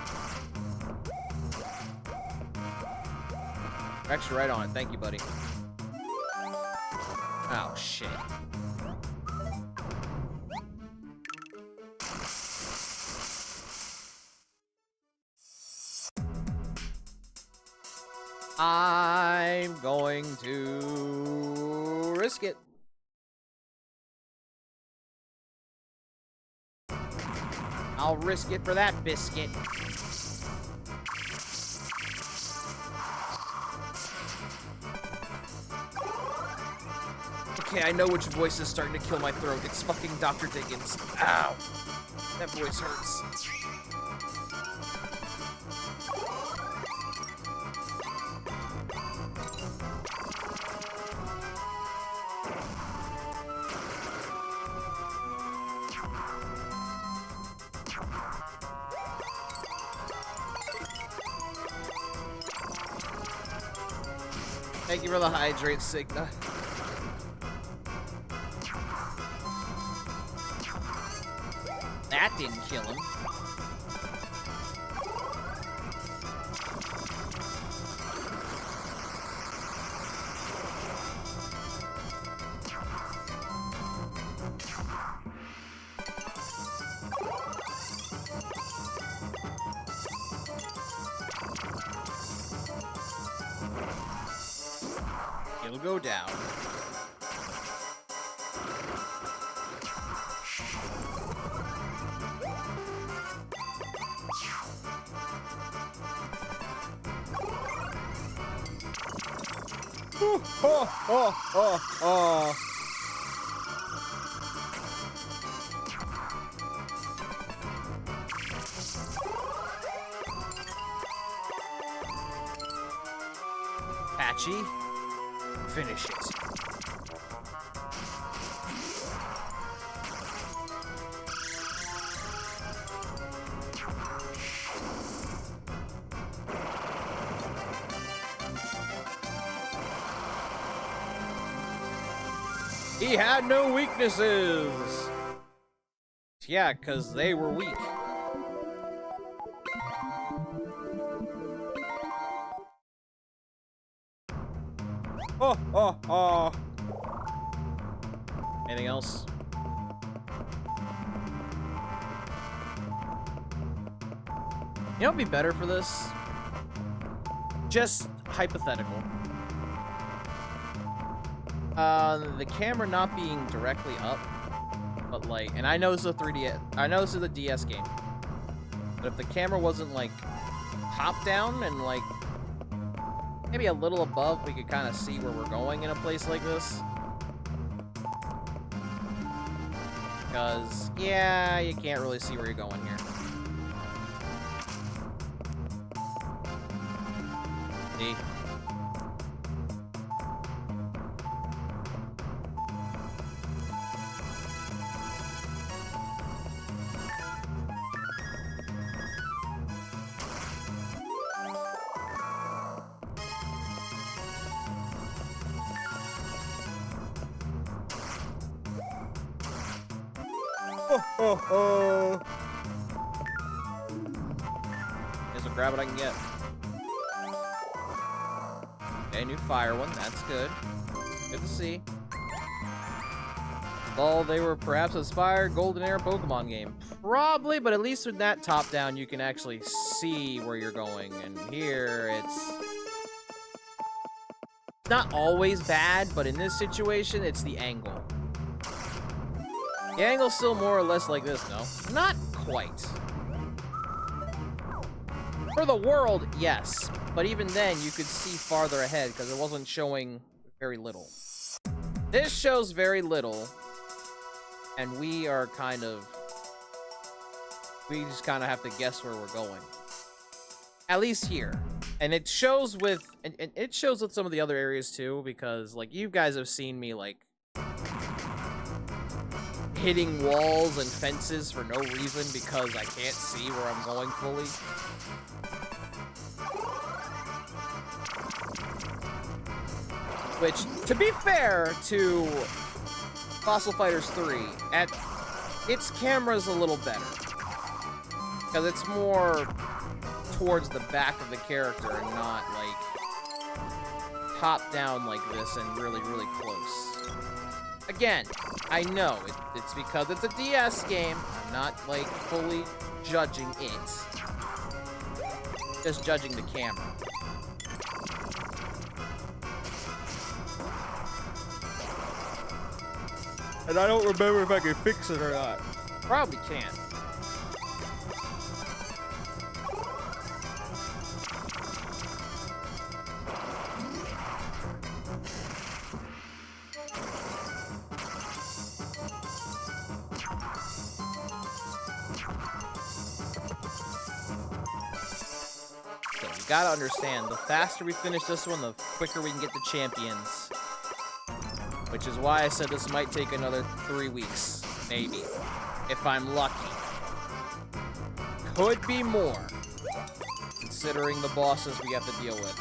Rex, you're right on it. Thank you, buddy. Oh, shit. I'm going to risk it. I'll risk it for that biscuit. Okay, I know which voice is starting to kill my throat. It's fucking Dr. Diggins. Ow. That voice hurts. Thank you for the hydrate, Signa. That didn't kill him. He'll go down. Oh. Patchy, finish it. He had no weaknesses. Yeah, because they were weak. Oh. Anything else? You know what'd be better for this? Just hypothetical. The camera not being directly up, but like, and I know this is a 3D, I know this is a DS game, but if the camera wasn't like top down and like maybe a little above, we could kind of see where we're going in a place like this. Because, yeah, you can't really see where you're going here. See? Guess I'll grab what I can get. Okay, new fire one. That's good. Good to see. Well, they were perhaps inspired Golden Era Pokemon game. Probably, but at least with that top down, you can actually see where you're going. And here, it's not always bad, but in this situation, it's the angle. The angle's still more or less like this, no? Not quite. For the world, yes. But even then, you could see farther ahead because it wasn't showing very little. This shows very little. And we are kind of... we just kind of have to guess where we're going. At least here. And it shows with... and it shows with some of the other areas too, because, like, you guys have seen me, like... hitting walls and fences for no reason because I can't see where I'm going fully. Which, to be fair to Fossil Fighters 3, its camera's a little better. Because it's more towards the back of the character and not, like, top down like this and really, really close. Again, I know, it's because it's a DS game. I'm not, like, fully judging it. Just judging the camera. And I don't remember if I can fix it or not. Probably can't. Gotta understand, the faster we finish this one, the quicker we can get the champions. Which is why I said this might take another 3 weeks, maybe. If I'm lucky. Could be more, considering the bosses we have to deal with.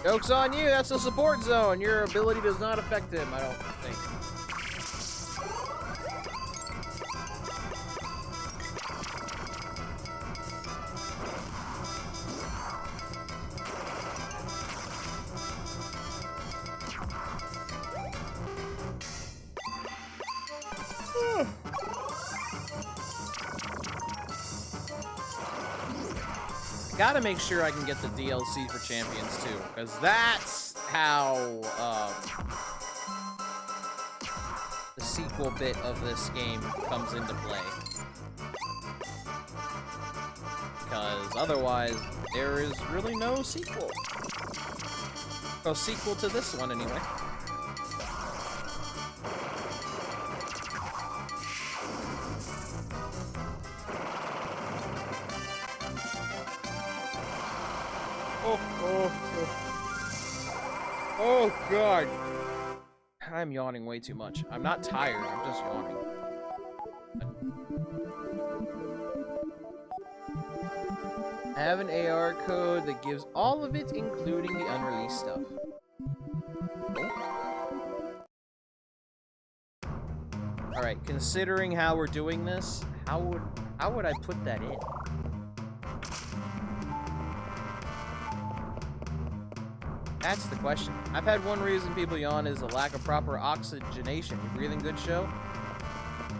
Joke's on you, that's a support zone. Your ability does not affect him, I don't think. Gotta make sure I can get the DLC for Champions too, because that's how the sequel bit of this game comes into play. Because otherwise, there is really no sequel. No sequel to this one, anyway. Oh, God. I'm yawning way too much. I'm not tired, I'm just yawning. I have an AR code that gives all of it, including the unreleased stuff. Alright, considering how we're doing this, how would I put that in? That's the question. I've had one reason people yawn is a lack of proper oxygenation. You breathing good, show?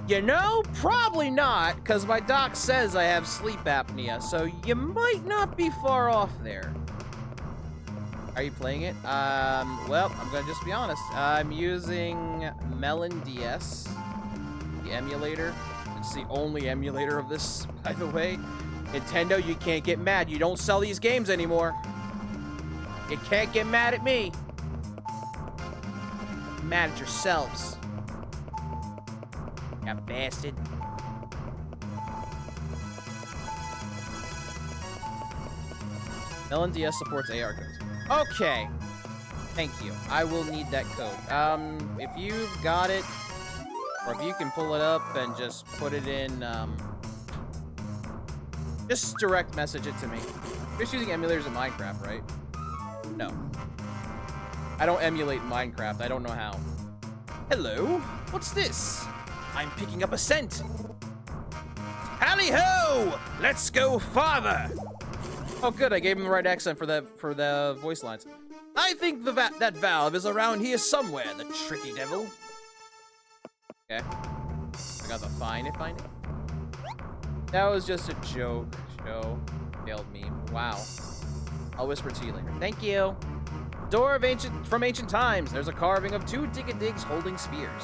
You know, probably not, because my doc says I have sleep apnea, so you might not be far off there. Are you playing it? Well, I'm gonna just be honest. I'm using Melon DS, the emulator. It's the only emulator of this, by the way. Nintendo, you can't get mad. You don't sell these games anymore. You can't get mad at me. Get mad at yourselves. You bastard. Melon DS supports AR codes. Okay. Thank you. I will need that code. If you've got it, or if you can pull it up and just put it in, just direct message it to me. You're just using emulators in Minecraft, right? No. I don't emulate Minecraft. I don't know how. Hello? What's this? I'm picking up a scent. Tally-ho! Let's go farther! Oh, good. I gave him the right accent for the voice lines. I think that valve is around here somewhere, the tricky devil. Okay. I got the find it. That was just a joke. Show. Failed meme. Wow. I'll whisper to you later. Thank you. Door of from ancient times. There's a carving of 2 Dig-a-Digs holding spears.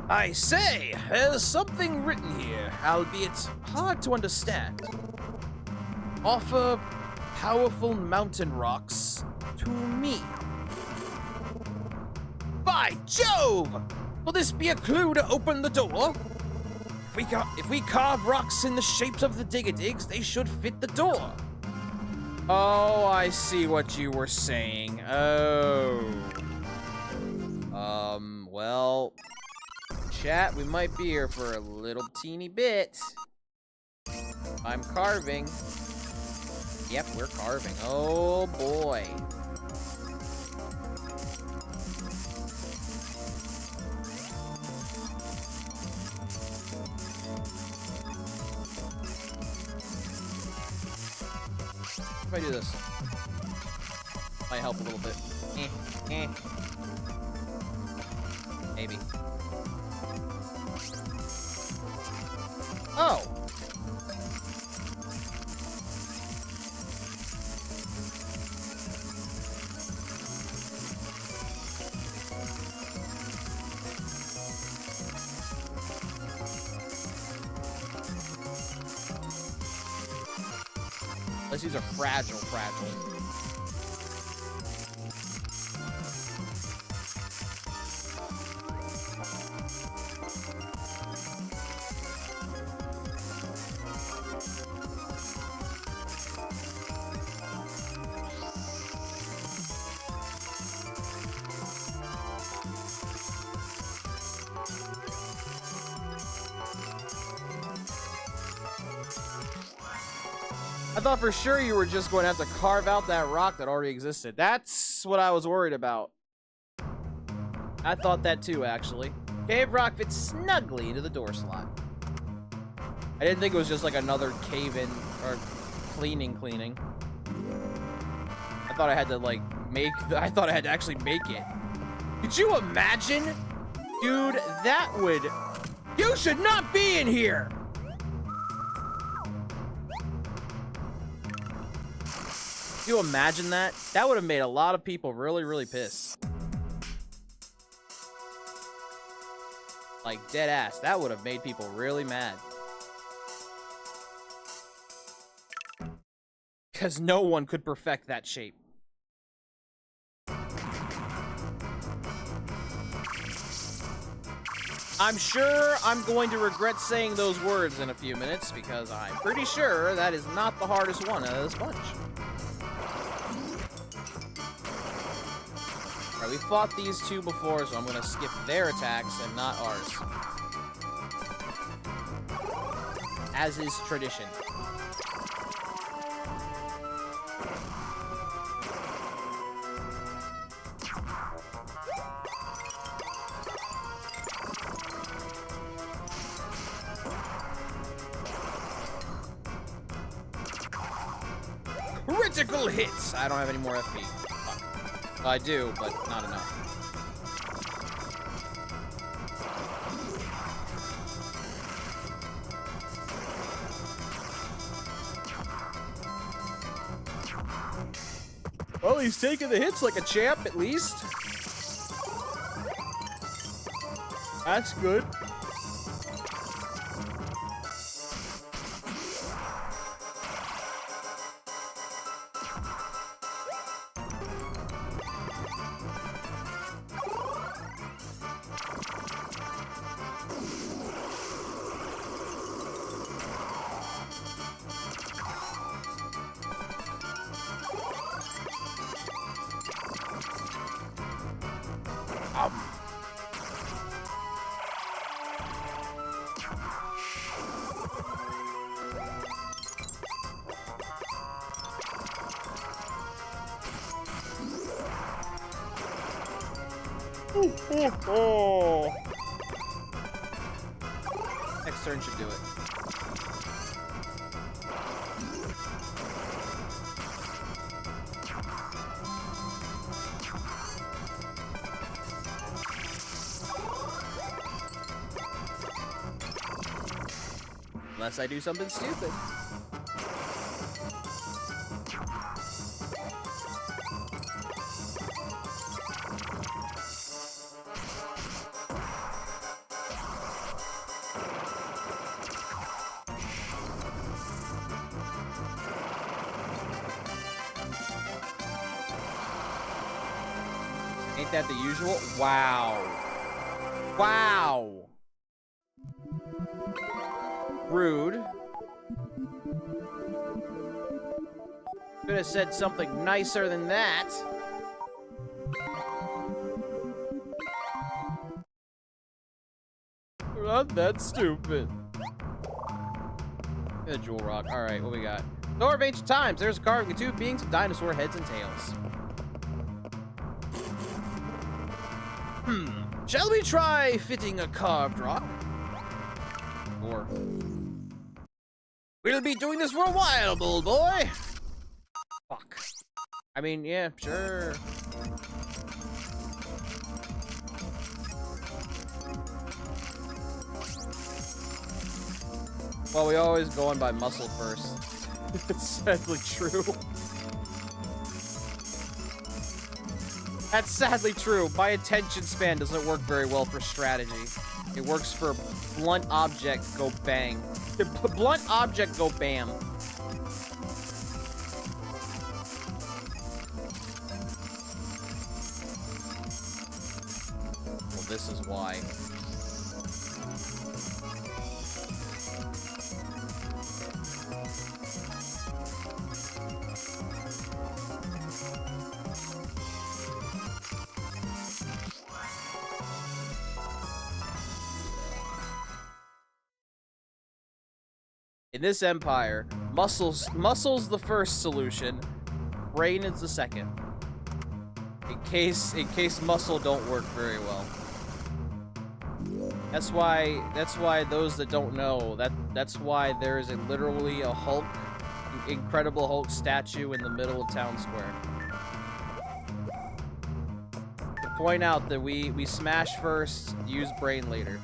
I say, there's something written here, albeit hard to understand. Offer powerful mountain rocks to me. By Jove! Will this be a clue to open the door? If we carve rocks in the shapes of the Dig-a-Digs, they should fit the door. Oh, I see what you were saying. Oh. Well, chat, we might be here for a little teeny bit. I'm carving. Yep, we're carving. Oh, boy. If I do this, might help a little bit. Maybe. Oh! Let's use a fragile. I thought for sure you were just going to have to carve out that rock that already existed. That's what I was worried about. I thought that too, actually. Cave rock fits snugly into the door slot. I didn't think it was just like another cave-in or cleaning. I thought I had to like I thought I had to actually make it. Could you imagine? Dude, that would... You should not be in here! Could you imagine that? That would have made a lot of people really, really pissed. Like, dead ass. That would have made people really mad. Because no one could perfect that shape. I'm sure I'm going to regret saying those words in a few minutes, because I'm pretty sure that is not the hardest one out of this bunch. Alright, we fought these two before, so I'm going to skip their attacks and not ours. As is tradition. Critical hits! I don't have any more FP. Fuck. I do, but not enough. Well, he's taking the hits like a champ, at least. That's good. Oh. Next turn should do it. Unless I do something stupid. Ain't that the usual? Wow. Wow. Rude. Could have said something nicer than that. Not that stupid. A jewel rock. Alright, what we got? Door of Ancient Times. There's a carving of two beings with dinosaur heads and tails. Shall we try fitting a carved rock? Or... We'll be doing this for a while, bold boy! Fuck. I mean, yeah, sure. Well, we always go on by muscle first. It's sadly true. That's sadly true. My attention span doesn't work very well for strategy. It works for blunt object, go bang. Blunt object, go bam. Well, this is why. In this empire, Muscle's the first solution. Brain is the second. In case muscle don't work very well. That's why those that don't know, that's why there is literally a Hulk, Incredible Hulk statue in the middle of town square. To point out that we smash first, use brain later.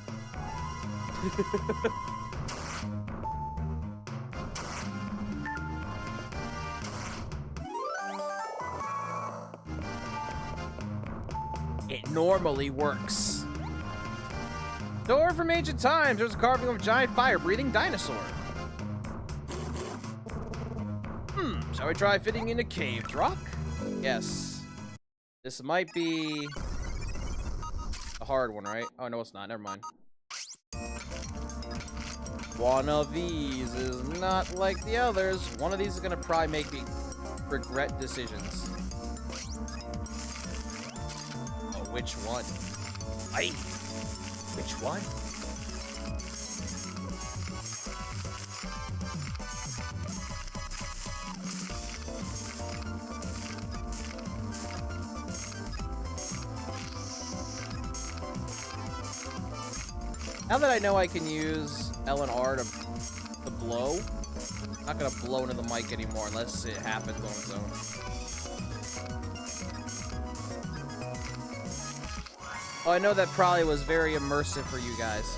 It normally works. Door from ancient times. There's a carving of a giant fire-breathing dinosaur. Shall we try fitting in a caved rock? Yes. This might be a hard one, right? Oh, no, it's not. Never mind. One of these is not like the others. One of these is gonna probably make me regret decisions. Oh, which one? Aye. Which one? Now that I know I can use L and R to blow, I'm not gonna blow into the mic anymore unless it happens on its own. Oh, I know that probably was very immersive for you guys.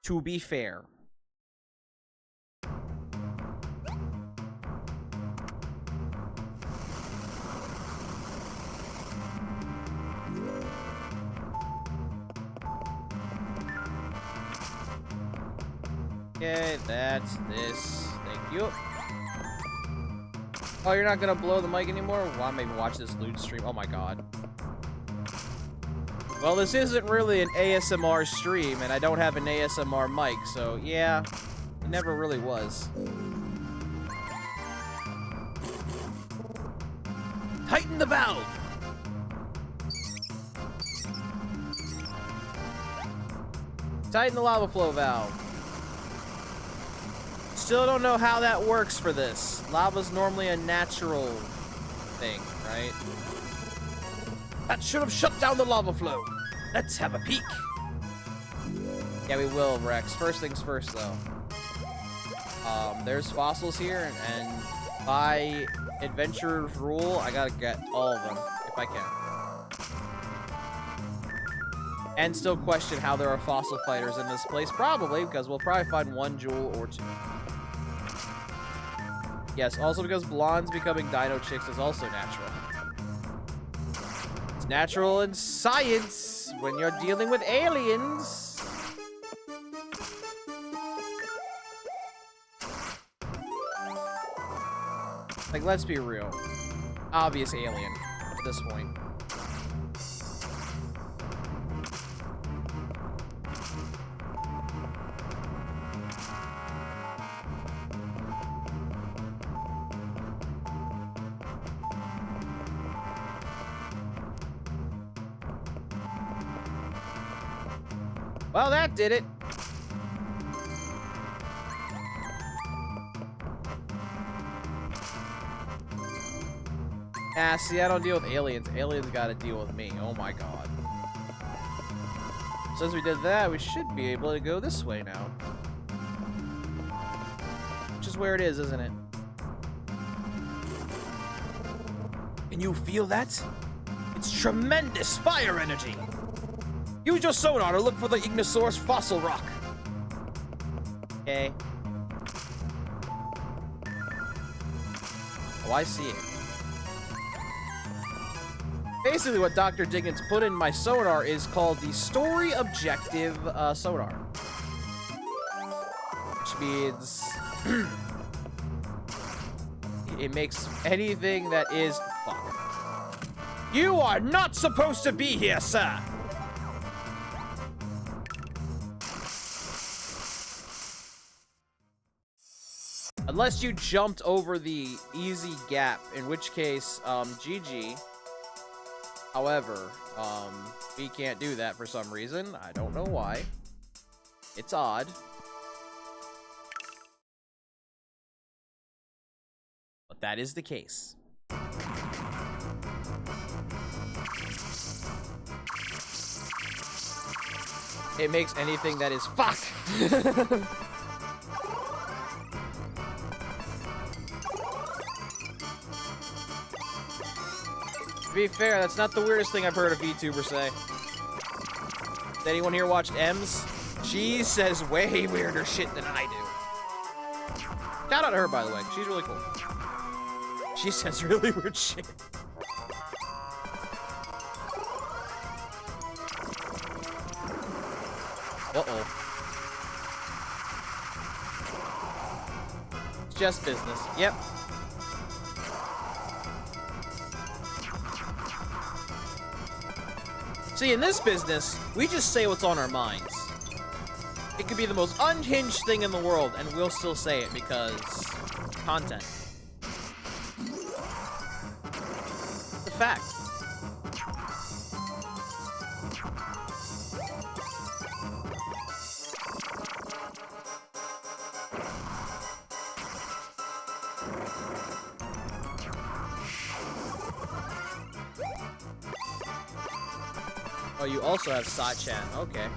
To be fair. Okay, that's this. Thank you. Oh, you're not gonna blow the mic anymore? Well, I maybe watch this lewd stream. Oh my god. Well, this isn't really an ASMR stream, and I don't have an ASMR mic, so yeah, it never really was. Tighten the valve! Tighten the lava flow valve. Still don't know how that works for this. Lava's normally a natural thing, right? That should have shut down the lava flow. Let's have a peek. Yeah, we will, Rex. First things first, though. There's fossils here, and by adventurer's rule, I gotta get all of them, if I can. And still question how there are fossil fighters in this place. Probably, because we'll probably find one jewel or two. Yes, also because blondes becoming dino chicks is also natural. It's natural in science when you're dealing with aliens. Like, let's be real. Obvious alien at this point. Well, that did it. Ah, see, I don't deal with aliens. Aliens gotta deal with me. Oh my god. Since we did that, we should be able to go this way now. Which is where it is, isn't it? Can you feel that? It's tremendous fire energy. Use your sonar to look for the Ignosaurus fossil rock. Okay. Oh, I see it. Basically, what Dr. Diggins put in my sonar is called the Story Objective sonar. Which means it makes anything that is... Fuck. You are not supposed to be here, sir! Unless you jumped over the easy gap, in which case, GG. However, we can't do that for some reason. I don't know why. It's odd. that is the case. It makes anything that is fuck. To be fair, that's not the weirdest thing I've heard a VTuber say. Has anyone here watched Ems? She says way weirder shit than I do. Shout out to her, by the way. She's really cool. She says really weird shit. Uh-oh. It's just business. Yep. See, in this business, we just say what's on our minds. It could be the most unhinged thing in the world, and we'll still say it because content. It's a fact. Oh, you also have Sachan. Okay.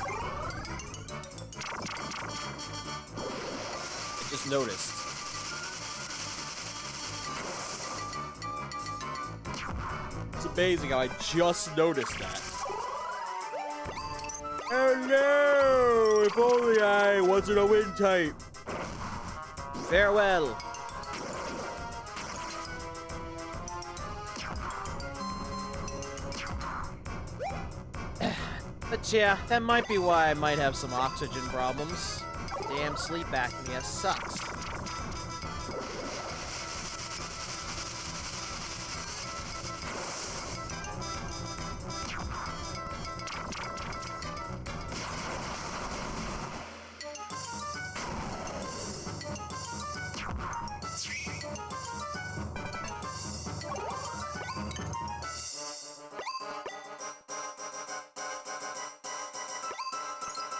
I just noticed. It's amazing how I just noticed that. Oh no! If only I wasn't a wind type. Farewell. But yeah, that might be why I might have some oxygen problems. Damn sleep apnea sucks.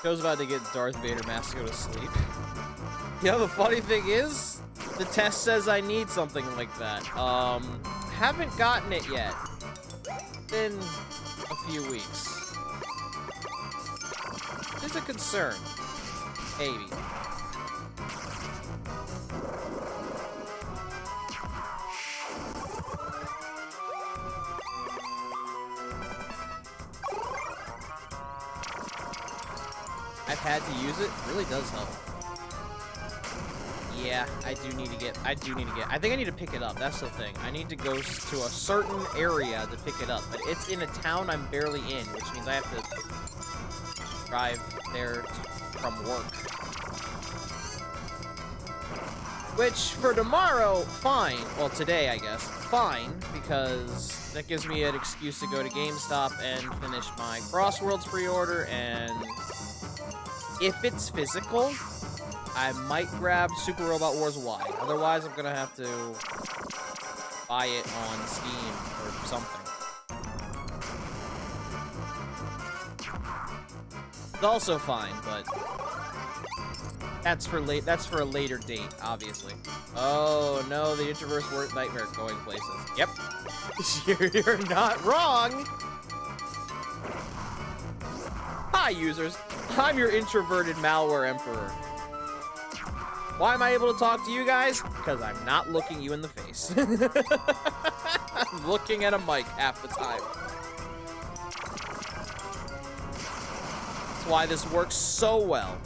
Joe's about to get Darth Vader mask to go to sleep. Yeah, the funny thing is, the test says I need something like that. Haven't gotten it yet. Been a few weeks. It's a concern. Maybe. I've had to use it. It really does help. Yeah, I do need to get, I think I need to pick it up. That's the thing. I need to go to a certain area to pick it up, but it's in a town I'm barely in, which means I have to drive there from work. Which, for tomorrow, fine. Well, today, I guess. Fine, because that gives me an excuse to go to GameStop and finish my Crossworlds pre-order, and if it's physical, I might grab Super Robot Wars Y. Otherwise, I'm gonna have to buy it on Steam or something. It's also fine, but that's for a later date, obviously. Oh no, the Introverse Word Nightmare going places. Yep. You're not wrong. Hi, users. I'm your introverted malware emperor. Why am I able to talk to you guys? Because I'm not looking you in the face. I'm looking at a mic half the time. That's why this works so well.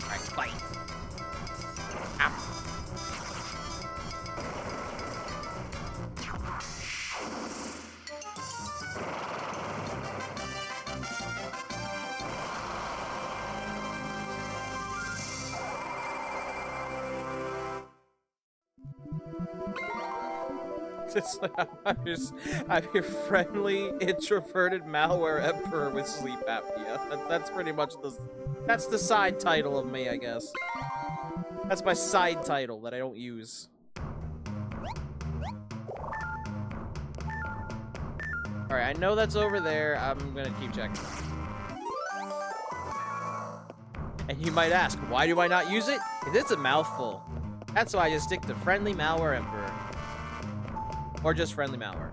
Alright, bite. Ow. It's like, I'm your friendly, introverted malware emperor with sleep apnea. That's pretty much that's the side title of me, I guess. That's my side title that I don't use. Alright, I know that's over there. I'm gonna keep checking. And you might ask, why do I not use it? Because it's a mouthful. That's why I just stick to Friendly Malware Emperor. Or just Friendly Malware.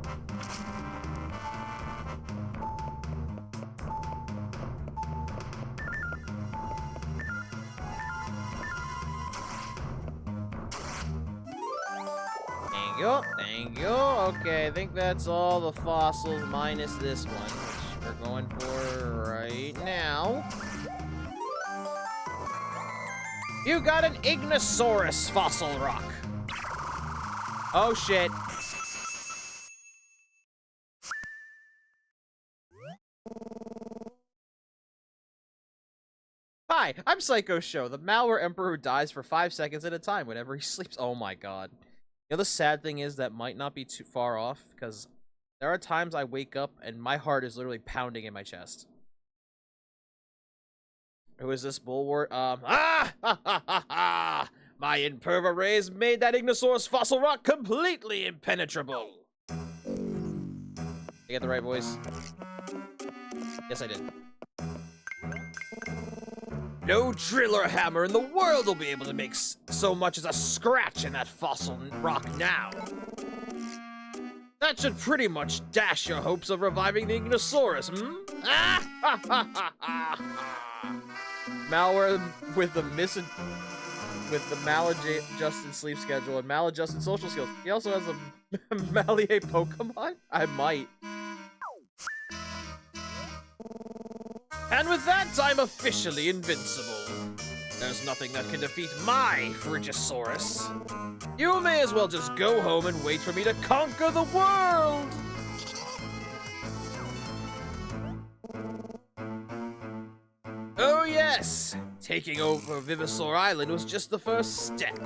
Thank you. Okay, I think that's all the fossils minus this one, which we're going for right now. You got an Ignosaurus fossil rock. Oh shit. Hi, I'm Psycho Show, the malware emperor who dies for 5 seconds at a time whenever he sleeps. Oh my god. You know, the sad thing is that might not be too far off, because there are times I wake up and my heart is literally pounding in my chest. Who is this bulwark? My Imperva rays made that Ignosaurus fossil rock completely impenetrable. You get the right voice? Yes, I did. No driller hammer in the world will be able to make so much as a scratch in that fossil rock now. That should pretty much dash your hopes of reviving the Ignosaurus, Malware with the maladjusted sleep schedule and maladjusted social skills. He also has a Malier Pokemon? I might. And with that, I'm officially invincible. There's nothing that can defeat my Frigisaurus. You may as well just go home and wait for me to conquer the world! Oh yes! Taking over Vivisaur Island was just the first step.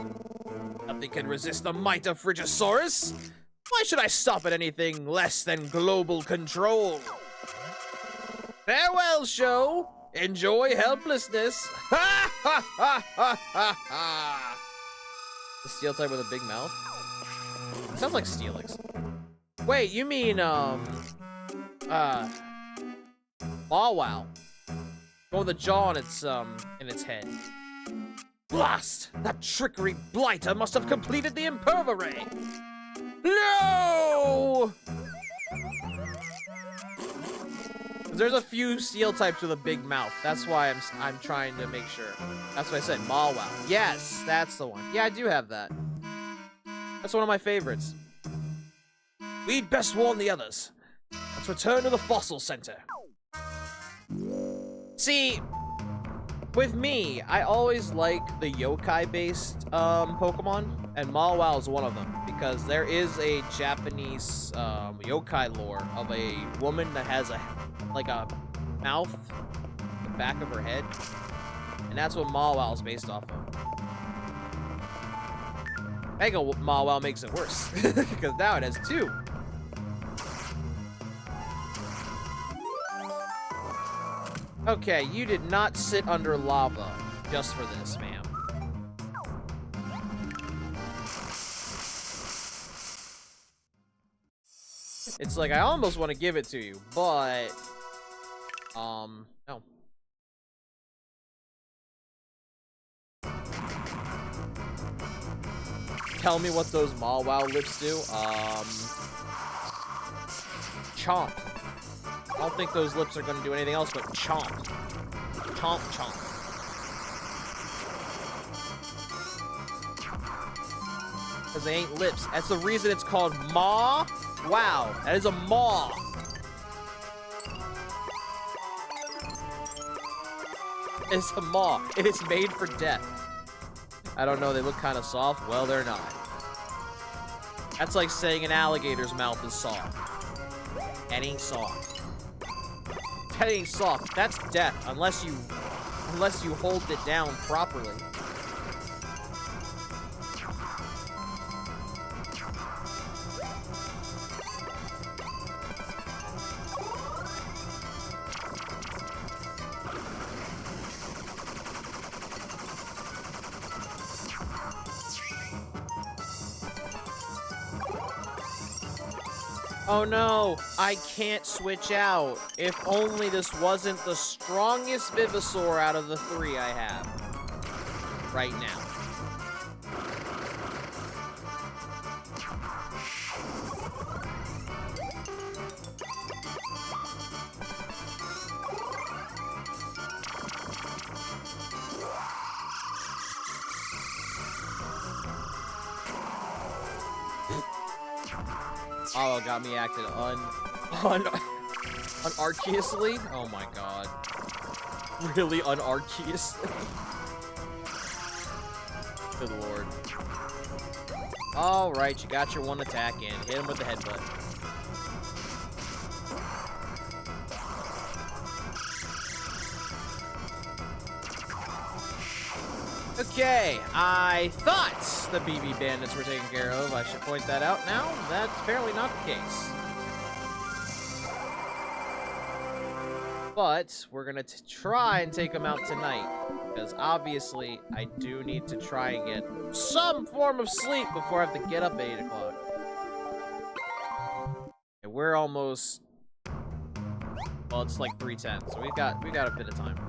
Nothing can resist the might of Frigisaurus. Why should I stop at anything less than global control? Farewell, show! Enjoy helplessness! Ha ha ha ha ha ha! The steel type with a big mouth? It sounds like Steelix. Wait, you mean, Mawwow. With a jaw in its head. Blast! That trickery blighter must have completed the Imperva ray! No! There's a few steel types with a big mouth. That's why I'm trying to make sure. That's what I said, Mawwow. Yes, that's the one. Yeah, I do have that. That's one of my favorites. We'd best warn the others. Let's return to the fossil center. See, with me, I always like the yokai-based Pokemon, and Mawwow is one of them, because there is a Japanese yokai lore of a woman that has a mouth in the back of her head, and that's what Mawwow is based off of. Mega Mawwow makes it worse, because now it has two. Okay, you did not sit under lava just for this, ma'am. It's like, I almost want to give it to you, but... no. Tell me what those Mawwow lips do. Chomp. I don't think those lips are going to do anything else but chomp. Chomp, chomp. Because they ain't lips. That's the reason it's called Maw. Wow, that is a maw. It's a maw. It is made for death. I don't know, they look kind of soft. Well, they're not. That's like saying an alligator's mouth is soft. That ain't soft. That ain't soft. That's death, unless you hold it down properly. Oh no, I can't switch out. If only this wasn't the strongest Venusaur out of the 3 I have right now. Oh, got me acting unarcheously? Oh my god. Really unarcheously? Good lord. Alright, you got your one attack in. Hit him with the headbutt. Okay, I thought the BB bandits were taken care of. I should point that out now. That's apparently not the case. But we're gonna try and take them out tonight, because obviously I do need to try and get some form of sleep before I have to get up at 8 o'clock. And we're almost, well, it's like 3:10, so we got a bit of time.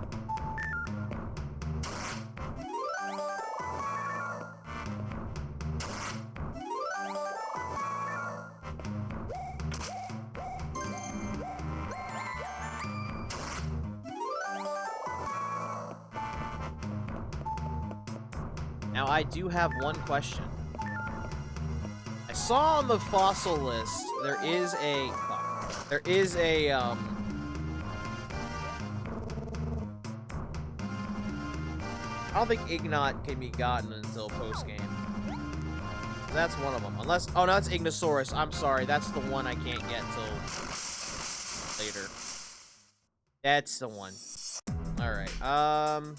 Now, I do have one question. I saw on the fossil list, there is a... I don't think Ignat can be gotten until post-game. That's one of them. Unless... Oh, no, that's Ignosaurus. I'm sorry. That's the one I can't get till later. That's the one. Alright. Oh,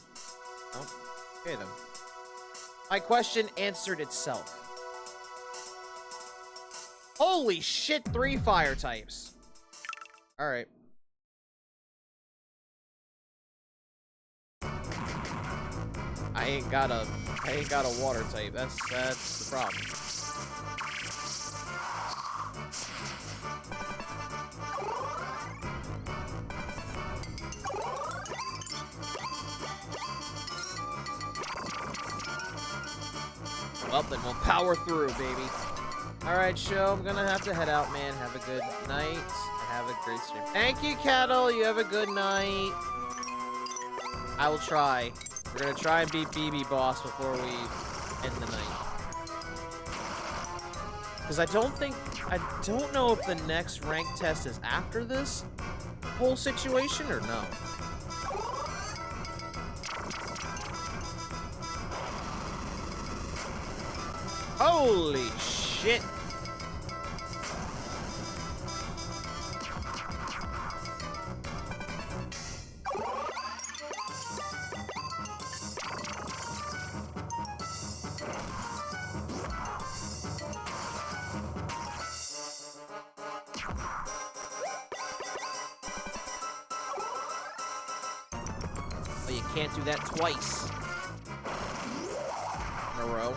okay, then. My question answered itself. Holy shit, 3 fire types. Alright. I ain't got a water type. That's the problem. Well, then we'll power through, baby. Alright, show. I'm gonna have to head out, man. Have a good night. Have a great stream. Thank you, Kettle. You have a good night. I will try. We're gonna try and beat BB Boss before we end the night. Because I don't know if the next rank test is after this whole situation or no. Holy shit. Oh, you can't do that twice in a row.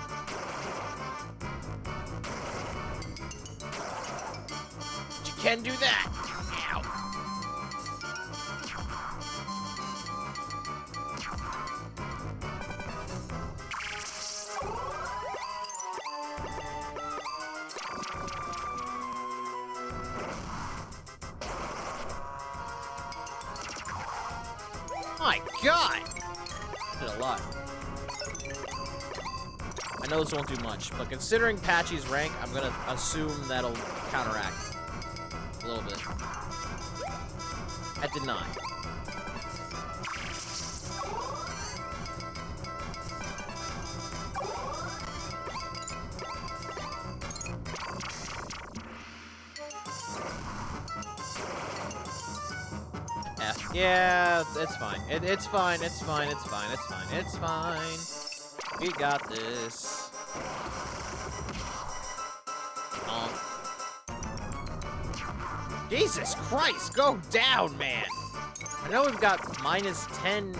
Can do that. Ow. My God. Did a lot. I know this won't do much, but considering Patchy's rank, I'm gonna assume that'll counteract. A little bit. That did not. F. Yeah, it's fine. It's fine. It's fine. It's fine. It's fine. It's fine. We got this. Jesus Christ, go down, man! I know we've got -10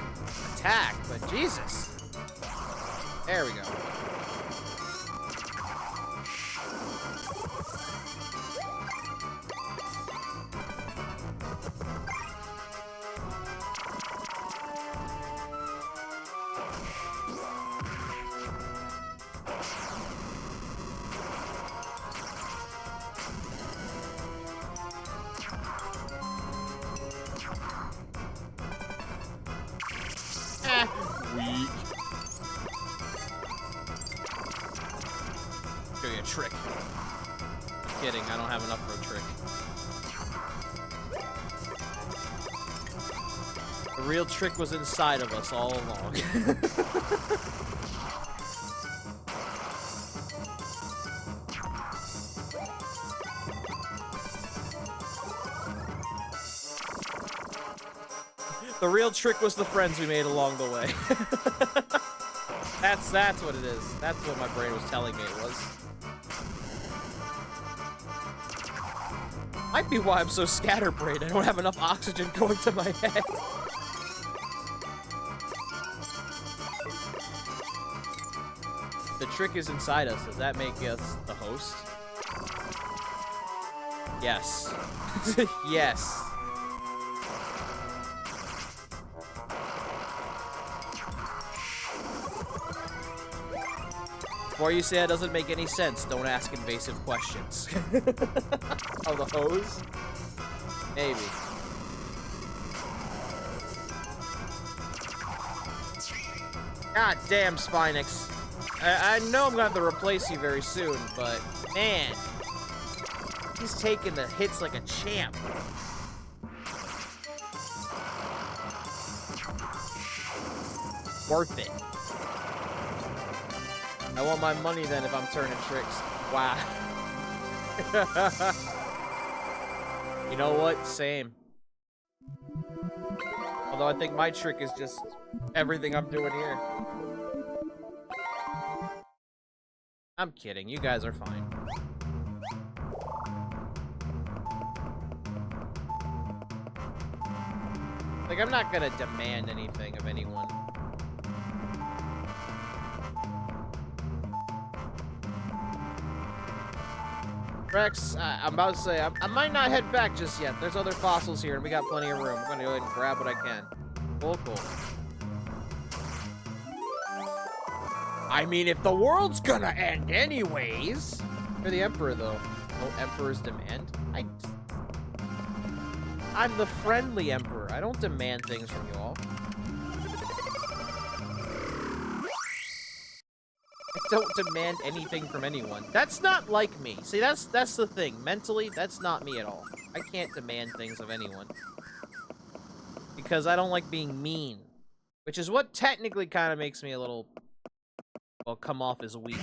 attack, but Jesus. There we go. a trick. Kidding, I don't have enough for a trick. The real trick was inside of us all along. The real trick was the friends we made along the way. That's what it is. That's what my brain was telling me it was. Might be why I'm so scatterbrained. I don't have enough oxygen going to my head. The trick is inside us. Does that make us the host? Yes. Yes. Before you say that doesn't make any sense, don't ask invasive questions. Oh, the hose? Maybe. God damn, Spinix. I know I'm gonna have to replace you very soon, but man, he's taking the hits like a champ. Worth it. I want my money then if I'm turning tricks. Wow. You know what? Same. Although I think my trick is just everything I'm doing here. I'm kidding. You guys are fine. Like, I'm not gonna demand anything of anyone. Rex, I'm about to say, I might not head back just yet. There's other fossils here, and we got plenty of room. I'm gonna go ahead and grab what I can. Cool, cool. I mean, if the world's gonna end anyways. You're the Emperor, though. No Emperor's demand. I'm the friendly Emperor. I don't demand things from you all. I don't demand anything from anyone. That's not like me. See, that's the thing. Mentally, that's not me at all. I can't demand things of anyone. Because I don't like being mean. Which is what technically kind of makes me a little... well, come off as weak.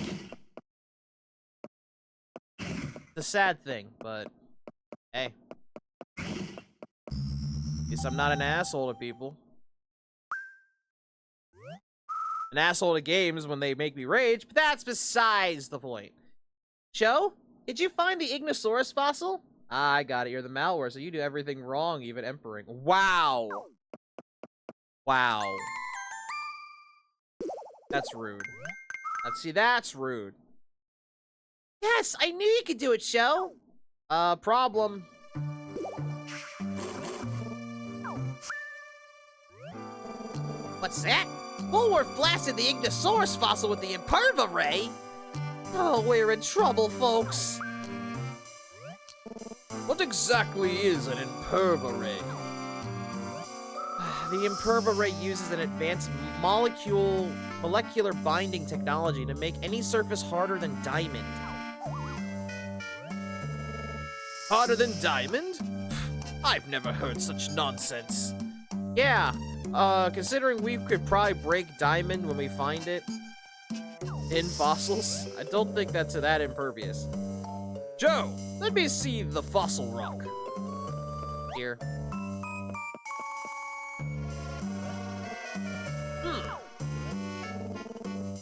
It's a sad thing, but... hey. At least I'm not an asshole to people. An asshole to games when they make me rage, but that's besides the point. Joe, did you find the Ignosaurus fossil? Ah, I got it. You're the malware, so you do everything wrong, even emperor. Wow. Wow. That's rude. See, that's rude. Yes, I knew you could do it, Joe. Problem. What's that? Woolworth blasted the Ignosaurus fossil with the Imperva ray? Oh, we're in trouble, folks. What exactly is an Imperva ray? The Imperva ray uses an advanced molecular binding technology to make any surface harder than diamond. Harder than diamond? I've never heard such nonsense. Yeah. Considering we could probably break diamond when we find it in fossils, I don't think that's that impervious. Joe, let me see the fossil rock. Here.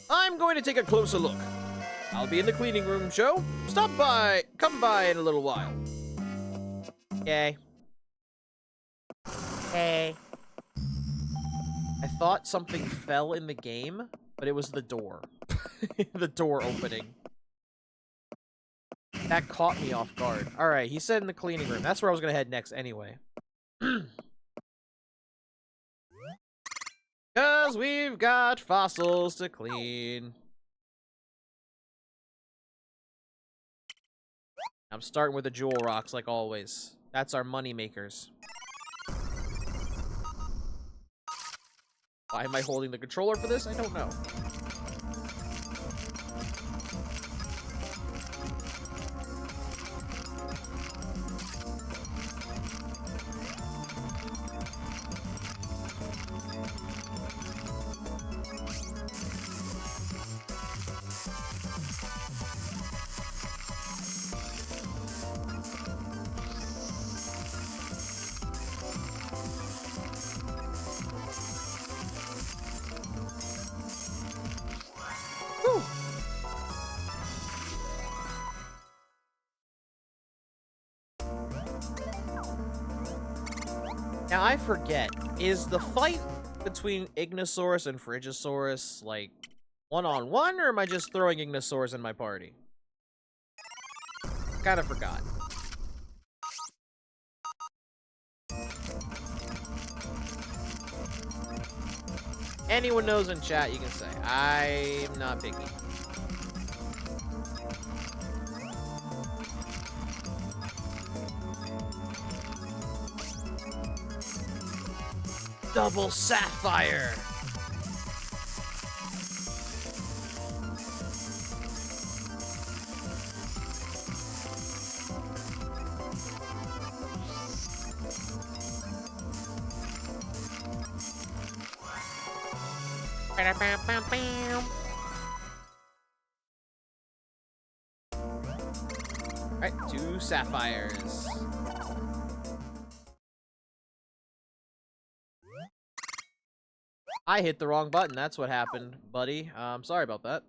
I'm going to take a closer look. I'll be in the cleaning room, Joe. Come by in a little while. Okay. Hey. I thought something fell in the game, but it was the door. The door opening. That caught me off guard. Alright, he said in the cleaning room. That's where I was gonna head next anyway. Cause we've got fossils to clean. I'm starting with the jewel rocks like always. That's our money makers. Why am I holding the controller for this? I don't know. Now, I forget, is the fight between Ignosaurus and Frigisaurus, like, one-on-one, or am I just throwing Ignosaurus in my party? Kinda forgot. Anyone knows in chat, you can say. I'm not picky. Double Sapphire! Alright, 2 sapphires. I hit the wrong button, that's what happened, buddy. Sorry about that.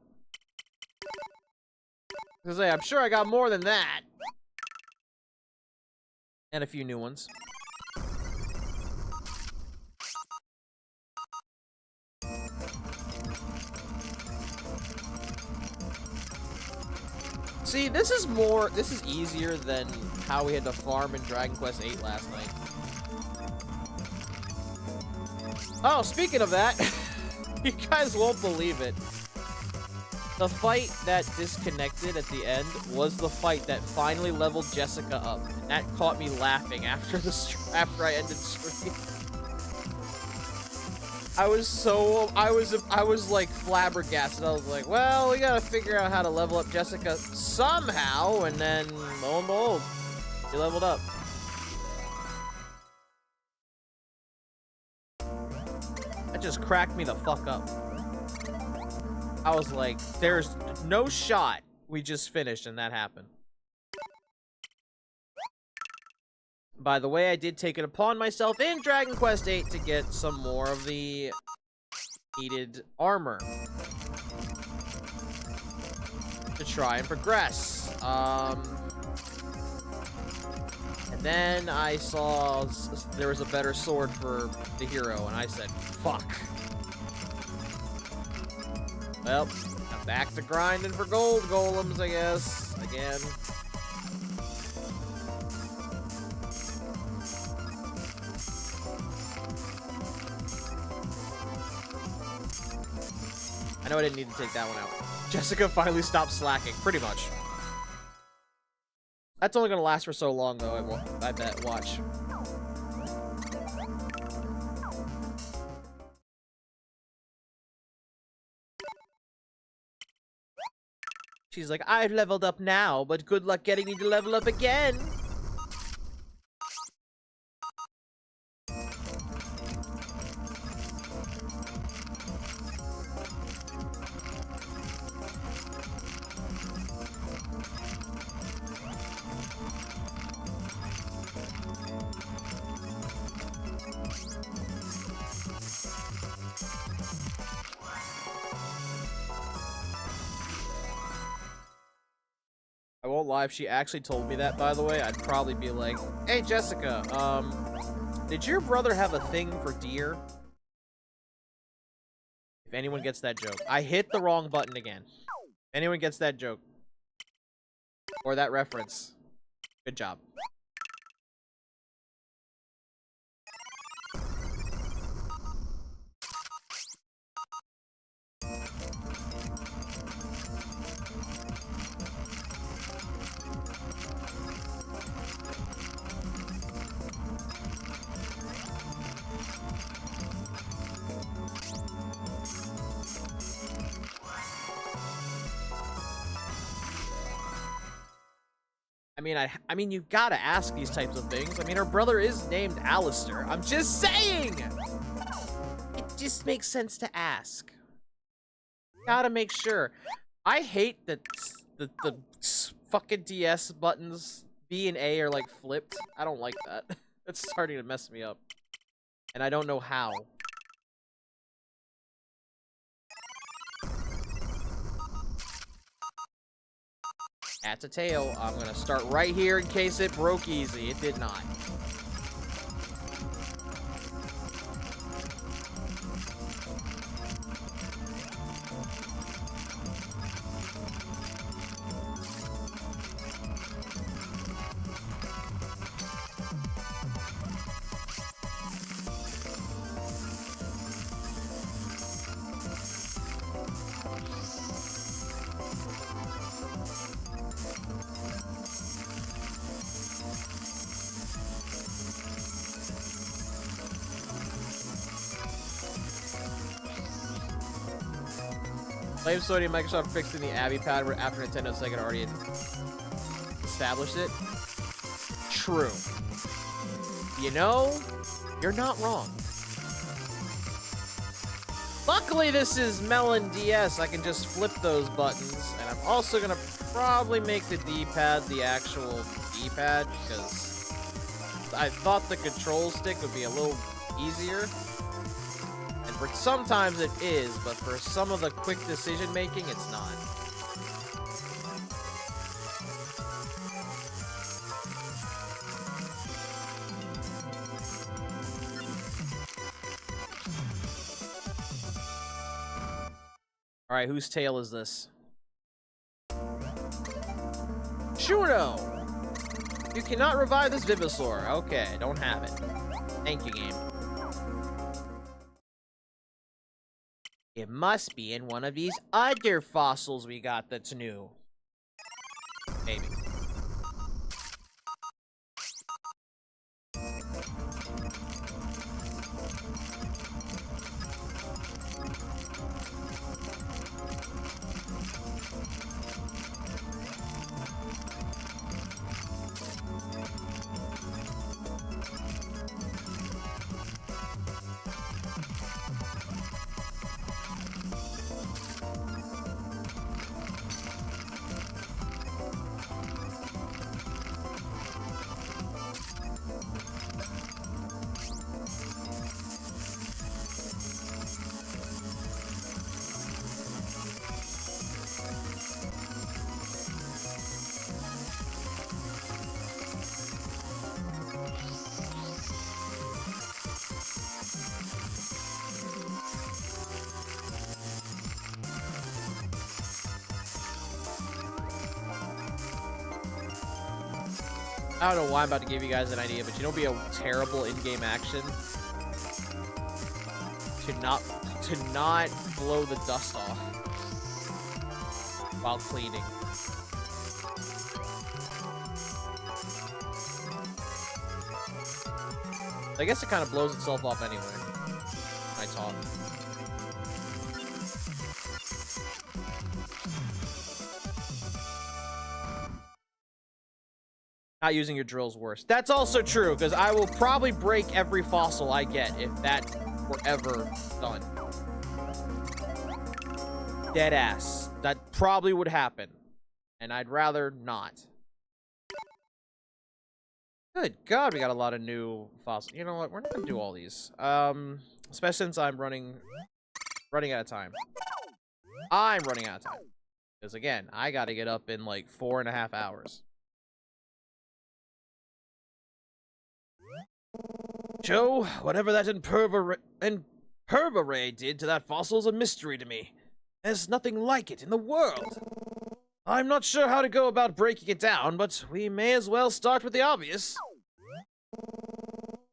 I was gonna say, I'm sure I got more than that. And a few new ones. See, this is easier than how we had to farm in Dragon Quest VIII last night. Oh, speaking of that, you guys won't believe it. The fight that disconnected at the end was the fight that finally leveled Jessica up. And that caught me laughing after I ended the stream. I was like flabbergasted. I was like, well, we gotta figure out how to level up Jessica somehow, and then lo and behold, she leveled up. That just cracked me the fuck up. I was like, there's no shot we just finished and that happened. By the way, I did take it upon myself in Dragon Quest VIII to get some more of the needed armor to try and progress. And then I saw there was a better sword for the hero, and I said, fuck. Well, I'm back to grinding for gold golems, I guess, again. I know I didn't need to take that one out. Jessica finally stopped slacking, pretty much. That's only gonna last for so long, though, I bet. Watch. She's like, I've leveled up now, but good luck getting me to level up again. I won't lie, if she actually told me that, by the way, I'd probably be like, hey, Jessica, did your brother have a thing for deer? If anyone gets that joke. I hit the wrong button again. If anyone gets that joke. Or that reference. Good job. I mean, you've got to ask these types of things. I mean, her brother is named Alistair. I'm just saying! It just makes sense to ask. Gotta make sure. I hate that the fucking DS buttons, B and A, are like flipped. I don't like that. It's starting to mess me up. And I don't know how. That's a tail. I'm gonna start right here in case it broke easy. It did not. Blame Sony and Microsoft fixing the Abby pad after Nintendo and Sega already established it. True. You know, you're not wrong. Luckily, this is Melon DS. I can just flip those buttons, and I'm also gonna probably make the D-pad the actual D-pad because I thought the control stick would be a little easier. And for sometimes it is, but for some of the quick decision making, it's not. Alright, whose tale is this? Shuno! You cannot revive this Vivasaur. Okay, don't have it. Thank you, game. It must be in one of these other fossils we got that's new. Maybe. I don't know why I'm about to give you guys an idea, but you know, it'd be a terrible in-game action to not blow the dust off while cleaning. I guess it kind of blows itself off anyway. I talk. Not using your drill's worse. That's also true, because I will probably break every fossil I get if that were ever done. Deadass. That probably would happen. And I'd rather not. Good God, we got a lot of new fossils. You know what? We're not gonna do all these. Especially since I'm running out of time. I'm running out of time. Because again, I gotta get up in like 4.5 hours. Joe, whatever that Imperva ray did to that fossil is a mystery to me. There's nothing like it in the world. I'm not sure how to go about breaking it down, but we may as well start with the obvious.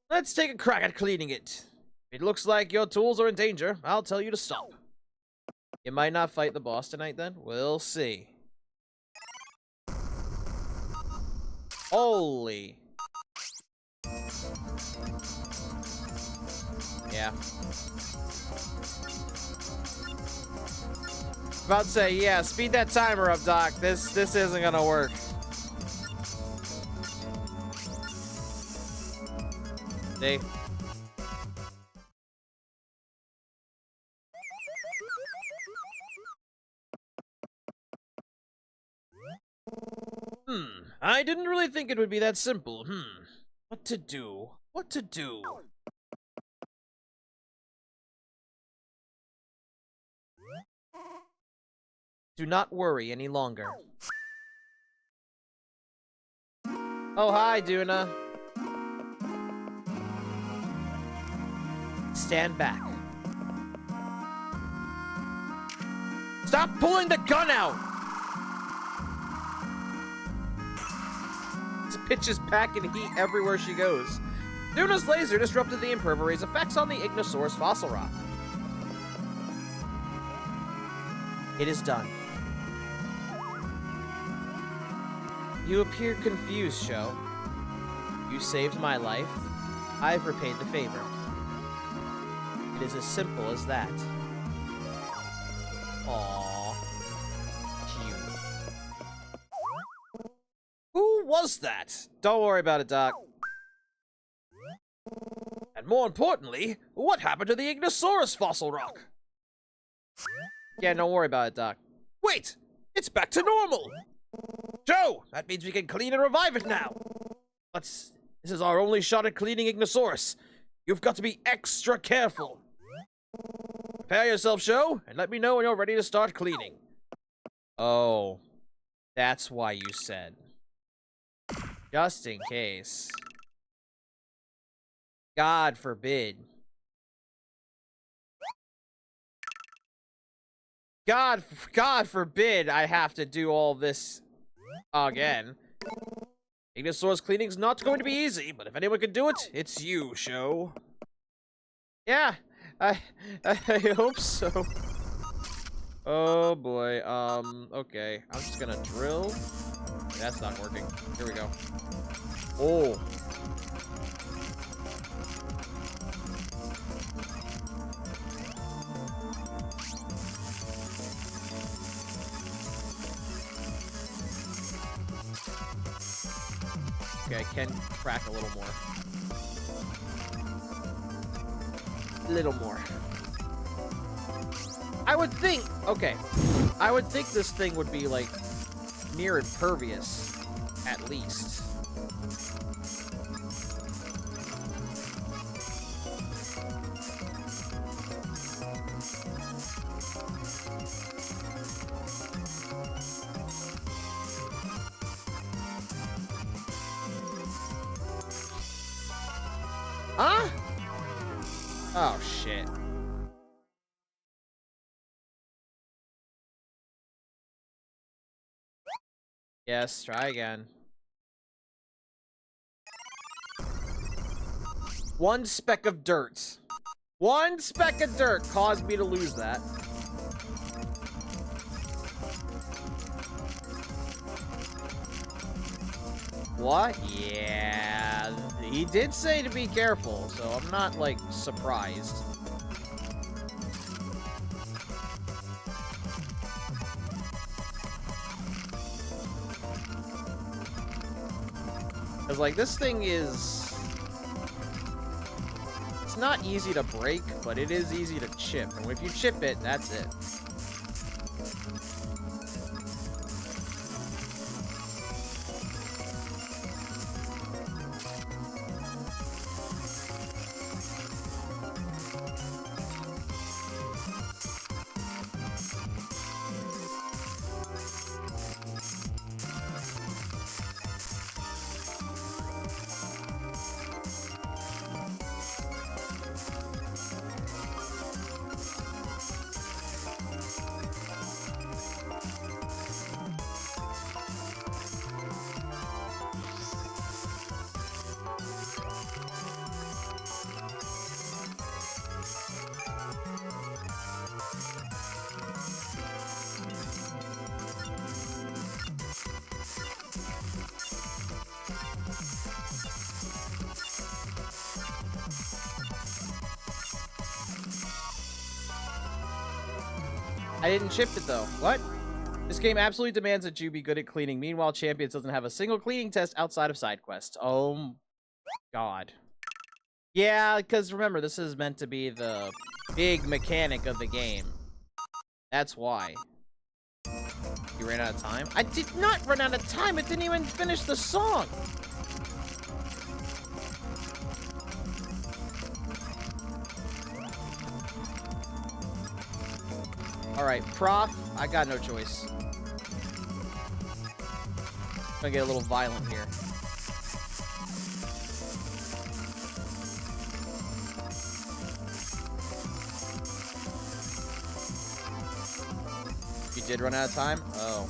Let's take a crack at cleaning it. If it looks like your tools are in danger, I'll tell you to stop. You might not fight the boss tonight then? We'll see. Holy. Yeah. About to say, yeah, speed that timer up, Doc. This isn't gonna work. See? I didn't really think it would be that simple. What to do? What to do? Do not worry any longer. Oh, hi, Duna. Stand back. Stop pulling the gun out! This bitch is packing heat everywhere she goes. Duna's laser disrupted the Imperva ray's effects on the Ignosaurus fossil rock. It is done. You appear confused, Sho. You saved my life. I've repaid the favor. It is as simple as that. Aww. What was that? Don't worry about it, Doc. And more importantly, what happened to the Ignosaurus fossil rock? Yeah, don't worry about it, Doc. Wait! It's back to normal! Joe! That means we can clean and revive it now! This is our only shot at cleaning Ignosaurus. You've got to be extra careful. Prepare yourself, Joe, and let me know when you're ready to start cleaning. Oh. That's why you said. Just in case. God forbid. God forbid I have to do all this again. Ignosaurus cleaning's not going to be easy, but if anyone can do it, it's you, Show. Yeah, I hope so. Oh boy, okay. I'm just gonna drill. That's not working. Here we go. Oh. Okay, I can crack a little more. Little more. I would think, okay, I would think this thing would be, like, near impervious, at least. Huh? Oh, shit. Yes, try again. One speck of dirt. One speck of dirt caused me to lose that. What? Yeah, he did say to be careful, so I'm not, like, surprised. Because, like, this thing is... It's not easy to break, but it is easy to chip. And if you chip it, that's it. I didn't chip it, though. What? This game absolutely demands that you be good at cleaning. Meanwhile, Champions doesn't have a single cleaning test outside of side quests. Oh, God. Yeah, because remember, this is meant to be the big mechanic of the game. That's why. You ran out of time? I did not run out of time! It didn't even finish the song! Alright, Prof, I got no choice. Gonna get a little violent here. You did run out of time? Oh.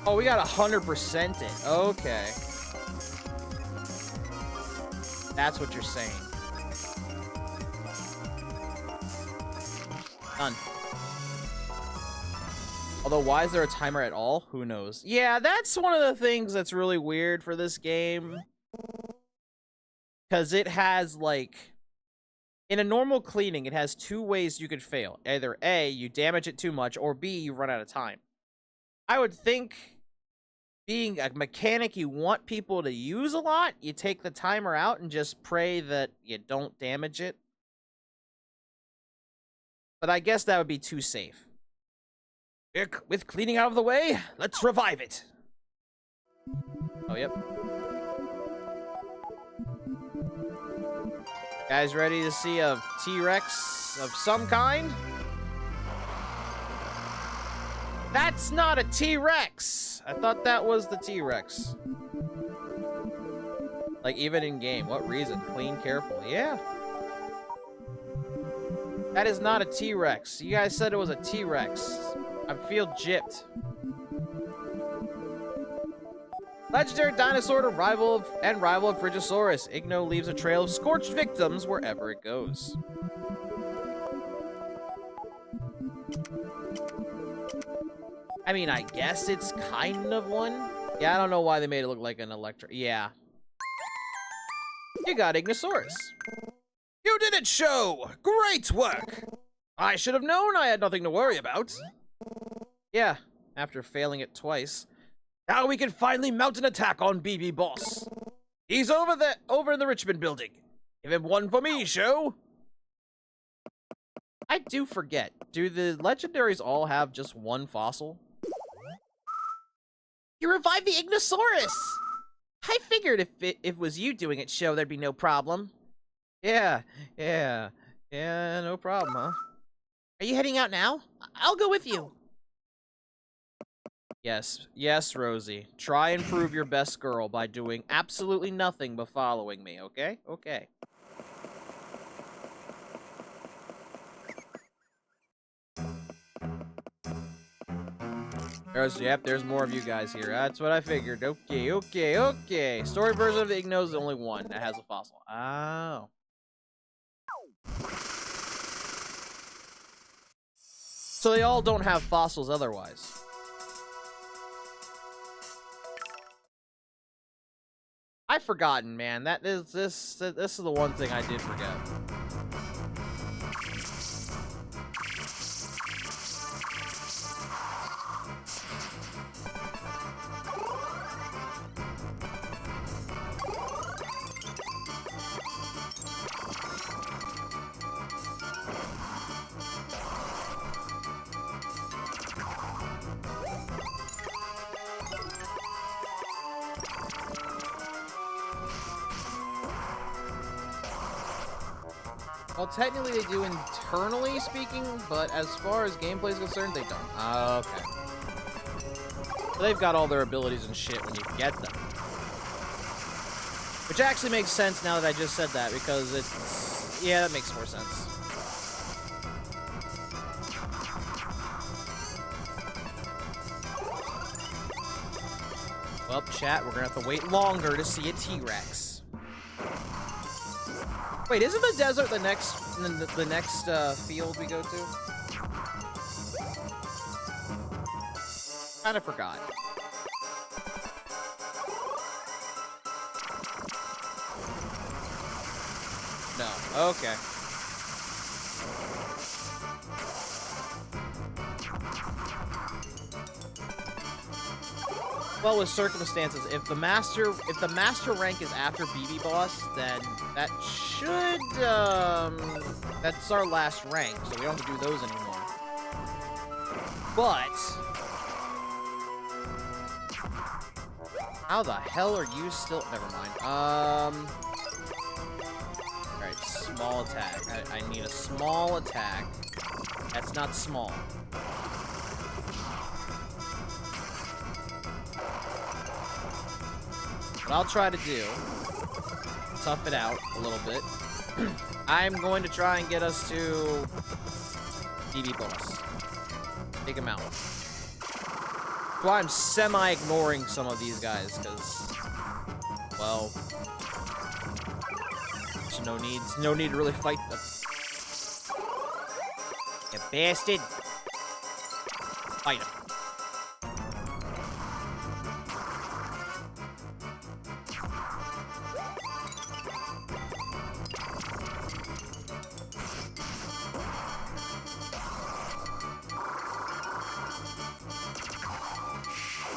Oh, we got 100% it. Okay. That's what you're saying. Done. Although, why is there a timer at all? Who knows? Yeah, that's one of the things that's really weird for this game. Because it has, like... In a normal cleaning, it has two ways you could fail. Either A, you damage it too much, or B, you run out of time. I would think, being a mechanic you want people to use a lot, you take the timer out and just pray that you don't damage it. But I guess that would be too safe. With cleaning out of the way, let's revive it. Oh, yep. Guys ready to see a T-Rex of some kind? That's not a T-Rex! I thought that was the T-Rex. Like, even in game. What reason? Clean, careful. Yeah. That is not a T-Rex. You guys said it was a T-Rex. I feel gypped. Legendary dinosaur rival of Frigisaurus. Igno leaves a trail of scorched victims wherever it goes. I mean, I guess it's kind of one. Yeah, I don't know why they made it look like an electric. Yeah. You got Ignosaurus. You did it, Show! Great work! I should have known I had nothing to worry about. Yeah, after failing it twice. Now we can finally mount an attack on BB Boss. He's over in the Richmond building. Give him one for me, Show. I do forget. Do the legendaries all have just one fossil? You revived the Ignosaurus! I figured if it was you doing it, Show, there'd be no problem. Yeah, no problem, huh? Are you heading out now? I'll go with you. Yes, Rosie. Try and prove your best girl by doing absolutely nothing but following me, okay? Okay. There's more of you guys here. That's what I figured. Okay. Story version of the Igno is the only one that has a fossil. Oh. So they all don't have fossils otherwise. I've forgotten, man. This is the one thing I did forget. Well, technically they do internally speaking, but as far as gameplay is concerned, they don't. Okay. So they've got all their abilities and shit when you get them. Which actually makes sense now that I just said that, because it's... Yeah, that makes more sense. Well, chat, we're gonna have to wait longer to see a T-Rex. Wait, isn't the desert the next field we go to? Kinda forgot. No. Okay. Well, with circumstances, if the master rank is after BB Boss, then that should that's our last rank, so we don't have to do those anymore. But how the hell are you still? Never mind. All right, small attack. I need a small attack. That's not small. What I'll try to do, tough it out a little bit. I'm going to try and get us to BB Boss. Take him out. That's why I'm semi-ignoring some of these guys, because, well, there's no need to really fight them. bastard. Fight him.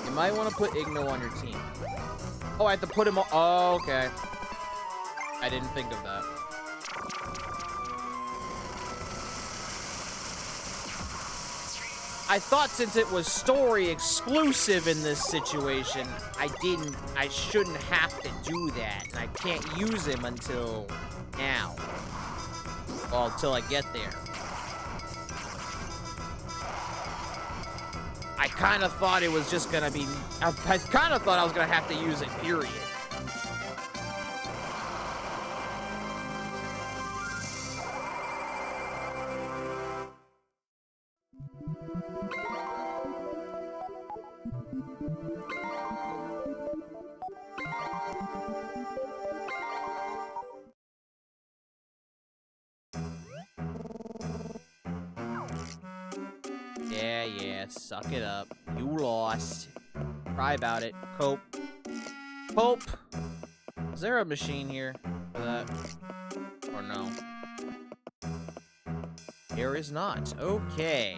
You might want to put Igno on your team. Oh, I have to put him on. Oh, okay. I didn't think of that. I thought since it was story exclusive in this situation, I shouldn't have to do that. And I can't use him until now. Well, until I get there. I kind of thought it was just gonna be, I kind of thought I was gonna have to use it, period. Yeah, suck it up. You lost. Cry about it. Cope. Cope! Is there a machine here for that? Or no? There is not. Okay.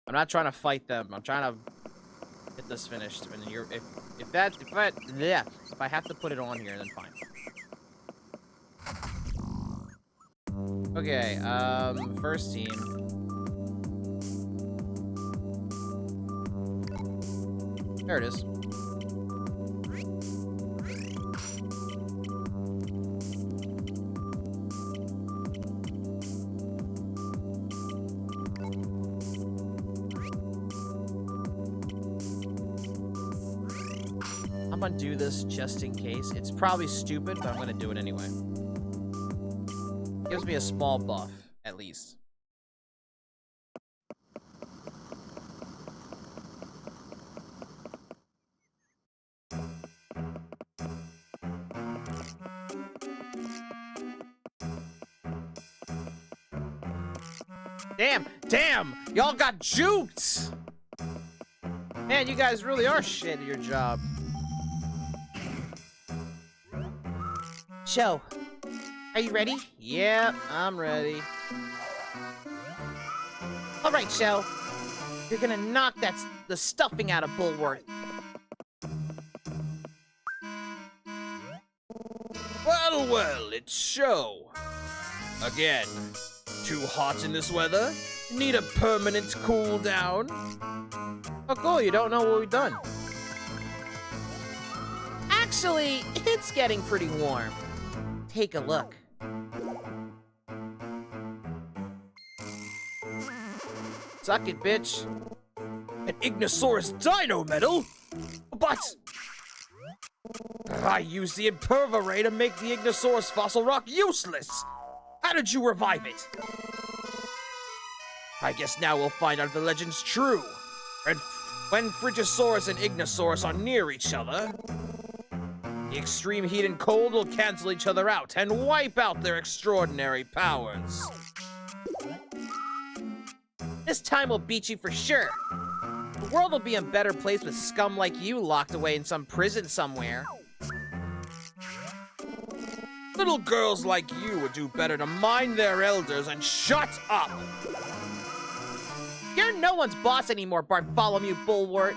I'm not trying to fight them. I'm trying to get this finished. And you're, if I have to put it on here, then fine. Okay, first team. There it is. I'm gonna do this just in case. It's probably stupid, but I'm gonna do it anyway. Gives me a small buff, at least. Damn! Y'all got juked! Man, you guys really are shit at your job. Show, are you ready? Yeah, I'm ready. All right, Show. You're gonna knock the stuffing out of Bullworth. Well, it's Show. Again. Too hot in this weather? Need a permanent cool down? Oh, cool, you don't know what we've done. Actually, it's getting pretty warm. Take a look. Suck it, bitch. An Ignosaurus Dino Medal? But I used the Imperva to make the Ignosaurus fossil rock useless. How did you revive it? I guess now we'll find out if the legend's true. And when Frigisaurus and Ignosaurus are near each other, the extreme heat and cold will cancel each other out and wipe out their extraordinary powers. This time we'll beat you for sure. The world will be a better place with scum like you locked away in some prison somewhere. Little girls like you would do better to mind their elders and shut up! You're no one's boss anymore, Bartholomew Bullwort.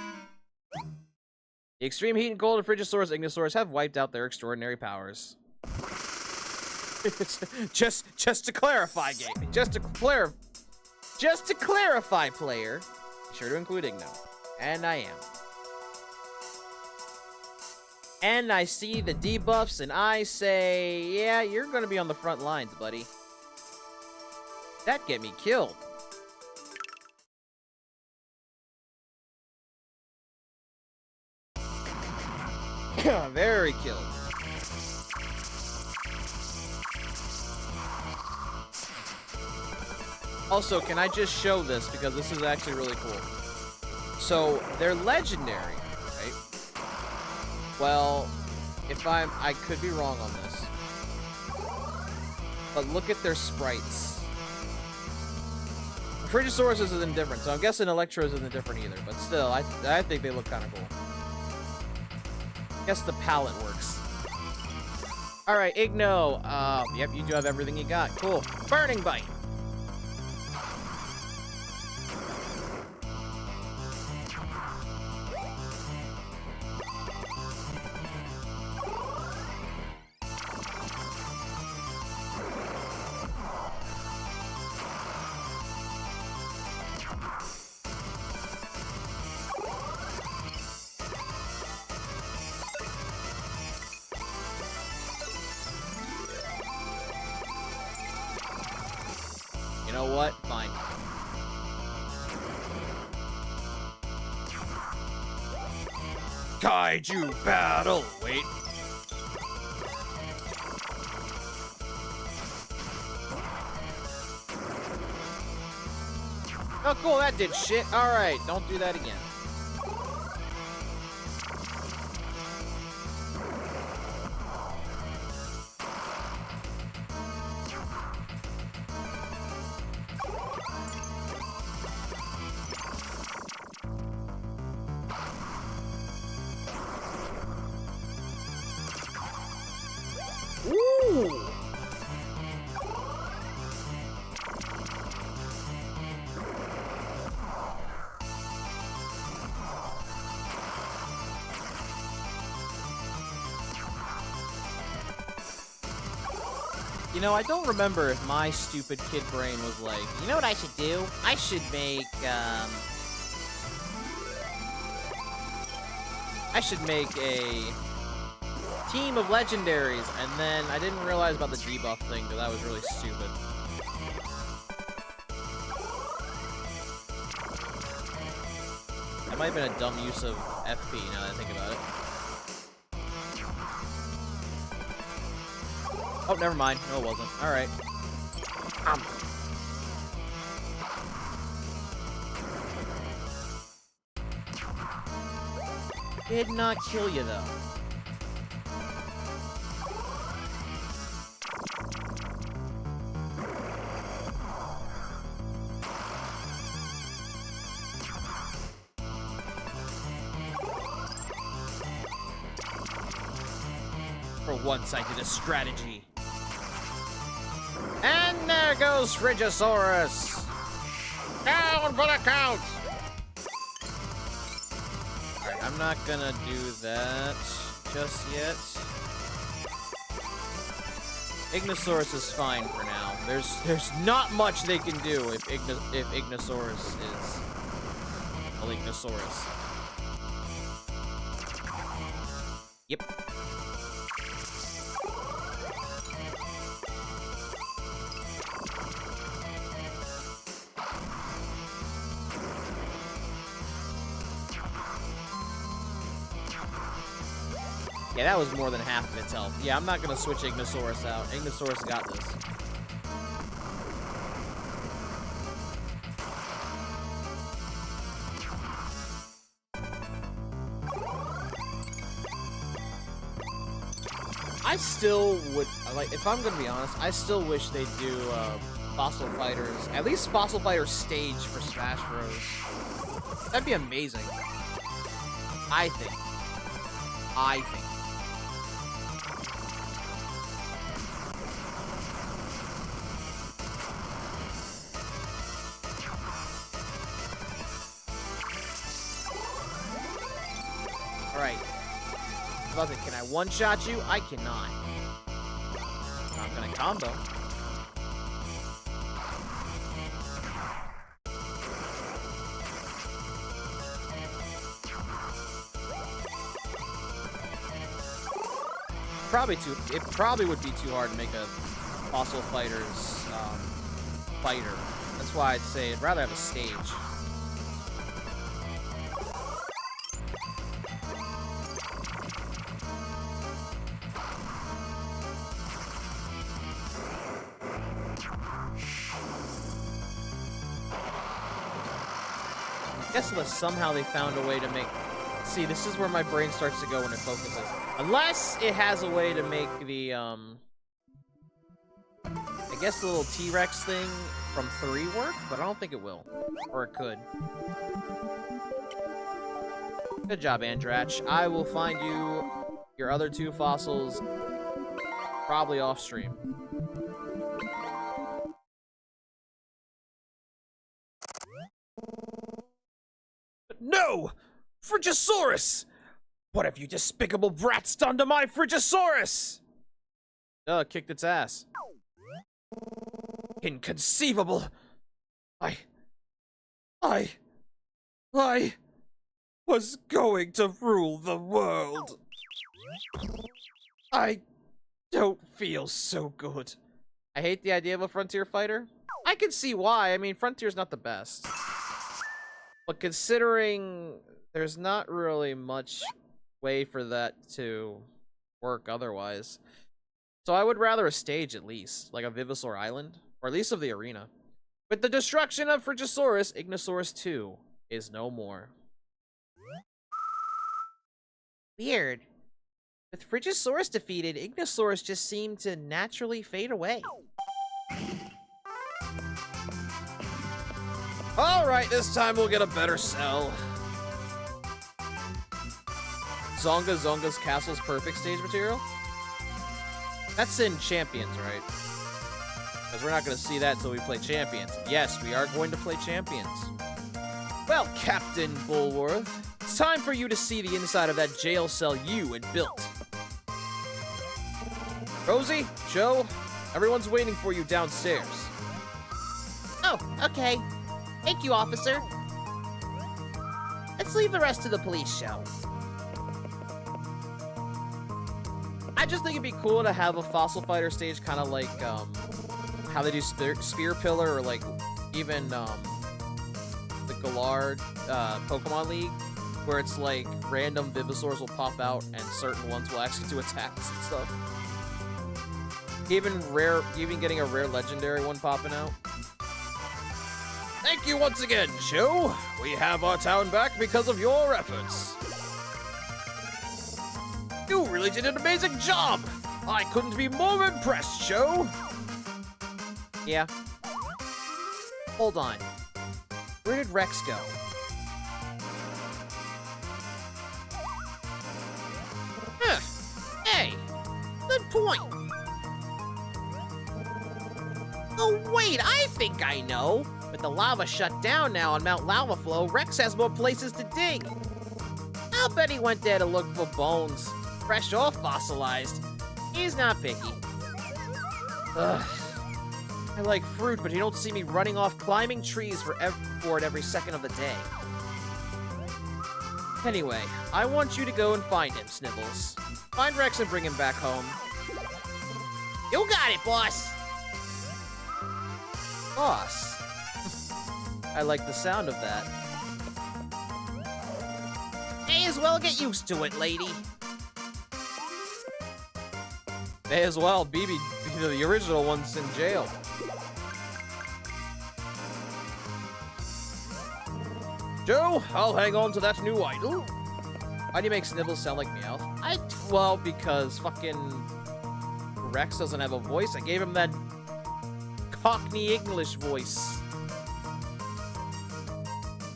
The extreme heat and cold of Frigisaurus and Ignosaurus have wiped out their extraordinary powers. just to clarify, game. Just to clarify, player. Be sure to include Igno. And I am. And I see the debuffs, and I say, yeah, you're gonna be on the front lines, buddy. That get me killed. Very killed. Also, can I just show this, because this is actually really cool. So, they're legendary, right? Well, I could be wrong on this. But look at their sprites. Frigisaurus isn't different, so I'm guessing Electros isn't different either. But still, I think they look kind of cool. Guess the palette works. All right, Igno. Yep, you do have everything you got. Cool. Burning Bite. You know what? Fine. Kaiju battle! Wait. Oh, cool, that did shit. Alright, don't do that again. Ooh! You know, I don't remember if my stupid kid brain was like, you know what I should do? I should make a team of legendaries, and then I didn't realize about the debuff thing, because that was really stupid. That might have been a dumb use of FP, now that I think about it. Oh, never mind. No, it wasn't. Alright. Did not kill you, though. For once, I did a strategy. And there goes Frigisaurus! Down for the count! Alright, I'm not gonna do that just yet. Ignosaurus is fine for now. There's not much they can do if Ignosaurus is a Ignosaurus. Yep. Yeah, that was more than half of its health. Yeah, I'm not gonna switch Ignosaurus out. Ignosaurus got this. I still would, like, if I'm gonna be honest, I still wish they'd do Fossil Fighters, at least Fossil Fighter stage for Smash Bros. That'd be amazing. I think. Alright. Can I one-shot you? I cannot. I'm gonna combo. It probably would be too hard to make a Fossil Fighters fighter. That's why I'd say I'd rather have a stage. I guess unless somehow they found a way to make See, this is where my brain starts to go when it focuses. Unless it has a way to make the, I guess the little T-Rex thing from 3 work, but I don't think it will. Or it could. Good job, Andratch. I will find you your other 2 fossils probably off stream. No! Frigisaurus! What have you despicable brats done to my Frigisaurus? Kicked its ass. Inconceivable! I was going to rule the world. I don't feel so good. I hate the idea of a frontier fighter. I can see why. I mean, Frontier's not the best. But considering there's not really much way for that to work otherwise. So I would rather a stage at least, like a Vivasaur Island, or at least of the arena. With the destruction of Frigisaurus, Ignosaurus 2 is no more. Weird. With Frigisaurus defeated, Ignosaurus just seemed to naturally fade away. Alright, this time we'll get a better cell. Zonga's Castle's perfect stage material? That's in Champions, right? Because we're not going to see that until we play Champions. Yes, we are going to play Champions. Well, Captain Bullworth, it's time for you to see the inside of that jail cell you had built. Rosie, Joe, everyone's waiting for you downstairs. Oh, okay. Thank you, officer. Let's leave the rest to the police show. I just think it'd be cool to have a Fossil Fighter stage kind of like how they do Spear Pillar, or like even the Galar Pokemon League, where it's like random Vivasaurs will pop out and certain ones will actually do attacks and stuff. Even getting a rare legendary one popping out. Thank you once again, Joe. We have our town back because of your efforts. You really did an amazing job. I couldn't be more impressed, Joe. Yeah. Hold on. Where did Rex go? Huh. Hey, good point. Oh, wait, I think I know. With the lava shut down now on Mount Lava Flow, Rex has more places to dig. I'll bet he went there to look for bones, fresh or fossilized. He's not picky. Ugh. I like fruit, but you don't see me running off climbing trees for it every second of the day. Anyway, I want you to go and find him, Snivels. Find Rex and bring him back home. You got it, boss. Boss. I like the sound of that. May as well get used to it, lady. May as well. BB, the original one's in jail. Joe, I'll hang on to that new idol. Why do you make Snivels sound like Meowth? Well, because fucking Rex doesn't have a voice. I gave him that Cockney English voice.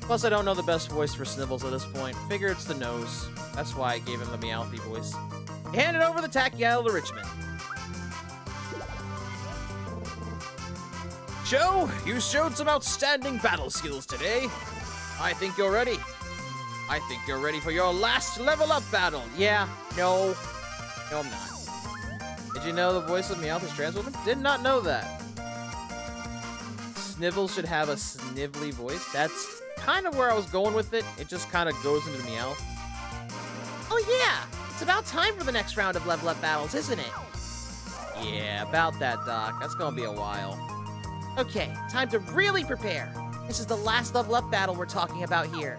Plus, I don't know the best voice for Snivels at this point. Figure it's the nose. That's why I gave him the Meowthy voice. He handed over the tacky idol to Richmond. Joe, you showed some outstanding battle skills today. I think you're ready. I think you're ready for your last level up battle. Yeah, no. No, I'm not. Did you know the voice of Meowth is trans woman? Did not know that. Snivels should have a snively voice. That's kind of where I was going with it. It just kind of goes into Meowth. Oh yeah, it's about time for the next round of level up battles, isn't it? Yeah, about that, Doc. That's gonna be a while. Okay, time to really prepare. This is the last level up battle we're talking about here.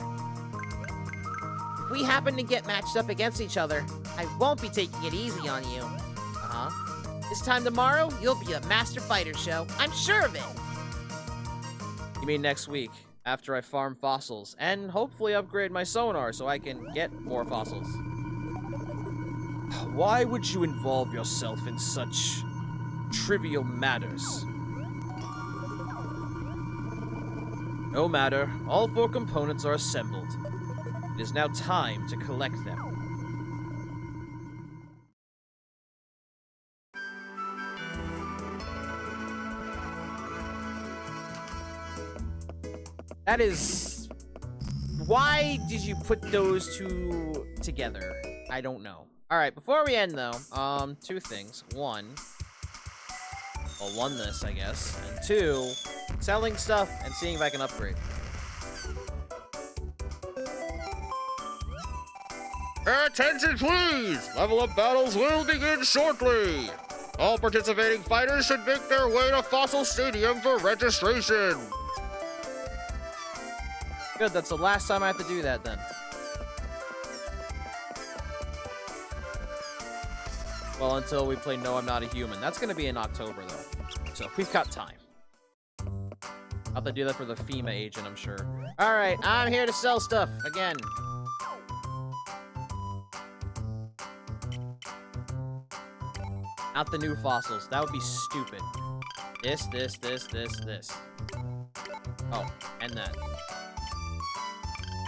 If we happen to get matched up against each other, I won't be taking it easy on you. Uh-huh. This time tomorrow, you'll be a Master Fighter show. I'm sure of it. You mean next week, after I farm fossils, and hopefully upgrade my sonar so I can get more fossils. Why would you involve yourself in such trivial matters? No matter, all 4 components are assembled. It is now time to collect them. That is... Why did you put those 2 together? I don't know. Alright, before we end though, 2 things. 1, this, I guess. And 2, selling stuff and seeing if I can upgrade. Attention please! Level up battles will begin shortly! All participating fighters should make their way to Fossil Stadium for registration! Good, that's the last time I have to do that then. Well, until we play No, I'm Not a Human. That's gonna be in October, though. So, we've got time. I'll have to do that for the FEMA agent, I'm sure. Alright, I'm here to sell stuff, again. Not the new fossils. That would be stupid. This. Oh, and that.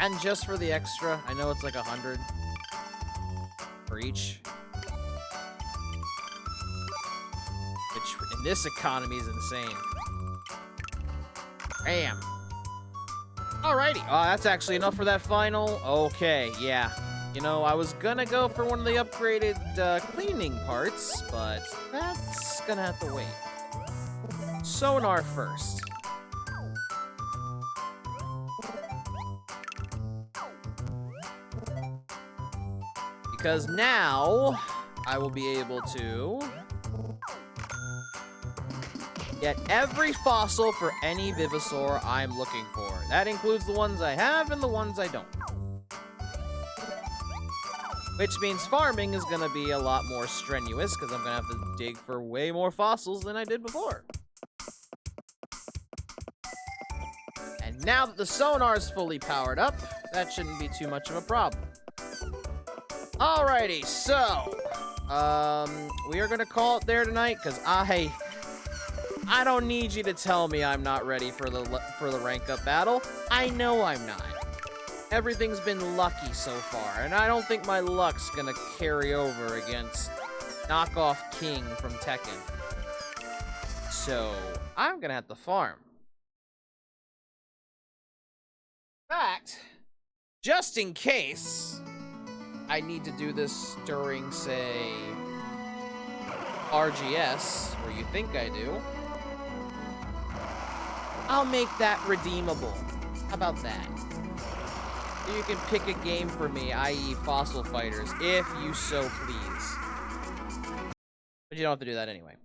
And just for the extra, I know it's like 100 for each. Which, in this economy, is insane. Bam. Alrighty. Oh, that's actually enough for that final. Okay, yeah. You know, I was gonna go for one of the upgraded cleaning parts, but that's gonna have to wait. Sonar first. Because now, I will be able to get every fossil for any Vivosaur I'm looking for. That includes the ones I have and the ones I don't. Which means farming is gonna be a lot more strenuous, because I'm gonna have to dig for way more fossils than I did before. And now that the sonar is fully powered up, that shouldn't be too much of a problem. Alrighty, so, we are gonna call it there tonight, because I don't need you to tell me I'm not ready for the rank up battle. I know I'm not. Everything's been lucky so far, and I don't think my luck's gonna carry over against knockoff King from Tekken. So, I'm gonna have to farm. In fact, just in case I need to do this during, say, RGS, where you think I do, I'll make that redeemable. How about that? You can pick a game for me, i.e. Fossil Fighters, if you so please. But you don't have to do that anyway.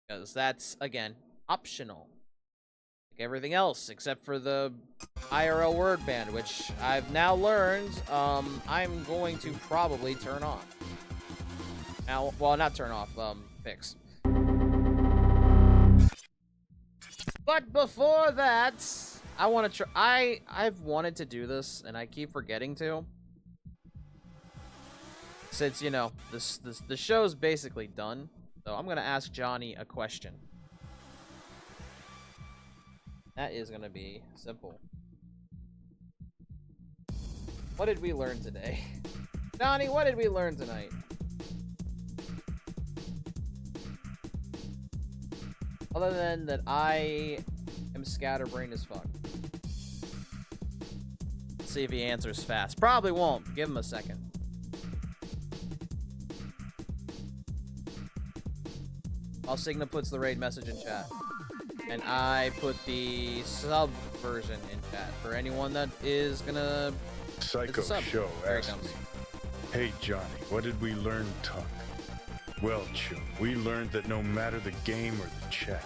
Because that's, again, optional. Like everything else, except for the IRL word band, which I've now learned I'm going to probably turn off. Now, well, not turn off, fix. But before that, I want to try. I've wanted to do this, and I keep forgetting to. Since, you know, the show's basically done, so I'm gonna ask Johnny a question. That is gonna be simple. What did we learn today? Johnny, what did we learn tonight? Other than that I am scatterbrained as fuck. Let's see if he answers fast. Probably won't. Give him a second. While Signa puts the raid message in chat. And I put the sub version in chat for anyone that is gonna... Psycho Show asked me, "Hey Johnny, what did we learn, Tuck?" Well, Chum, we learned that no matter the game or the chat,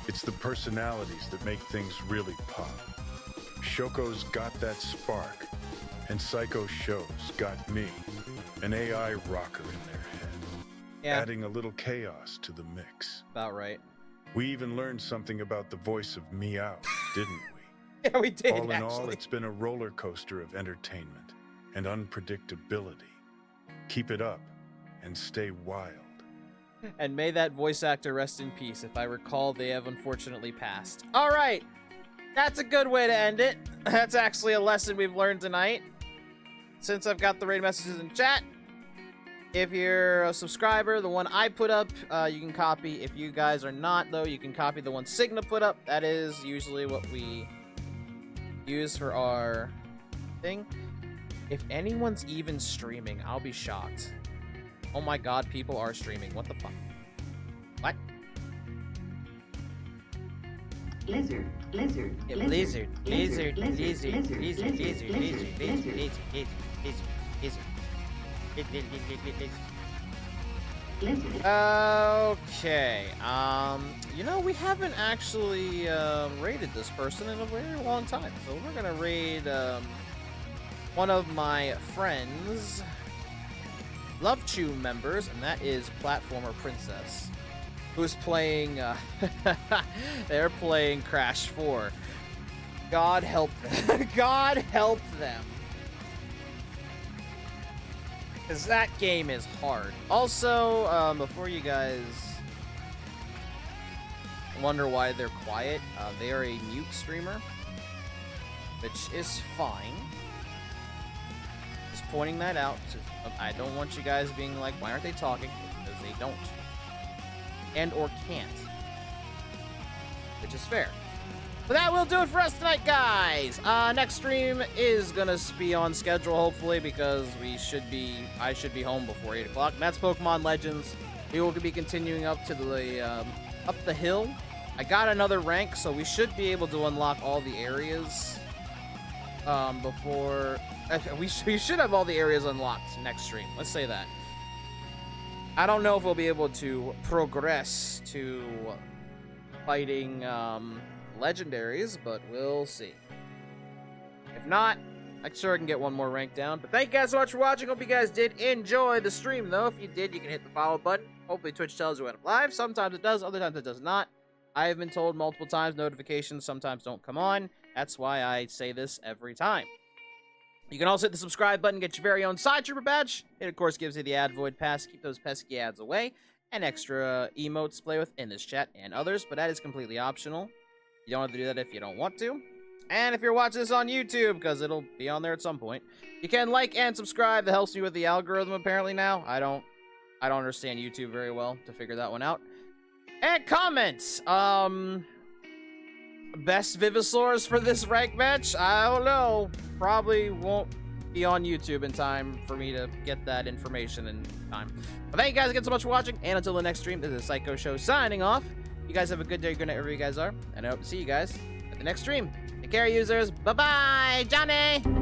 it's the personalities that make things really pop. Shoko's got that spark, and Psycho Show's got me, an AI rocker in their head, adding a little chaos to the mix. About right. We even learned something about the voice of Meow, didn't we? Yeah, we did, All in actually. all, it's been a roller coaster of entertainment and unpredictability. Keep it up and stay wild. And may that voice actor rest in peace. If I recall, they have unfortunately passed. All right. That's a good way to end it. That's actually a lesson we've learned tonight. Since I've got the raid messages in chat, if you're a subscriber, the one I put up, you can copy. If you guys are not, though, you can copy the one Signa put up. That is usually what we use for our thing. If anyone's even streaming, I'll be shocked. Oh my god, people are streaming. What the fuck? What? Lizard, lizard, Yeah, lizard, lizard, lizard, lizard, lizard, lizard, lizard, lizard, lizard, lizard, lizard. Okay, you know, we haven't actually, raided this person in a very long time, so we're gonna raid, one of my friends' Love Chew members, and that is Platformer Princess, who's playing, they're playing Crash 4. God help them. God help them. Because that game is hard. Also, before you guys wonder why they're quiet, they are a mute streamer, which is fine. Just pointing that out. I don't want you guys being like, why aren't they talking? Because they don't. And or can't. Which is fair. But that will do it for us tonight, guys. Next stream is gonna be on schedule, hopefully, because I should be home before 8 o'clock. And that's Pokemon Legends. We will be continuing up to the up the hill. I got another rank, so we should be able to unlock all the areas before. We should have all the areas unlocked next stream. Let's say that. I don't know if we'll be able to progress to fighting legendaries, but we'll see. If not, I'm sure I can get one more rank down. But thank you guys so much for watching. Hope you guys did enjoy the stream, though. If you did, you can hit the follow button. Hopefully Twitch tells you when I'm live. Sometimes it does, other times it does not. I have been told multiple times notifications sometimes don't come on. That's why I say this every time. You can also hit the subscribe button, get your very own Side Trooper badge. It, of course, gives you the ad void pass. Keep those pesky ads away. And extra emotes to play with in this chat and others, but that is completely optional. You don't have to do that if you don't want to. And if you're watching this on YouTube, because it'll be on there at some point, you can like and subscribe. That helps me with the algorithm, apparently, now. I don't understand YouTube very well to figure that one out. And comments. Best Vivosaurs for this rank match? I don't know. Probably won't be on YouTube in time for me to get that information in time. But thank you guys again so much for watching. And until the next stream, this is Psycho Show signing off. You guys have a good day, good night, wherever you guys are. And I hope to see you guys at the next stream. Take care, users. Bye-bye, Johnny!